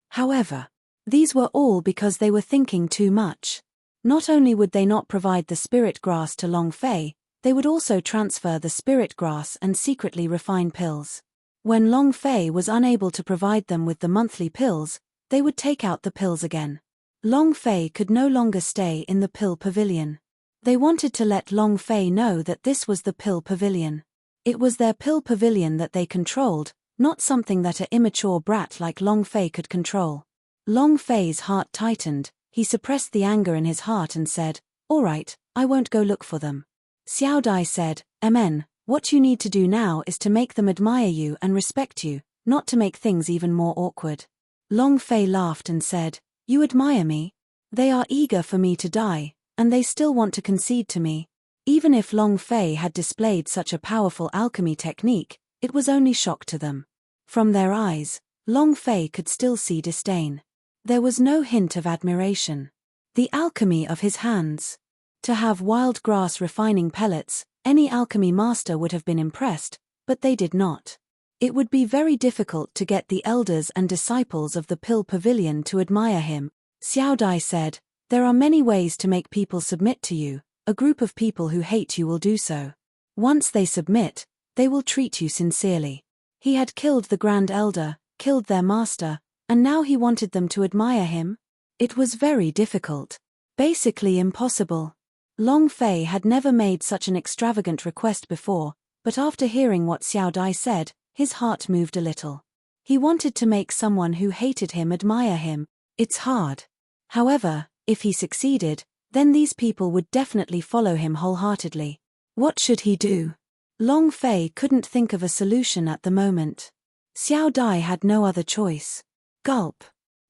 However, these were all because they were thinking too much. Not only would they not provide the spirit grass to Long Fei, they would also transfer the spirit grass and secretly refine pills. When Long Fei was unable to provide them with the monthly pills, they would take out the pills again. Long Fei could no longer stay in the pill pavilion. They wanted to let Long Fei know that this was the pill pavilion. It was their pill pavilion that they controlled, not something that an immature brat like Long Fei could control. Long Fei's heart tightened, he suppressed the anger in his heart and said, "All right, I won't go look for them." Xiao Dai said, "Amen, what you need to do now is to make them admire you and respect you, not to make things even more awkward." Long Fei laughed and said, "You admire me? They are eager for me to die, and they still want to concede to me." Even if Long Fei had displayed such a powerful alchemy technique, it was only shock to them. From their eyes, Long Fei could still see disdain. There was no hint of admiration. The alchemy of his hands. To have wild grass refining pellets, any alchemy master would have been impressed, but they did not. It would be very difficult to get the elders and disciples of the pill pavilion to admire him. Xiao Dai said, "There are many ways to make people submit to you. A group of people who hate you will do so. Once they submit, they will treat you sincerely." He had killed the Grand Elder, killed their master, and now he wanted them to admire him? It was very difficult. Basically impossible. Long Fei had never made such an extravagant request before, but after hearing what Xiao Dai said, his heart moved a little. He wanted to make someone who hated him admire him. It's hard. However, if he succeeded, then these people would definitely follow him wholeheartedly. What should he do? Long Fei couldn't think of a solution at the moment. Xiao Dai had no other choice. Gulp.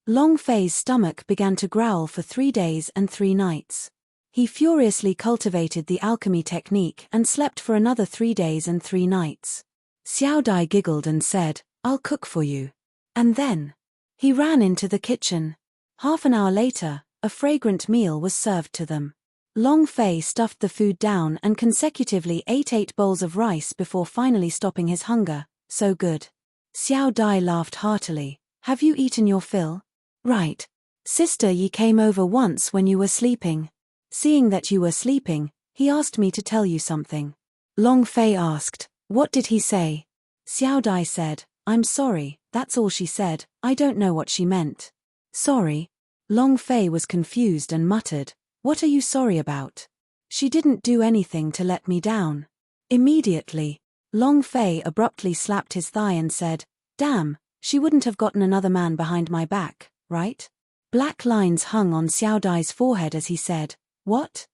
Long Fei's stomach began to growl for 3 days and 3 nights. He furiously cultivated the alchemy technique and slept for another 3 days and 3 nights. Xiao Dai giggled and said, "I'll cook for you." And then he ran into the kitchen. Half an hour later, a fragrant meal was served to them. Long Fei stuffed the food down and consecutively ate 8 bowls of rice before finally stopping his hunger. So good. Xiao Dai laughed heartily. "Have you eaten your fill?" "Right. Sister Yi came over once when you were sleeping. Seeing that you were sleeping, he asked me to tell you something." Long Fei asked, "What did he say?" Xiao Dai said, "I'm sorry, that's all she said, I don't know what she meant." "Sorry?" Long Fei was confused and muttered, "What are you sorry about?" "She didn't do anything to let me down." Immediately, Long Fei abruptly slapped his thigh and said, "Damn, she wouldn't have gotten another man behind my back, right?" Black lines hung on Xiao Dai's forehead as he said, "What?"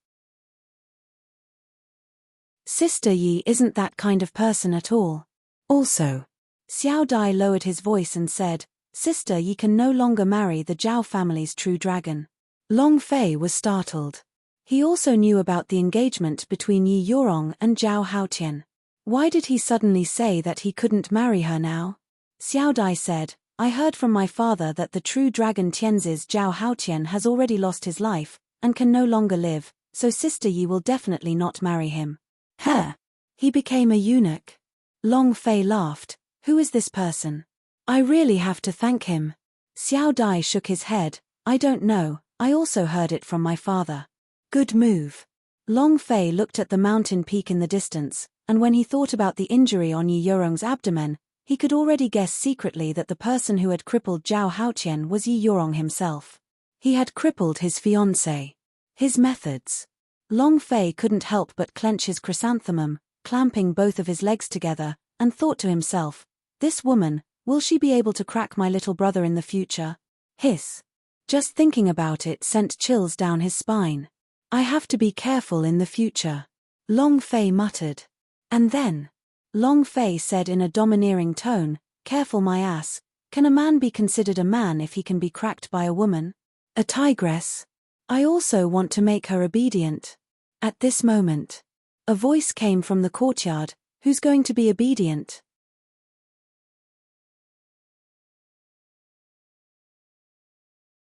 Sister Yi isn't that kind of person at all. Also, Xiao Dai lowered his voice and said, Sister Yi can no longer marry the Zhao family's true dragon. Long Fei was startled. He also knew about the engagement between Yi Yorong and Zhao Haotian. Why did he suddenly say that he couldn't marry her now? Xiao Dai said, I heard from my father that the true dragon Tianzi's Zhao Haotian has already lost his life, and can no longer live, so Sister Yi will definitely not marry him. Huh. He became a eunuch. Long Fei laughed. Who is this person? I really have to thank him. Xiao Dai shook his head. I don't know, I also heard it from my father. Good move. Long Fei looked at the mountain peak in the distance, and when he thought about the injury on Yi Yorong's abdomen, he could already guess secretly that the person who had crippled Zhao Haotian was Yi Yorong himself. He had crippled his fiancée. His methods. Long Fei couldn't help but clench his chrysanthemum, clamping both of his legs together, and thought to himself, this woman, will she be able to crack my little brother in the future? Hiss. Just thinking about it sent chills down his spine. I have to be careful in the future. Long Fei muttered. And then, Long Fei said in a domineering tone, careful my ass, can a man be considered a man if he can be cracked by a woman? A tigress? I also want to make her obedient. At this moment, a voice came from the courtyard, who's going to be obedient?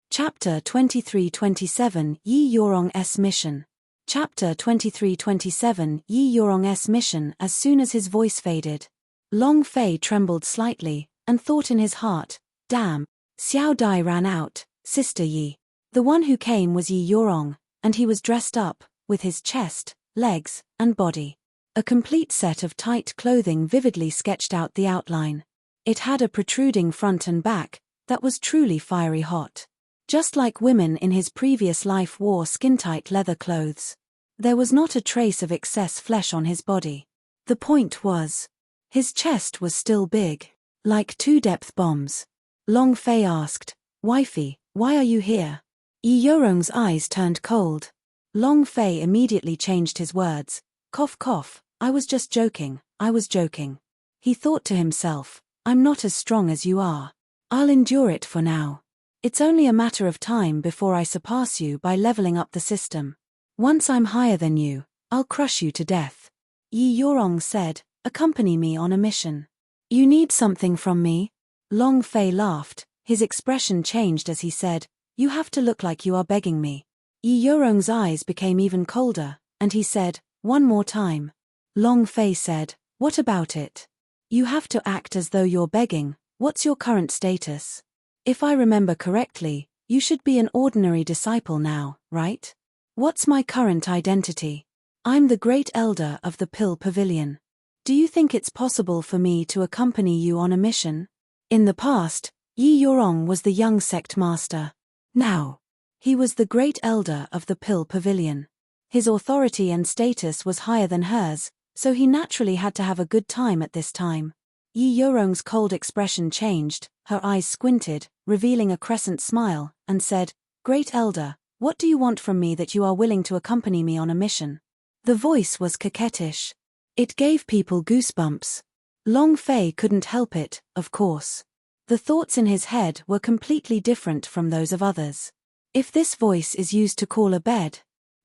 Chapter 23-27 Yi Yorong's Mission. Chapter 23-27 Yi Yorong's Mission. As soon as his voice faded, Long Fei trembled slightly, and thought in his heart, damn, Xiao Dai ran out, Sister Yi. The one who came was Yi Yorong, and he was dressed up, with his chest, legs, and body. A complete set of tight clothing vividly sketched out the outline. It had a protruding front and back, that was truly fiery hot. Just like women in his previous life wore skin-tight leather clothes. There was not a trace of excess flesh on his body. The point was, his chest was still big, like 2 depth bombs. Long Fei asked, Wifey, why are you here? Yi Yorong's eyes turned cold. Long Fei immediately changed his words. Cough cough, I was just joking, I was joking. He thought to himself, I'm not as strong as you are. I'll endure it for now. It's only a matter of time before I surpass you by leveling up the system. Once I'm higher than you, I'll crush you to death. Yi Yorong said, accompany me on a mission. You need something from me? Long Fei laughed, his expression changed as he said, you have to look like you are begging me. Yi Yorong's eyes became even colder, and he said, one more time. Long Fei said, what about it? You have to act as though you're begging. What's your current status? If I remember correctly, you should be an ordinary disciple now, right? What's my current identity? I'm the Great Elder of the Pill Pavilion. Do you think it's possible for me to accompany you on a mission? In the past, Yi Yorong was the young sect master. Now, he was the Great Elder of the Pill Pavilion. His authority and status was higher than hers, so he naturally had to have a good time at this time. Yi Yorong's cold expression changed, her eyes squinted, revealing a crescent smile, and said, Great Elder, what do you want from me that you are willing to accompany me on a mission? The voice was coquettish. It gave people goosebumps. Long Fei couldn't help it, of course. The thoughts in his head were completely different from those of others. If this voice is used to call a bed.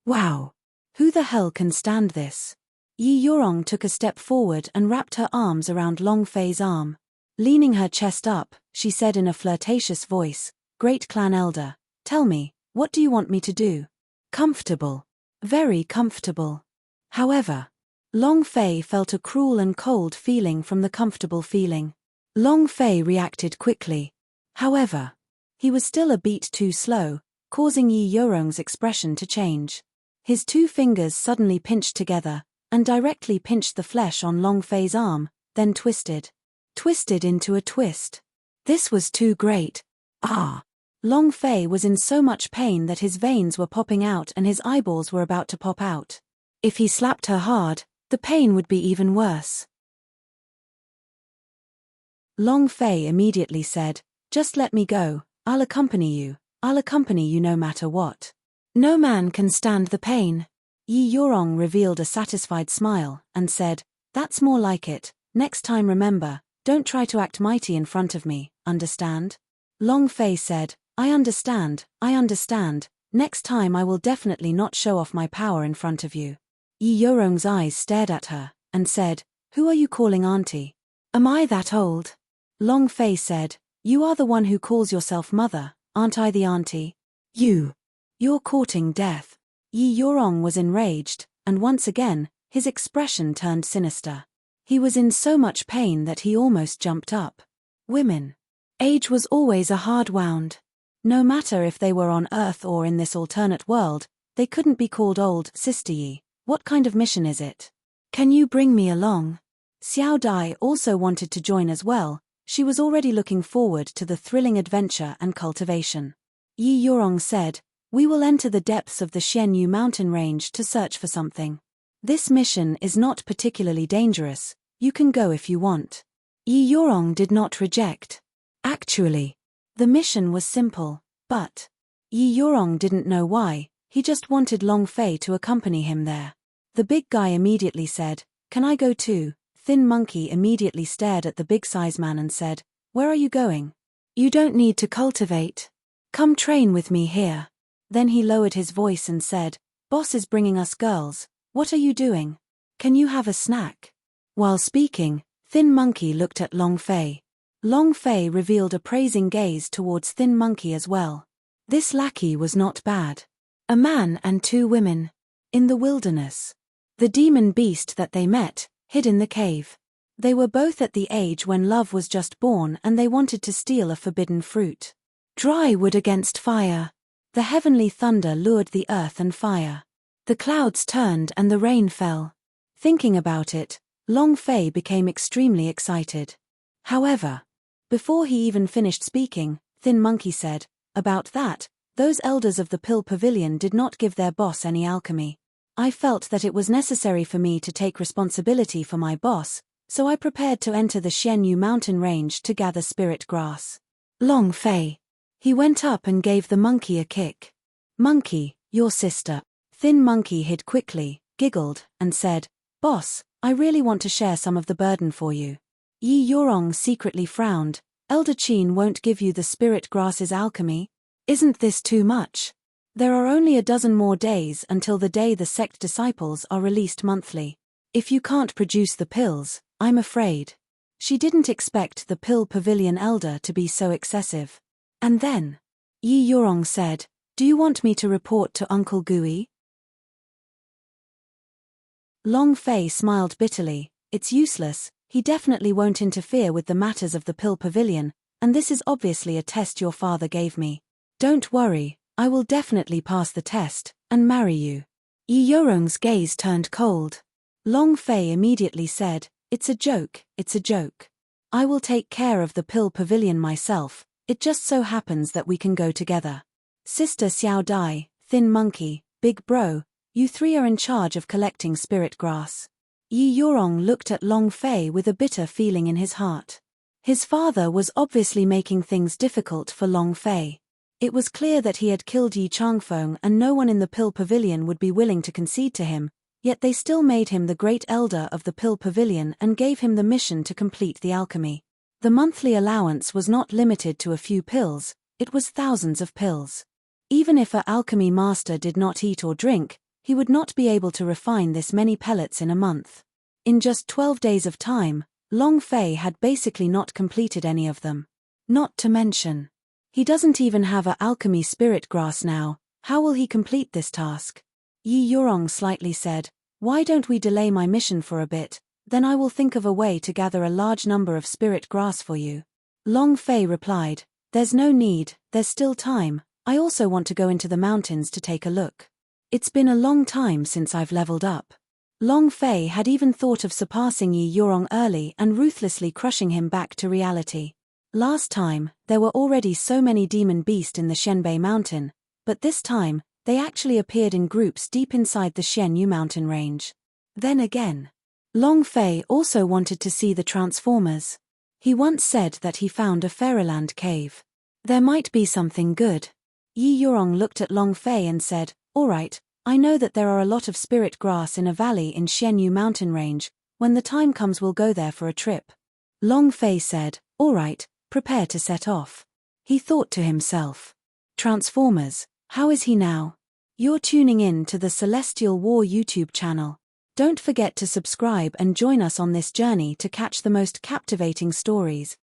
Wow! Who the hell can stand this? Yi Yorong took a step forward and wrapped her arms around Long Fei's arm. Leaning her chest up, she said in a flirtatious voice, Great Clan Elder, tell me, what do you want me to do? Comfortable. Very comfortable. However, Long Fei felt a cruel and cold feeling from the comfortable feeling. Long Fei reacted quickly. However, he was still a beat too slow, causing Yi Yorong's expression to change. His 2 fingers suddenly pinched together, and directly pinched the flesh on Long Fei's arm, then twisted. Twisted into a twist. This was too great. Ah! Long Fei was in so much pain that his veins were popping out and his eyeballs were about to pop out. If he slapped her hard, the pain would be even worse. Long Fei immediately said, just let me go, I'll accompany you no matter what. No man can stand the pain. Yi Yorong revealed a satisfied smile and said, "That's more like it. Next time remember, don't try to act mighty in front of me, understand?" Long Fei said, I understand. Next time I will definitely not show off my power in front of you." Yi Yorong's eyes stared at her, and said, "Who are you calling auntie? Am I that old?" Long Fei said, "You are the one who calls yourself mother, aren't I the auntie? You're courting death." Yi Yorong was enraged, and once again, his expression turned sinister. He was in so much pain that he almost jumped up. Women. Age was always a hard wound. No matter if they were on Earth or in this alternate world, they couldn't be called old. "Sister Yi, what kind of mission is it? Can you bring me along?" Xiao Dai also wanted to join as well. She was already looking forward to the thrilling adventure and cultivation. Yi Yorong said, "We will enter the depths of the Xianyu mountain range to search for something. This mission is not particularly dangerous. You can go if you want." Yi Yorong did not reject. Actually, the mission was simple, but Yi Yorong didn't know why. He just wanted Long Fei to accompany him there. The big guy immediately said, "Can I go too?" Thin Monkey immediately stared at the big size man and said, "Where are you going? You don't need to cultivate. Come train with me here." Then he lowered his voice and said, "Boss is bringing us girls. What are you doing? Can you have a snack?" While speaking, Thin Monkey looked at Long Fei. Long Fei revealed a praising gaze towards Thin Monkey as well. This lackey was not bad. A man and 2 women. In the wilderness. The demon beast that they met, hid in the cave. They were both at the age when love was just born and they wanted to steal a forbidden fruit. Dry wood against fire. The heavenly thunder lured the earth and fire. The clouds turned and the rain fell. Thinking about it, Long Fei became extremely excited. However, before he even finished speaking, Thin Monkey said, "About that, those elders of the Pill Pavilion did not give their boss any alchemy. I felt that it was necessary for me to take responsibility for my boss, so I prepared to enter the Xianyu mountain range to gather spirit grass." Long Fei. He went up and gave the monkey a kick. "Monkey, your sister." Thin Monkey hid quickly, giggled, and said, "Boss, I really want to share some of the burden for you." Yi Yorong secretly frowned. "Elder Qin won't give you the spirit grass's alchemy? Isn't this too much? There are only a dozen more days until the day the sect disciples are released monthly. If you can't produce the pills, I'm afraid." She didn't expect the Pill Pavilion elder to be so excessive. And then, Yi Yorong said, "Do you want me to report to Uncle Gui?" Long Fei smiled bitterly. "It's useless. He definitely won't interfere with the matters of the Pill Pavilion, and this is obviously a test your father gave me. Don't worry, I will definitely pass the test, and marry you." Yi Yorong's gaze turned cold. Long Fei immediately said, it's a joke. I will take care of the Pill Pavilion myself, it just so happens that we can go together. Sister Xiao Dai, Thin Monkey, Big Bro, you 3 are in charge of collecting spirit grass." Yi Yorong looked at Long Fei with a bitter feeling in his heart. His father was obviously making things difficult for Long Fei. It was clear that he had killed Yi Changfeng and no one in the Pill Pavilion would be willing to concede to him, yet they still made him the great elder of the Pill Pavilion and gave him the mission to complete the alchemy. The monthly allowance was not limited to a few pills, it was thousands of pills. Even if an alchemy master did not eat or drink, he would not be able to refine this many pellets in a month. In just 12 days of time, Long Fei had basically not completed any of them. Not to mention, he doesn't even have a alchemy spirit grass now. How will he complete this task? Yi Yorong slightly said, "Why don't we delay my mission for a bit, then I will think of a way to gather a large number of spirit grass for you." Long Fei replied, "There's no need, there's still time, I also want to go into the mountains to take a look. It's been a long time since I've leveled up." Long Fei had even thought of surpassing Yi Yorong early and ruthlessly crushing him back to reality. Last time, there were already so many demon beasts in the Shenbei mountain, but this time, they actually appeared in groups deep inside the Xianyu mountain range. Then again, Long Fei also wanted to see the Transformers. He once said that he found a Fairyland cave. There might be something good. Yi Yorong looked at Long Fei and said, "Alright, I know that there are a lot of spirit grass in a valley in Xianyu mountain range. When the time comes we'll go there for a trip. Long Fei said, all right, prepare to set off. He thought to himself. Transformers, how is he now? You're tuning in to the Celestial War YouTube channel. Don't forget to subscribe and join us on this journey to catch the most captivating stories.